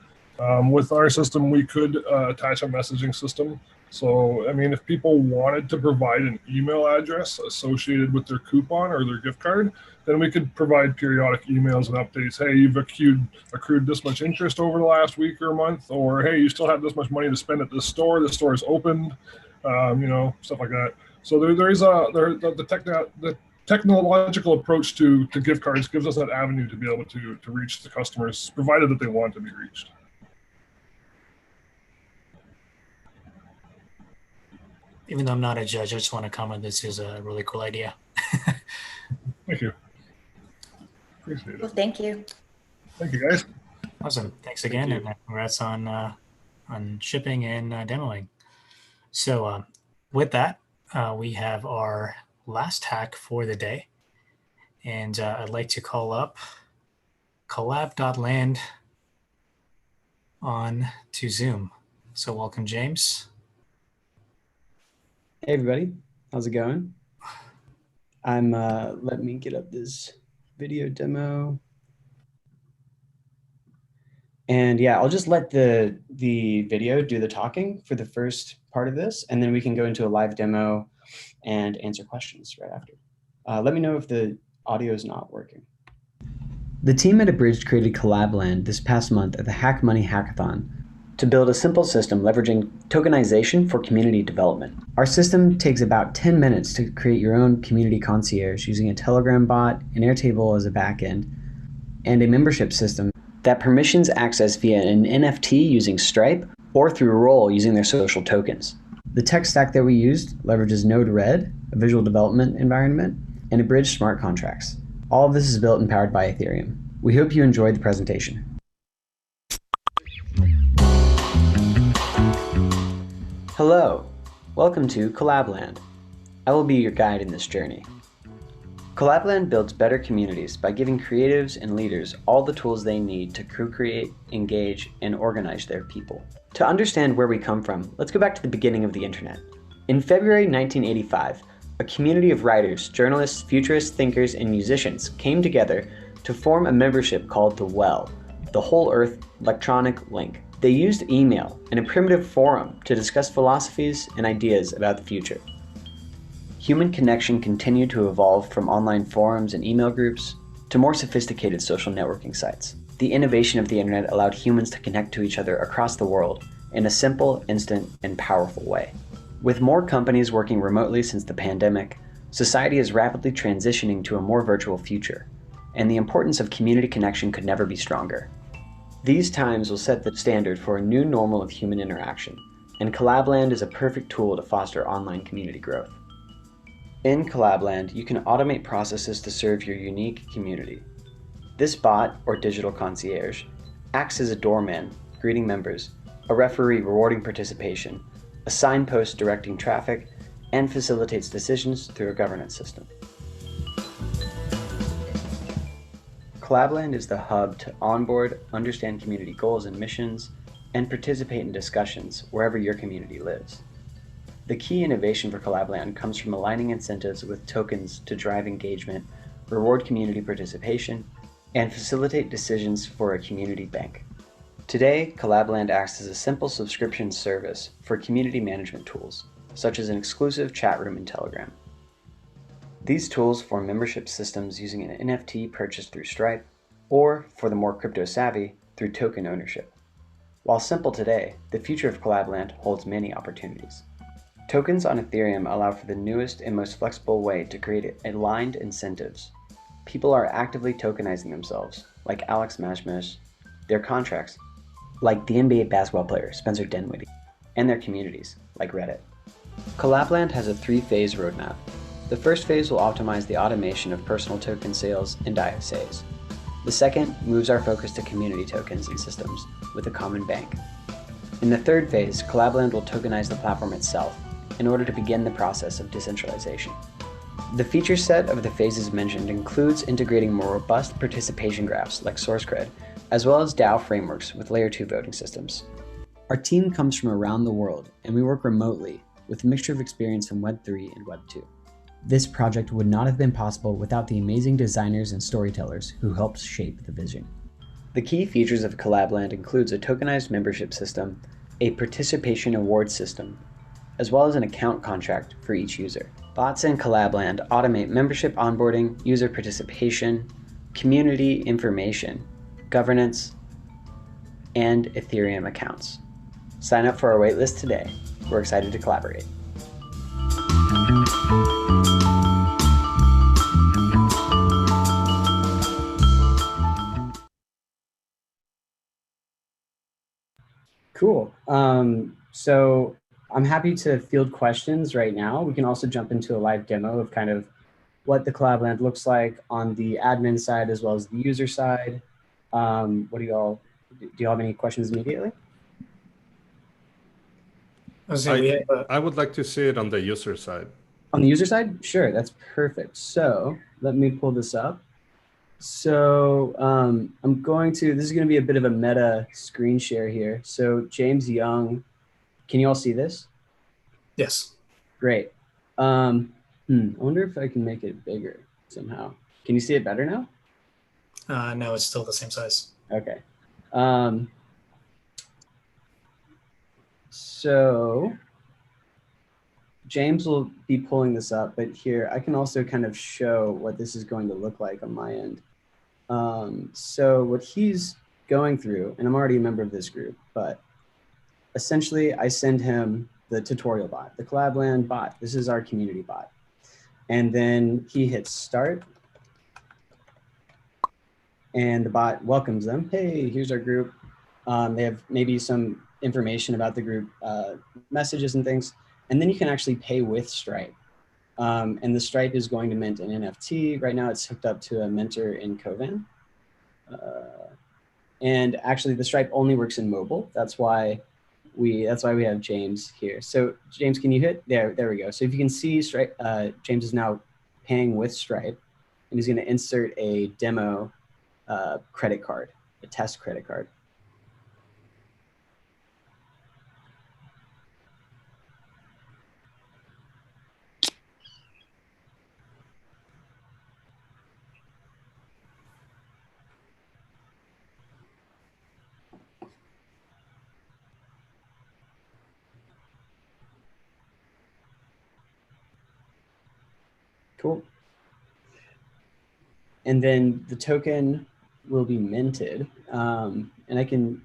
With our system, we could attach a messaging system. So, I mean, if people wanted to provide an email address associated with their coupon or their gift card, then we could provide periodic emails and updates. Hey, you've accrued this much interest over the last week or month, or hey, you still have this much money to spend at this store. The store is opened, stuff like that. So the technological approach to gift cards gives us that avenue to be able to reach the customers, provided that they want to be reached. Even though I'm not a judge, I just want to comment this is a really cool idea. Thank you. Appreciate it. Well, thank you. Thank you, guys. Awesome. Thanks again, and congrats on shipping and demoing. So with that, we have our last hack for the day. And I'd like to call up Collab.Land on to Zoom. So welcome, James. Hey everybody, how's it going? Let me get up this video demo. And yeah, I'll just let the video do the talking for the first part of this, and then we can go into a live demo and answer questions right after. Let me know if the audio is not working. The team at Abridged created Collab.Land this past month at the Hack Money Hackathon to build a simple system leveraging tokenization for community development. Our system takes about 10 minutes to create your own community concierge using a Telegram bot, an Airtable as a backend, and a membership system that permissions access via an NFT using Stripe or through Roll using their social tokens. The tech stack that we used leverages Node-RED, a visual development environment, and Abridged smart contracts. All of this is built and powered by Ethereum. We hope you enjoyed the presentation. Hello, welcome to Collab.Land. I will be your guide in this journey. Collab.Land builds better communities by giving creatives and leaders all the tools they need to co-create, engage, and organize their people. To understand where we come from, let's go back to the beginning of the internet. In February 1985, a community of writers, journalists, futurists, thinkers, and musicians came together to form a membership called the WELL, the Whole Earth Electronic Link. They used email and a primitive forum to discuss philosophies and ideas about the future. Human connection continued to evolve from online forums and email groups to more sophisticated social networking sites. The innovation of the internet allowed humans to connect to each other across the world in a simple, instant, and powerful way. With more companies working remotely since the pandemic, society is rapidly transitioning to a more virtual future, and the importance of community connection could never be stronger. These times will set the standard for a new normal of human interaction, and Collab.Land is a perfect tool to foster online community growth. In Collab.Land, you can automate processes to serve your unique community. This bot, or digital concierge, acts as a doorman, greeting members, a referee rewarding participation, a signpost directing traffic, and facilitates decisions through a governance system. Collab.Land is the hub to onboard, understand community goals and missions, and participate in discussions wherever your community lives. The key innovation for Collab.Land comes from aligning incentives with tokens to drive engagement, reward community participation, and facilitate decisions for a community bank. Today, Collab.Land acts as a simple subscription service for community management tools, such as an exclusive chat room in Telegram. These tools form membership systems using an NFT purchased through Stripe, or, for the more crypto-savvy, through token ownership. While simple today, the future of Collab.Land holds many opportunities. Tokens on Ethereum allow for the newest and most flexible way to create aligned incentives. People are actively tokenizing themselves, like Alex Mashmash, their contracts, like the NBA basketball player Spencer Dinwiddie, and their communities, like Reddit. Collab.Land has a 3-phase roadmap. The first phase will optimize the automation of personal token sales and ISAs. The second moves our focus to community tokens and systems with a common bank. In the third phase, Collab.Land will tokenize the platform itself in order to begin the process of decentralization. The feature set of the phases mentioned includes integrating more robust participation graphs like SourceCred, as well as DAO frameworks with Layer 2 voting systems. Our team comes from around the world, and we work remotely with a mixture of experience in Web3 and Web2. This project would not have been possible without the amazing designers and storytellers who helped shape the vision. The key features of Collab.Land includes a tokenized membership system, a participation award system, as well as an account contract for each user. Bots in Collab.Land automate membership onboarding, user participation, community information, governance, and Ethereum accounts. Sign up for our waitlist today. We're excited to collaborate. Cool. So I'm happy to field questions right now. We can also jump into a live demo of kind of what the Collab.Land looks like on the admin side as well as the user side. What do y'all have any questions immediately? I would like to see it on the user side. On the user side? Sure, that's perfect. So let me pull this up. So this is going to be a bit of a meta screen share here. So James Young, can you all see this? Yes. Great. I wonder if I can make it bigger somehow. Can you see it better now? No, it's still the same size. Okay. So James will be pulling this up, but here I can also kind of show what this is going to look like on my end. So what he's going through, and I'm already a member of this group, but essentially I send him the tutorial bot, the Collab.Land bot. This is our community bot. And then he hits start and the bot welcomes them. Hey, here's our group. They have maybe some information about the group, messages and things. And then you can actually pay with Stripe. And the Stripe is going to mint an NFT. Right now it's hooked up to a minter in Kovan. And actually the Stripe only works in mobile. That's why we have James here. So James, can you hit there? There we go. So if you can see Stripe, James is now paying with Stripe and he's going to insert a demo credit card, a test credit card. Cool. And then the token will be minted. And I can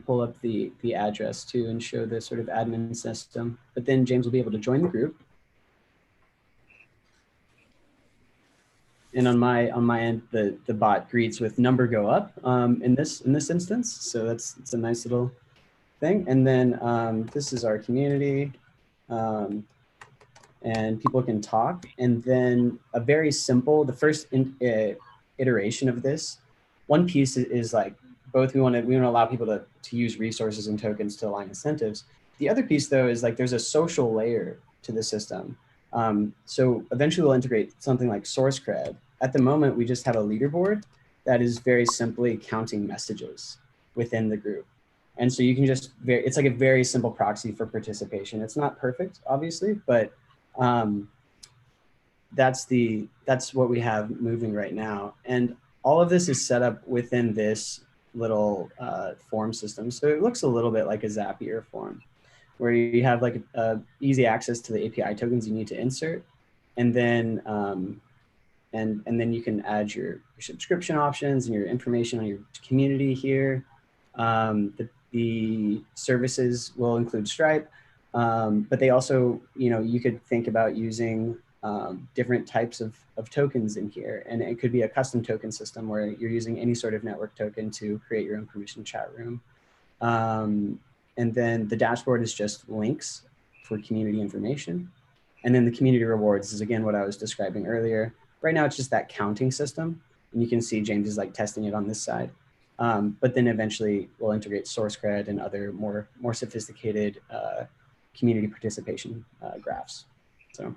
pull up the address too and show the sort of admin system. But then James will be able to join the group. And on my end, the bot greets with number go up in this instance. So it's a nice little thing. And then this is our community. And people can talk. And then a very simple, the first iteration of this, one piece is like both we want to allow people to use resources and tokens to align incentives. The other piece though is like there's a social layer to the system. So eventually we'll integrate something like SourceCred. At the moment, we just have a leaderboard that is very simply counting messages within the group. And so you can just, it's like a very simple proxy for participation. It's not perfect, obviously, but that's what we have moving right now. And all of this is set up within this little form system. So it looks a little bit like a Zapier form where you have like easy access to the API tokens you need to insert. And then, and then you can add your subscription options and your information on your community here. The services will include Stripe. But they also, you could think about using different types of tokens in here. And it could be a custom token system where you're using any sort of network token to create your own permission chat room. And then the dashboard is just links for community information. And then the community rewards is again what I was describing earlier. Right now it's just that counting system, and you can see James is like testing it on this side. But then eventually we'll integrate source cred and other more sophisticated community participation graphs. So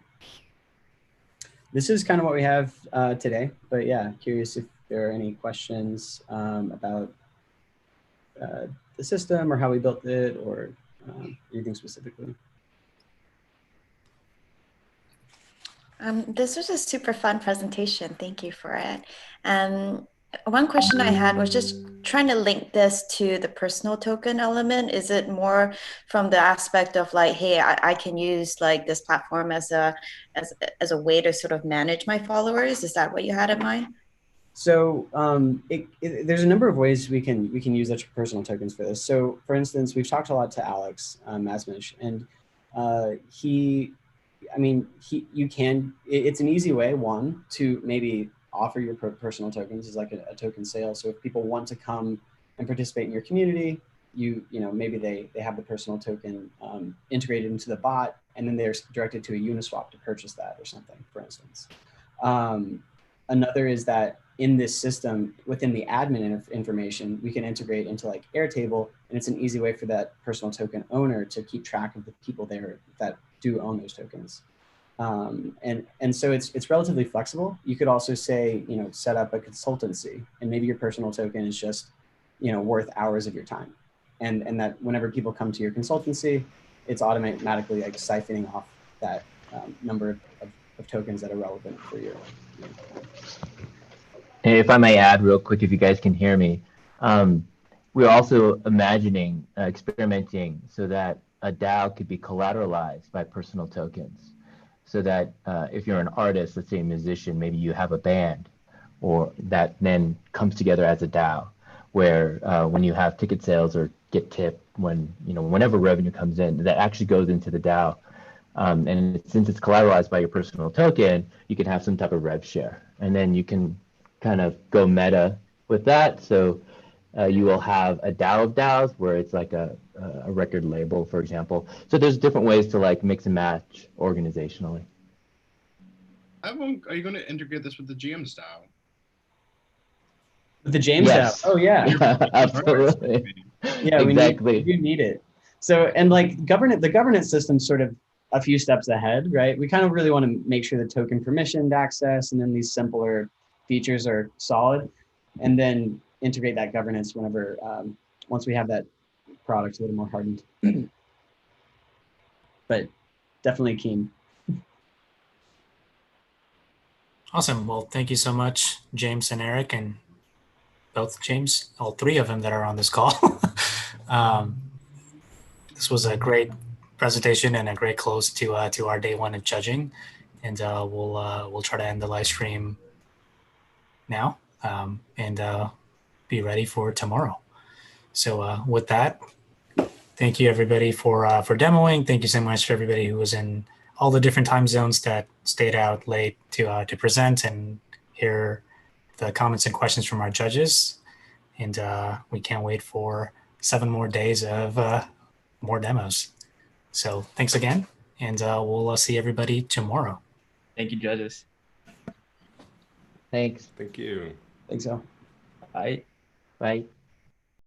this is kind of what we have today. But yeah, curious if there are any questions about the system or how we built it or anything specifically. This was a super fun presentation. Thank you for it. One question I had was just trying to link this to the personal token element. Is it more from the aspect of like, hey, I can use like this platform as a way to sort of manage my followers? Is that what you had in mind? So there's a number of ways we can use the personal tokens for this. So for instance, we've talked a lot to Alex Masmish, and it's an easy way, one, to maybe offer your personal tokens as like a token sale. So if people want to come and participate in your community, maybe they have the personal token integrated into the bot, and then they're directed to a Uniswap to purchase that or something, for instance. Another is that in this system, within the admin information, we can integrate into like Airtable, and it's an easy way for that personal token owner to keep track of the people there that do own those tokens. And so it's relatively flexible. You could also say, set up a consultancy, and maybe your personal token is just, worth hours of your time. And that whenever people come to your consultancy, it's automatically like siphoning off that number of tokens that are relevant for your If I may add real quick, if you guys can hear me, we're also imagining experimenting so that a DAO could be collateralized by personal tokens. So that if you're an artist, let's say a musician, maybe you have a band, or that then comes together as a DAO, where when you have ticket sales or get tipped, whenever revenue comes in, that actually goes into the DAO. And since it's collateralized by your personal token, you can have some type of rev share, and then you can kind of go meta with that. So you will have a DAO of DAOs where it's like a record label, for example. So there's different ways to like mix and match organizationally. Are you going to integrate this with the GM's DAO? With the James Yes. DAO? Oh yeah. Absolutely. Yeah, exactly. we need it. So, and like the governance system's sort of a few steps ahead, right? We kind of really want to make sure the token permissioned access and then these simpler features are solid, and then integrate that governance whenever, once we have that product a little more hardened. But definitely keen. Awesome. Well, thank you so much, James and Eric, and both James, all three of them that are on this call. This was a great presentation and a great close to our day one of judging, and we'll try to end the live stream now and be ready for tomorrow. So with that, thank you everybody for demoing. Thank you so much for everybody who was in all the different time zones that stayed out late to present and hear the comments and questions from our judges. And we can't wait for 7 more days of more demos. So thanks again, and we'll see everybody tomorrow. Thank you, judges. Thanks. Thank you. Thanks, all. Bye. Bye.